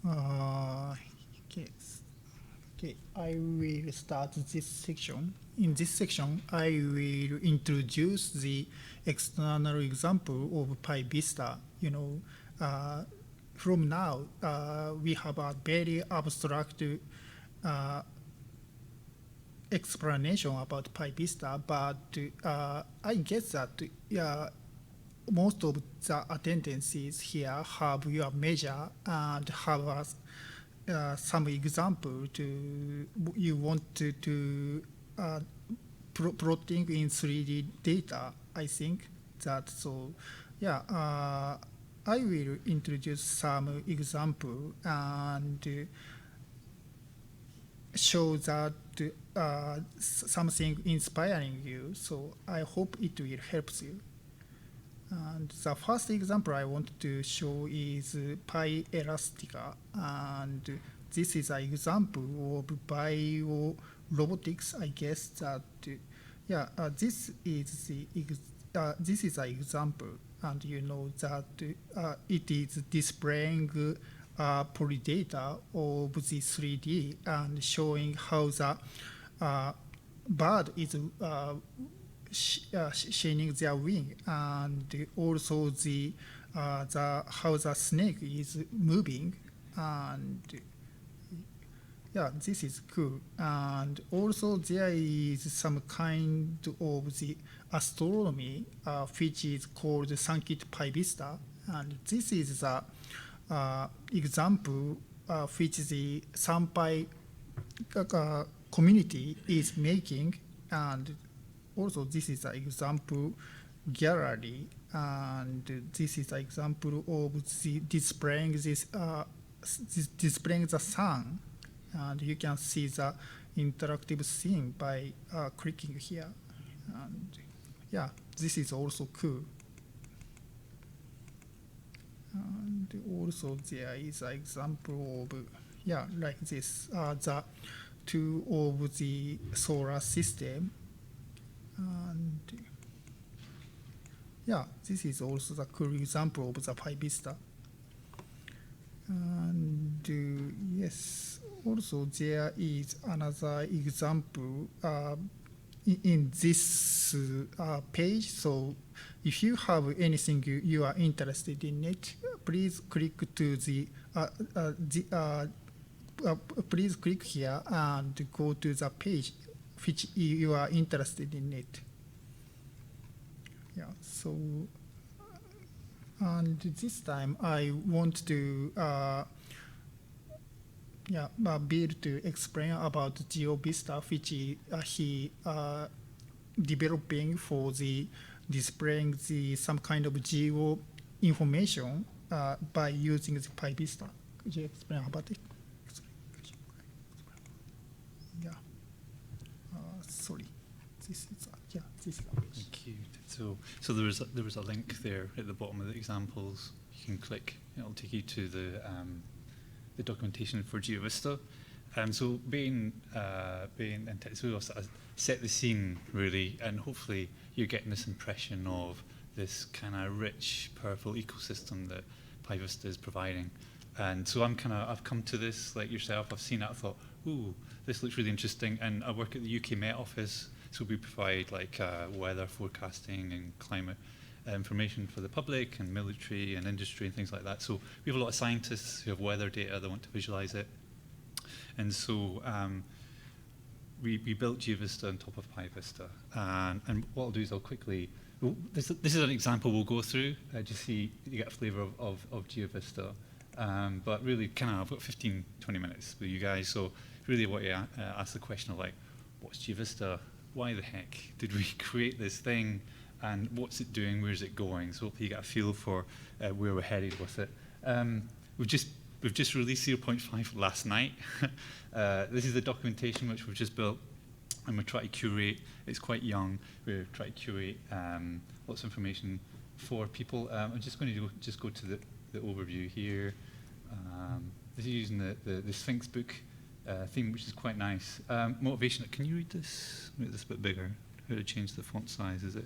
Uh, okay. Okay, I will start this section. In this section, I will introduce the external example of PyVista. From now, we have a very abstract explanation about PyVista, but I guess that most of the attendances here have your measure and have some example to you want to plotting in 3D data. I think that so. Yeah, I will introduce some example and show that something inspiring you. So I hope it will help you. And the first example I want to show is PyElastica, and this is an example of biorobotics. I guess that this is an example, and you know that it is displaying polydata of the 3D and showing how the bird is shining their wing, and also the how the snake is moving, and yeah, this is cool. And also there is some kind of the astronomy which is called Sankit PyVista, and this is the example which the SciPy community is making, and also this is an example gallery, and this is an example of the displaying displaying the sun, and you can see the interactive scene by clicking here, and yeah, this is also cool. And also there is an example of like this the two of the solar system, and yeah, this is also the cool example of the PyVista. And yes, also there is another example in this page. So if you have anything you are interested in it, please click to please click here and go to the page which you are interested in it. Yeah, so and this time I want to Bill to explain about GeoVista, which he developing for the displaying the some kind of geo information by using the PyVista. Could you explain about it? Yeah. Sorry. This is this is a page. Thank you. So there was a link there at the bottom of the examples. You can click. It'll take you to the documentation for GeoVista. So being in tech, so we'll sort of set the scene really, and hopefully you're getting this impression of this kind of rich, powerful ecosystem that PyVista is providing. And so I've come to this like yourself. I've seen it. I thought, ooh, this looks really interesting. And I work at the UK Met Office, so we provide like weather forecasting and climate information for the public and military and industry and things like that. So we have a lot of scientists who have weather data that want to visualize it. And so we built GeoVista on top of PyVista. And what I'll do is I'll quickly, this is an example we'll go through, just see you get a flavor of GeoVista. But really I've got 15, 20 minutes with you guys. So really what you ask the question of like, what's GeoVista? Why the heck did we create this thing? And what's it doing? Where's it going? So hopefully you get a feel for where we're headed with it. We've just released 0.5 last night. This is the documentation which we've just built, and we're trying to curate. It's quite young. We're trying to curate lots of information for people. I'm just going to go to the overview here. This is using the Sphinx book theme, which is quite nice. Motivation. Can you read this? Make this a bit bigger. How to change the font size? Is it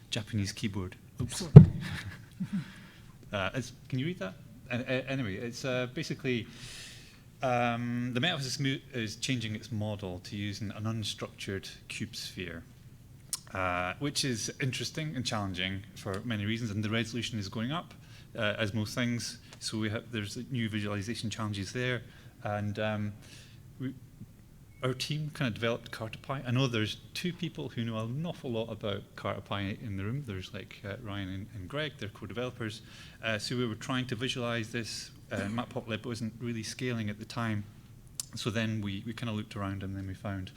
Japanese keyboard? Oops. Can you read that? Anyway, it's basically the metaphys is changing its model to using an unstructured cube sphere, which is interesting and challenging for many reasons. And the resolution is going up, as most things. So there's new visualization challenges there, and our team kind of developed CartaPy. I know there's two people who know an awful lot about CartaPy in the room. There's like Ryan and Greg, they're co-developers. So we were trying to visualize this. Matplotlib wasn't really scaling at the time. So then we kind of looked around and then we found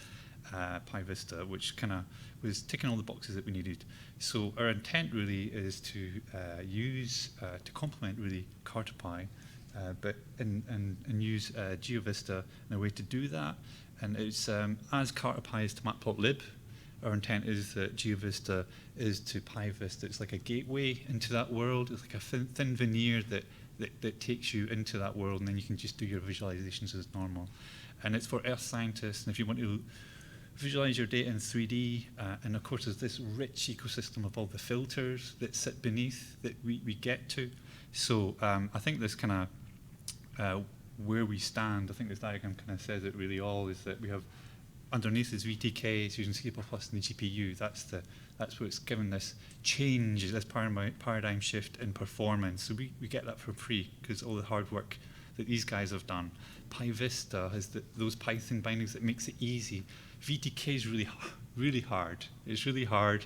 PyVista, which kind of was ticking all the boxes that we needed. So our intent really is to use, to complement really CartaPy, but and use GeoVista in a way to do that. And it's as CartaPy is to Matplotlib, our intent is that GeoVista is to PyVista. It's like a gateway into that world. It's like a thin veneer that takes you into that world, and then you can just do your visualizations as normal. And it's for earth scientists, and if you want to visualize your data in 3D, and of course there's this rich ecosystem of all the filters that sit beneath that we get to. So I think this kind of where we stand, I think this diagram kind of says it really all, is that we have underneath is VTKs using C++ and the GPU. That's what's given this change, this paradigm shift in performance. So we get that for free because all the hard work that these guys have done. PyVista has those Python bindings that makes it easy. VTK is really hard. It's really hard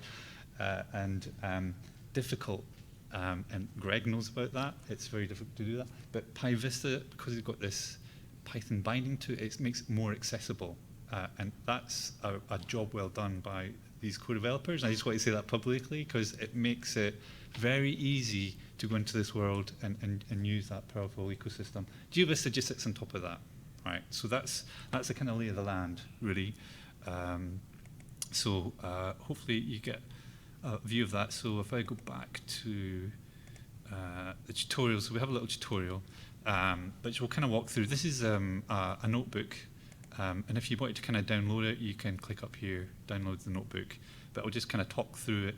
and difficult. And Greg knows about that. It's very difficult to do that. But PyVista, because it's got this Python binding to it, it makes it more accessible. And that's a job well done by these co-developers. I just want to say that publicly because it makes it very easy to go into this world and use that powerful ecosystem. GeoVista just sits on top of that, right? So that's the kind of lay of the land, really. Hopefully you get a view of that. So if I go back to the tutorial, so we have a little tutorial, which we'll kind of walk through. This is a notebook, and if you wanted to kind of download it, you can click up here, download the notebook. But I'll just kind of talk through it,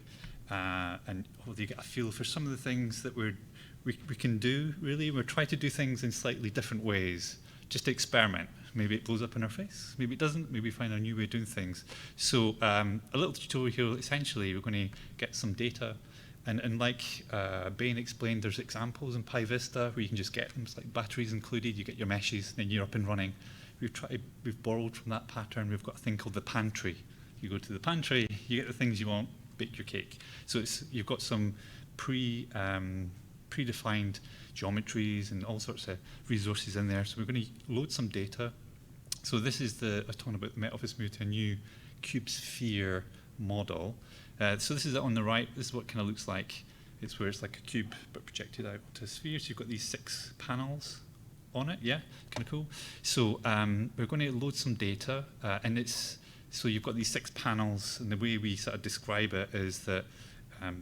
and hopefully you get a feel for some of the things that we can do, really. We're trying to do things in slightly different ways, just to experiment. Maybe it blows up in our face, maybe it doesn't, maybe we find a new way of doing things. So a little tutorial here, essentially we're going to get some data, and like Bain explained, there's examples in PyVista where you can just get them, it's like batteries included, you get your meshes, then you're up and running. We've borrowed from that pattern, we've got a thing called the pantry. You go to the pantry, you get the things you want, bake your cake. So you've got some predefined geometries and all sorts of resources in there. So we're going to load some data. So this is I was talking about the metaphys move to a new cube sphere model. So this is it on the right. This is what it kind of looks like. It's where it's like a cube but projected out to a sphere. So you've got these 6 panels on it. Yeah, kind of cool. So we're going to load some data, and so you've got these 6 panels, and the way we sort of describe it is that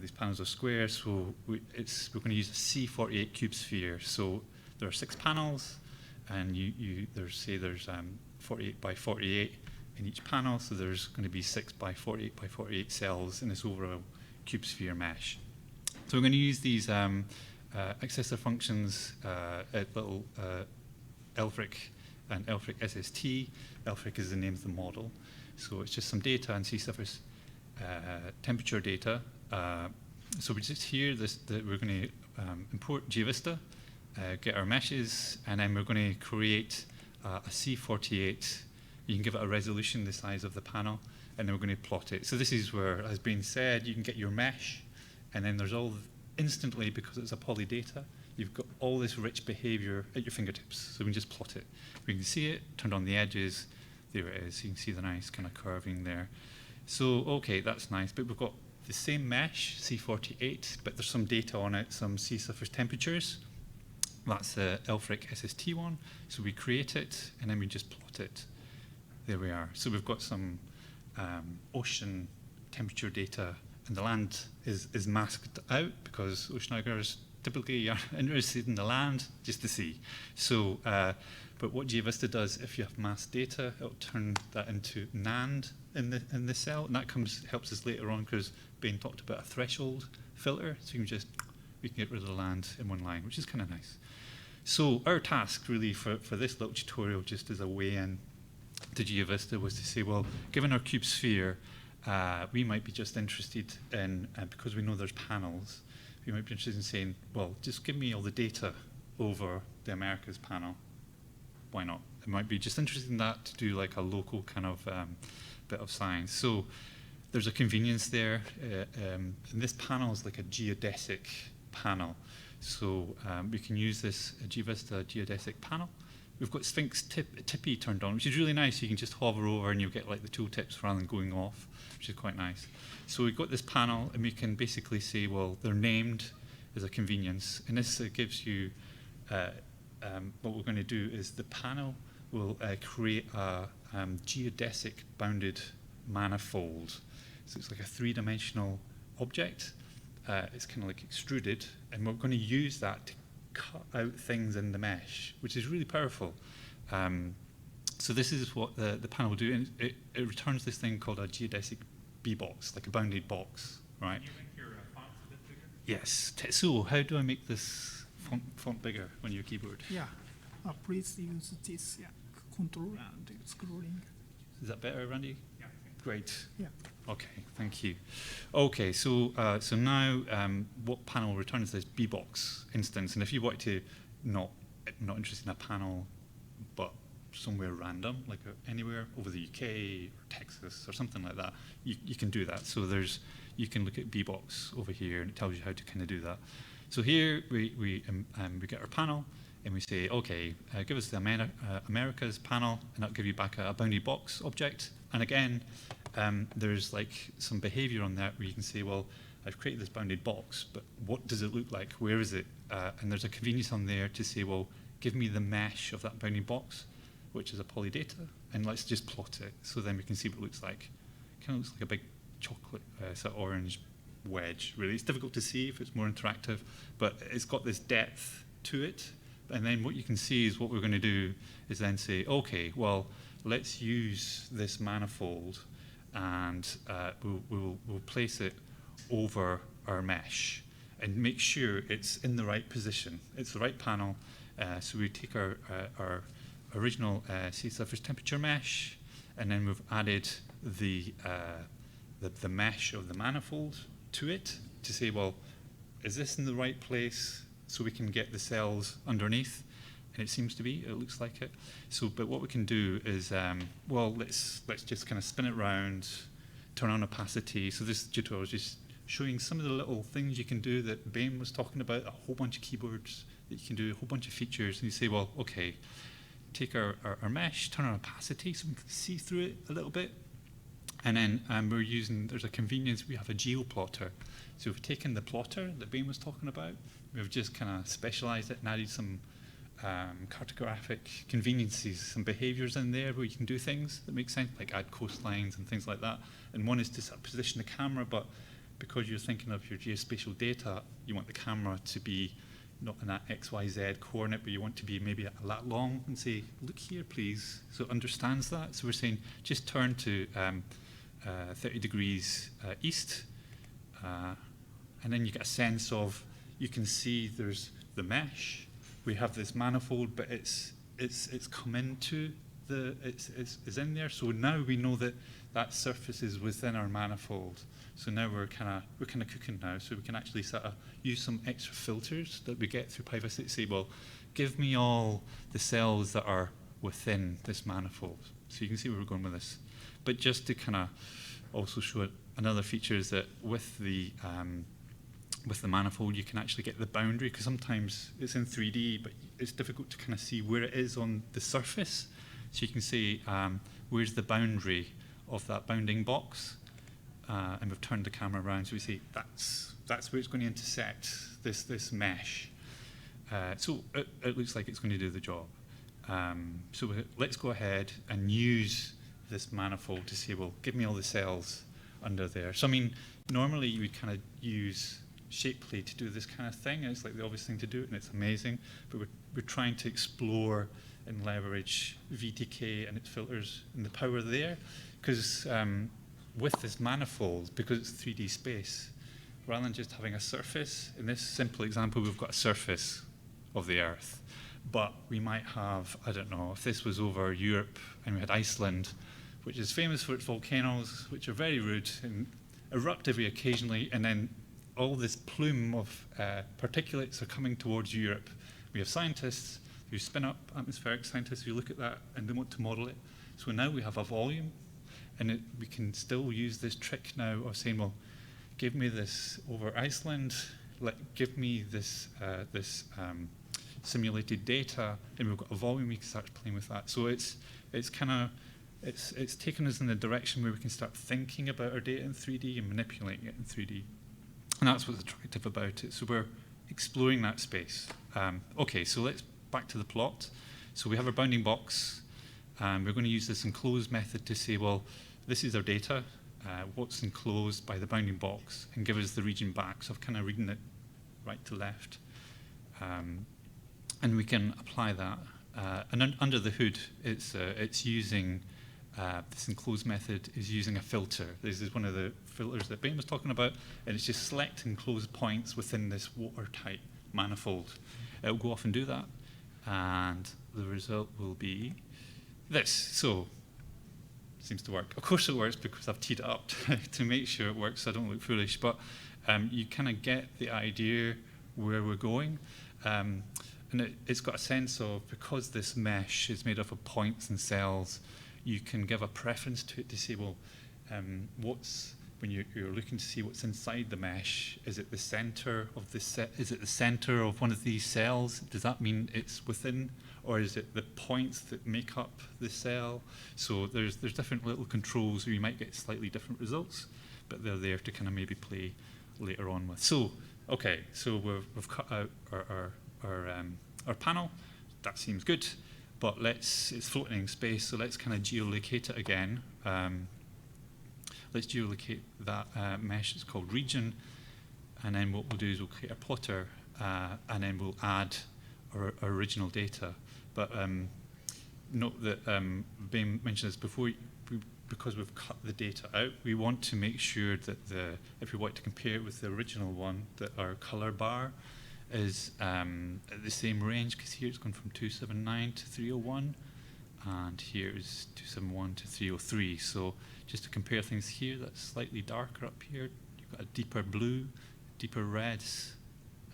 these panels are square, so we're going to use a C48 cube sphere. So there are 6 panels, and there's 48 by 48 in each panel, so there's going to be 6 by 48 by 48 cells in this overall cube sphere mesh. So we're going to use these accessor functions at little Elfric and Elfric SST. Elfric is the name of the model. So it's just some data and sea surface temperature data. So we just hear that we're going to import GeoVista, get our meshes, and then we're going to create a C48. You can give it a resolution the size of the panel, and then we're going to plot it. So this is where, as being said, you can get your mesh, and then there's instantly, because it's a poly data, you've got all this rich behavior at your fingertips. So we can just plot it. We can see it, turned on the edges. There it is. You can see the nice kind of curving there. So, okay, that's nice. But we've got the same mesh, C48, but there's some data on it, some sea surface temperatures. That's the Elfric SST one. So we create it, and then we just plot it. There we are. So we've got some ocean temperature data, and the land is masked out because oceanographers typically are interested in the land, just the sea. So, but what GeoVista does, if you have masked data, it'll turn that into NAND in the cell, and that helps us later on because Bain talked about a threshold filter, so we can get rid of the land in one line, which is kind of nice. So our task really for this little tutorial, just as a way in to GeoVista, was to say, well, given our cube sphere, we might be just interested in, because we know there's panels, we might be interested in saying, well, just give me all the data over the Americas panel. Why not? It might be just interested in that to do like a local kind of bit of science. So there's a convenience there. And this panel is like a geodesic panel. So we can use this GeoVista geodesic panel. We've got Sphinx Tippy turned on, which is really nice. You can just hover over and you'll get like the tooltips rather than going off, which is quite nice. So we've got this panel, and we can basically say, well, they're named as a convenience. And this gives you, what we're going to do is the panel will create a geodesic bounded manifold. So it's like a three-dimensional object. It's kind of like extruded, and we're going to use that to cut out things in the mesh, which is really powerful. So this is what the panel will do, and it returns this thing called a geodesic B-box, like a bounded box, right? Can you make your fonts a bit bigger? Yes. So how do I make this font bigger on your keyboard? Yeah. Please use this. Yeah. Control and scrolling. Is that better, Randy? Yeah. Great. Yeah. Okay, thank you. Okay, so so now what panel returns this B-box instance, and if you wanted to not interested in a panel, but somewhere random, like anywhere over the UK or Texas or something like that, you can do that. So you can look at B-box over here, and it tells you how to kind of do that. So here we get our panel, and we say, okay, give us the Americas panel, and that'll give you back a bounded box object. And again, there's like some behavior on that where you can say, well, I've created this bounded box, but what does it look like? Where is it? And there's a convenience on there to say, well, give me the mesh of that bounded box, which is a polydata, and let's just plot it. So then we can see what it looks like. It kind of looks like a big chocolate, sort of orange wedge, really. It's difficult to see if it's more interactive, but it's got this depth to it. And then what you can see is what we're going to do is then say, okay, well, let's use this manifold, and we'll place it over our mesh and make sure it's in the right position. It's the right panel. So we take our original sea surface temperature mesh, and then we've added the mesh of the manifold to it to say, well, is this in the right place so we can get the cells underneath? And it seems to be, it looks like it. So, but what we can do is, well, let's just kind of spin it around, turn on opacity. So this tutorial is just showing some of the little things you can do that Bain was talking about, a whole bunch of keywords that you can do, a whole bunch of features. And you say, well, okay, take our mesh, turn on opacity so we can see through it a little bit. And then we're using, there's a convenience, we have a geoplotter. So we've taken the plotter that Bain was talking about, we've just kind of specialized it and added some cartographic conveniences, some behaviors in there where you can do things that make sense, like add coastlines and things like that. And one is to sort of position the camera, but because you're thinking of your geospatial data, you want the camera to be not in that XYZ coordinate, but you want to be maybe a lat long and say, look here, please. So it understands that. So we're saying just turn to 30 degrees east, and then you get a sense of, you can see there's the mesh. We have this manifold, but it's come into it's in there. So now we know that that surface is within our manifold. So now we're kind of cooking now. So we can actually sort of use some extra filters that we get through PyVista to say, well, give me all the cells that are within this manifold. So you can see where we're going with this. But just to kind of also show it, another feature is that with the manifold, you can actually get the boundary, because sometimes it's in 3D, but it's difficult to kind of see where it is on the surface. So you can say, where's the boundary of that bounding box? And we've turned the camera around, so we see that's where it's going to intersect this mesh. So it looks like it's going to do the job. So let's go ahead and use this manifold to say, well, give me all the cells under there. So I mean, normally you would kind of use Shapely to do this kind of thing, and it's like the obvious thing to do, and it's amazing. But we're trying to explore and leverage VTK and its filters and the power there, because with this manifold, because it's 3D space, rather than just having a surface, in this simple example, we've got a surface of the Earth. but we might have, I don't know, if this was over Europe and we had Iceland, which is famous for its volcanoes, which are very rude and erupt every occasionally, and then all this plume of particulates are coming towards Europe. We have scientists who spin up, atmospheric scientists who look at that and they want to model it. So now we have a volume, and we can still use this trick now of saying, well, give me this over Iceland, give me this simulated data, and we've got a volume, we can start playing with that. So it's taken us in the direction where we can start thinking about our data in 3D and manipulating it in 3D. And that's what's attractive about it. So we're exploring that space. Okay, so let's back to the plot. So we have our bounding box. We're going to use this enclosed method to say, well, this is our data, what's enclosed by the bounding box, and give us the region back. So I'm kind of reading it right to left. And we can apply that. And under the hood, it's using, this enclosed method is using a filter. This is one of the filters that Ben was talking about, and it's just select enclosed points within this watertight manifold. It'll go off and do that, and the result will be this. So, seems to work. Of course it works because I've teed it up to make sure it works so I don't look foolish, but you kind of get the idea where we're going. And it's got a sense of, because this mesh is made up of points and cells, you can give a preference to it to say, well, when you're looking to see what's inside the mesh, is it the center of the is it the center of one of these cells? Does that mean it's within, or is it the points that make up the cell? So there's different little controls where you might get slightly different results, but they're there to kind of maybe play later on with. So okay, so we've cut out our panel. That seems good, but it's floating in space, so let's kind of geolocate it again. Let's geolocate that mesh. It's called region, and then what we'll do is we'll create a plotter, and then we'll add our original data. But note that Ben mentioned this before. Because we've cut the data out, we want to make sure that if we want to compare it with the original one, that our color bar is at the same range, because here it's gone from 279 to 301, and here is 271 to 303. So just to compare things here, that's slightly darker up here. You've got a deeper blue, deeper reds,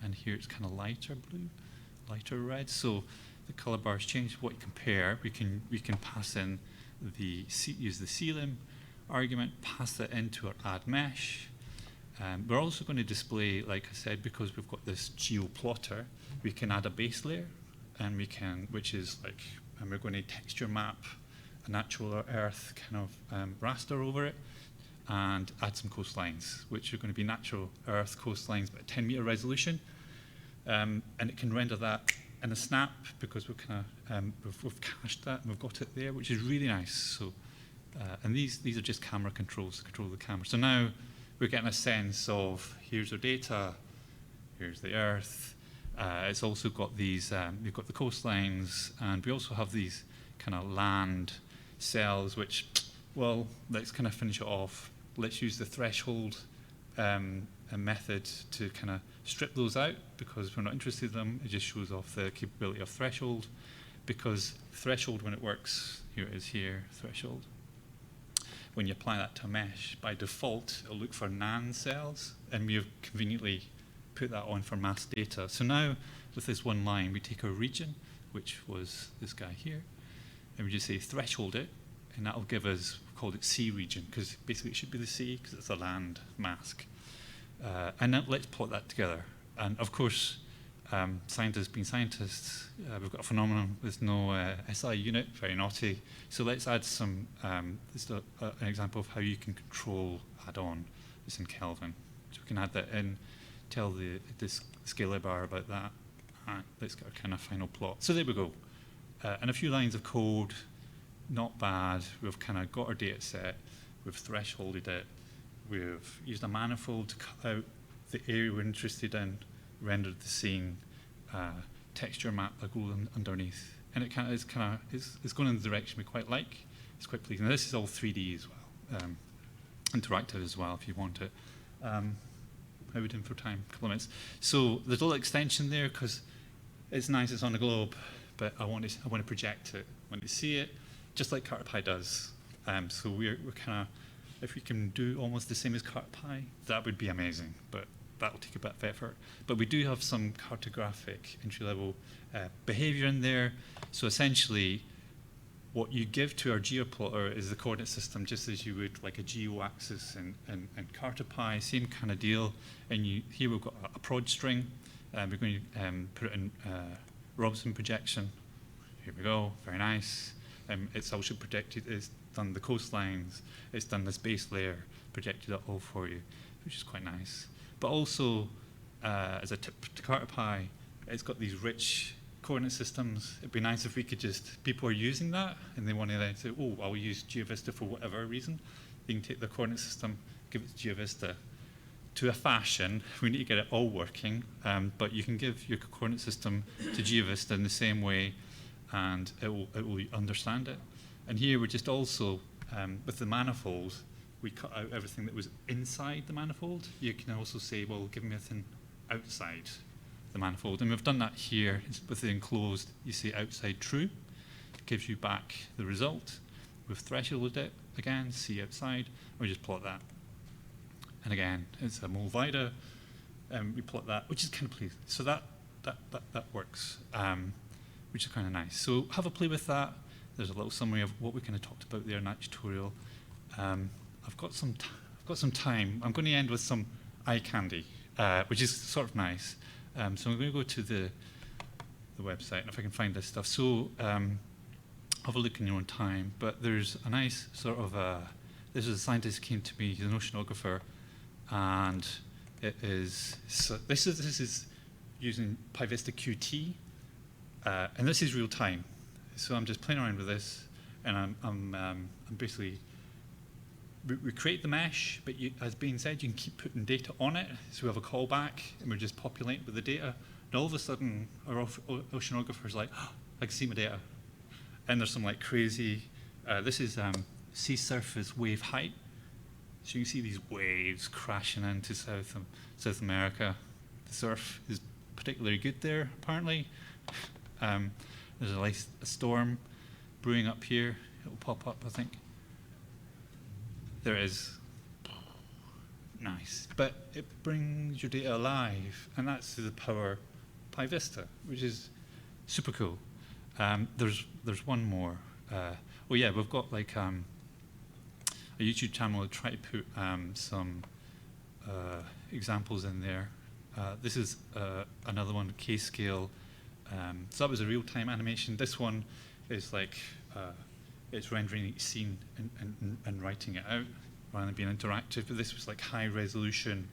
and here it's kind of lighter blue, lighter red. So the color bars change. What you compare, we can pass in use the CLIM argument, pass that into our add mesh. We're also going to display, like I said, because we've got this geoplotter, we can add a base layer, and we're going to texture map a natural Earth kind of raster over it, and add some coastlines, which are going to be natural Earth coastlines, but 10-meter resolution, and it can render that in a snap, because we've kind of we've cached that and we've got it there, which is really nice. So, and these are just camera controls to control the camera. So now we're getting a sense of, here's our data, here's the Earth. It's also got these, we've got the coastlines, and we also have these kind of land cells, which, well, let's kind of finish it off. Let's use the threshold method to kind of strip those out, because we're not interested in them. It just shows off the capability of threshold, because threshold, when it works, here it is here, threshold. When you apply that to a mesh, by default, it'll look for NaN cells, and we have conveniently put that on for mass data. So now, with this one line, we take our region, which was this guy here, and we just say threshold it, and that'll give us, we called it C region, because basically it should be the C, because it's a land mask. And then let's plot that together. And of course, scientists being scientists, we've got a phenomenon with no SI unit, very naughty. So let's add some, this is an example of how you can control add-on. It's in Kelvin. So we can add that in, tell this scalar bar about that, and let's get our kind of final plot. So there we go. And a few lines of code, not bad. We've kind of got our data set, we've thresholded it, we've used a manifold to cut out the area we're interested in, rendered the scene, texture map a golden underneath, and it it's going in the direction we quite like. It's quite pleasing. Now, this is all 3D as well, interactive as well if you want it. How are we doing for time? A couple of minutes. So there's a little extension there because it's nice, it's on a globe, but I want to project it. I want to see it, just like CartaPy does. So we're kind of, if we can do almost the same as CartaPy, that would be amazing, but that will take a bit of effort. But we do have some cartographic entry-level behavior in there. So essentially, what you give to our geoplotter is the coordinate system, just as you would like a geo-axis and CartaPy, same kind of deal. And here we've got a prod string. We're going to put it in Robson projection. Here we go, very nice. It's also projected, it's done the coastlines, it's done this base layer, projected it all for you, which is quite nice. But also, as a tip to CartaPy, it's got these rich coordinate systems. It'd be nice if we could just, people are using that and they want to then say, oh, I'll use GeoVista for whatever reason. You can take the coordinate system, give it to GeoVista to a fashion. We need to get it all working, but you can give your coordinate system to GeoVista in the same way and it will understand it. And here we're just also, with the manifold, we cut out everything that was inside the manifold. You can also say, well, give me everything outside the manifold. And we've done that here with the enclosed. You say outside true, it gives you back the result. We've thresholded it again, see outside, we just plot that. And again, it's a mole vida, we plot that, which is kind of pleasing. So that works, which is kind of nice. So have a play with that. There's a little summary of what we kind of talked about there in that tutorial. I've got some time. I'm going to end with some eye candy, which is sort of nice. So I'm going to go to the website, and if I can find this stuff. So have a look in your own time. But there's a nice sort of, this is a scientist who came to me, he's an oceanographer, and it is, so this is using PyVista QT, and this is real time. So I'm just playing around with this, and I'm basically, we create the mesh, but as being said, you can keep putting data on it. So we have a callback, and we're just populating with the data. And all of a sudden, our oceanographer's like, oh, I can see my data. And there's some like crazy, this is sea surface wave height. So you can see these waves crashing into South America. The surf is particularly good there, apparently. There's a storm brewing up here. It'll pop up, I think. There it is. Nice. But it brings your data alive, and that's the power of PyVista, which is super cool. There's one more. Oh yeah, we've got like a YouTube channel to try to put some examples in there. This is another one, K-scale. So that was a real-time animation. This one is like, it's rendering each scene and writing it out rather than being interactive. But this was like high-resolution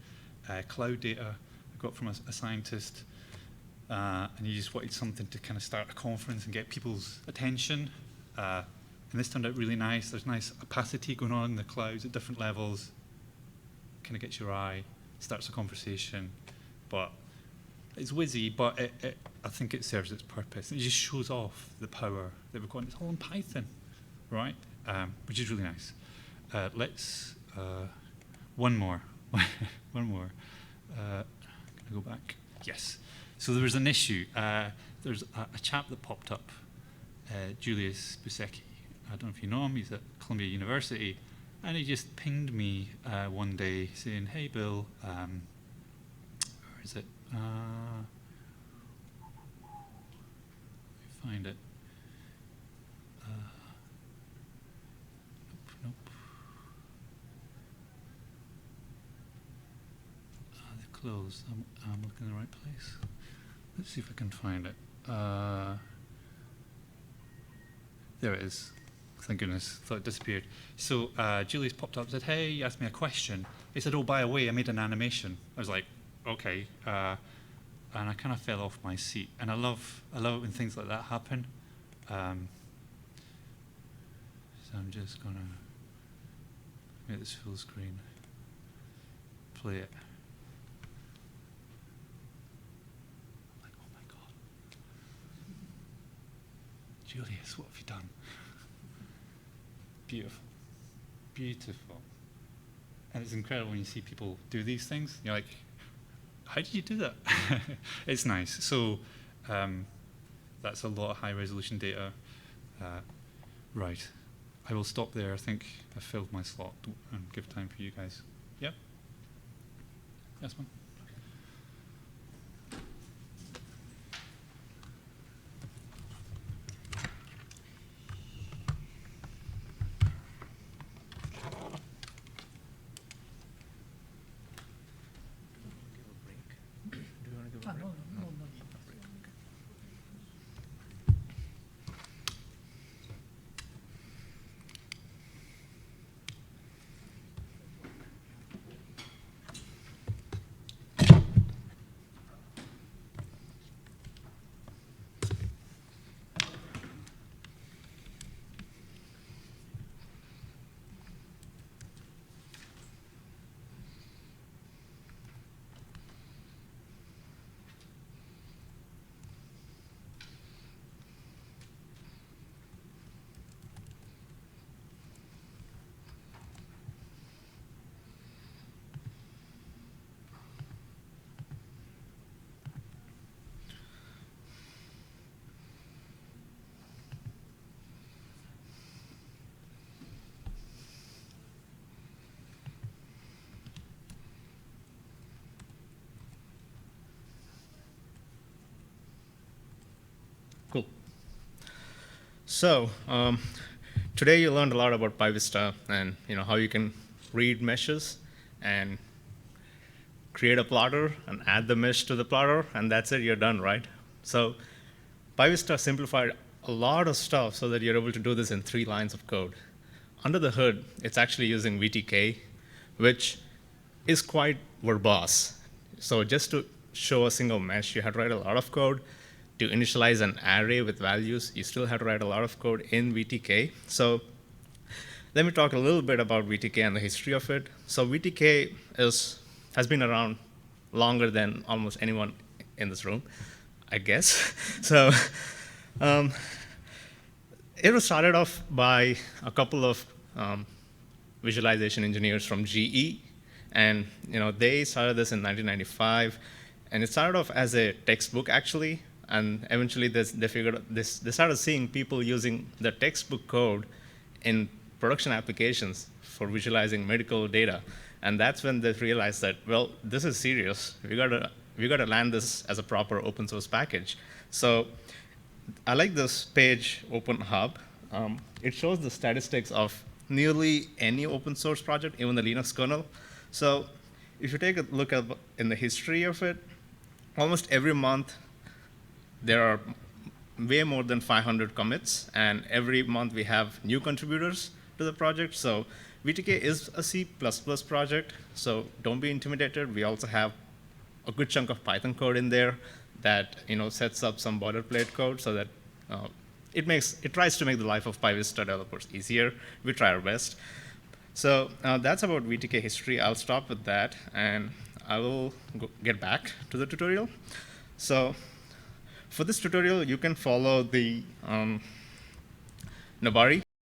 cloud data I got from a scientist. And you just wanted something to kind of start a conference and get people's attention. And this turned out really nice. There's nice opacity going on in the clouds at different levels. Kind of gets your eye, starts a conversation. But it's whizzy, but I think it serves its purpose. It just shows off the power that we've got. It's all in Python, right? Which is really nice. Let's, one more. One more. Can I go back? Yes. So there was an issue. There's a chap that popped up, Julius Busecki. I don't know if you know him. He's at Columbia University. And he just pinged me one day saying, hey, Bill, where is it? Let me find it. Nope. They're closed. I'm looking in the right place. Let's see if I can find it. There it is. Thank goodness. Thought it disappeared. So Julius popped up and said, hey, you asked me a question. He said, oh, by the way, I made an animation. I was like, okay. And I kind of fell off my seat. And I love it when things like that happen. So I'm just going to make this full screen. Play it. Like, oh my God. Julius, what have you done? Beautiful. Beautiful. And it's incredible when you see people do these things. You're like, how did you do that? It's nice. So that's a lot of high resolution data. Right. I will stop there. I think I've filled my slot and give time for you guys. Yep. Yes, ma'am. Cool. So today you learned a lot about PyVista and how you can read meshes and create a plotter and add the mesh to the plotter, and that's it, you're done, right? So PyVista simplified a lot of stuff so that you're able to do this in 3 lines of code. Under the hood, it's actually using VTK, which is quite verbose. So just to show a single mesh, you had to write a lot of code. To initialize an array with values, you still had to write a lot of code in VTK. So let me talk a little bit about VTK and the history of it. So VTK has been around longer than almost anyone in this room, I guess. So it was started off by a couple of visualization engineers from GE, and they started this in 1995, and it started off as a textbook actually, and eventually they figured they started seeing people using the textbook code in production applications for visualizing medical data, and that's when they realized that, well, this is serious. We gotta land this as a proper open source package. So I like this page, Open Hub. It shows the statistics of nearly any open source project, even the Linux kernel. So if you take a look at in the history of it, almost every month there are way more than 500 commits, and every month we have new contributors to the project. So VTK is a C++ project, so don't be intimidated. We also have a good chunk of Python code in there that sets up some boilerplate code so that it tries to make the life of PyVista developers easier. We try our best. So that's about VTK history. I'll stop with that, and I will get back to the tutorial. So for this tutorial, you can follow the Nabari